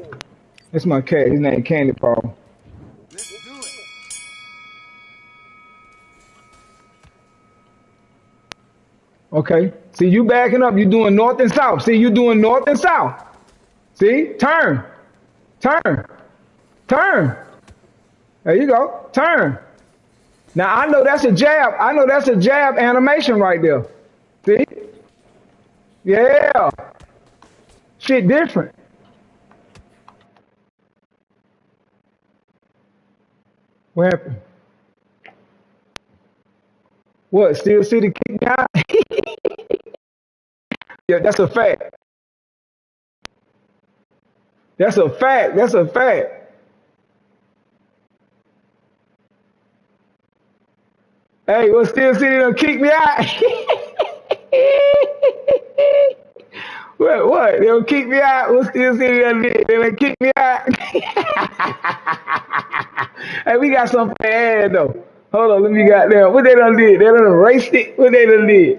That's my cat. His name Candy Paw. Let's do it. Okay. See, you backing up. You doing north and south. See, you doing north and south. See, turn, turn, turn. There you go. Turn. Now I know that's a jab. I know that's a jab animation right there. See? Yeah. Shit different. What happened? What? Steel City kicked me out? Yeah, that's a fact. That's a fact. That's a fact. Hey, well, Steel City done kick me out. What? They done kick me out? What Steel City done did? They done kick me out? Hey, we got something to add though. Hold on, let me got there. What they done did? They done erased it. What they done did?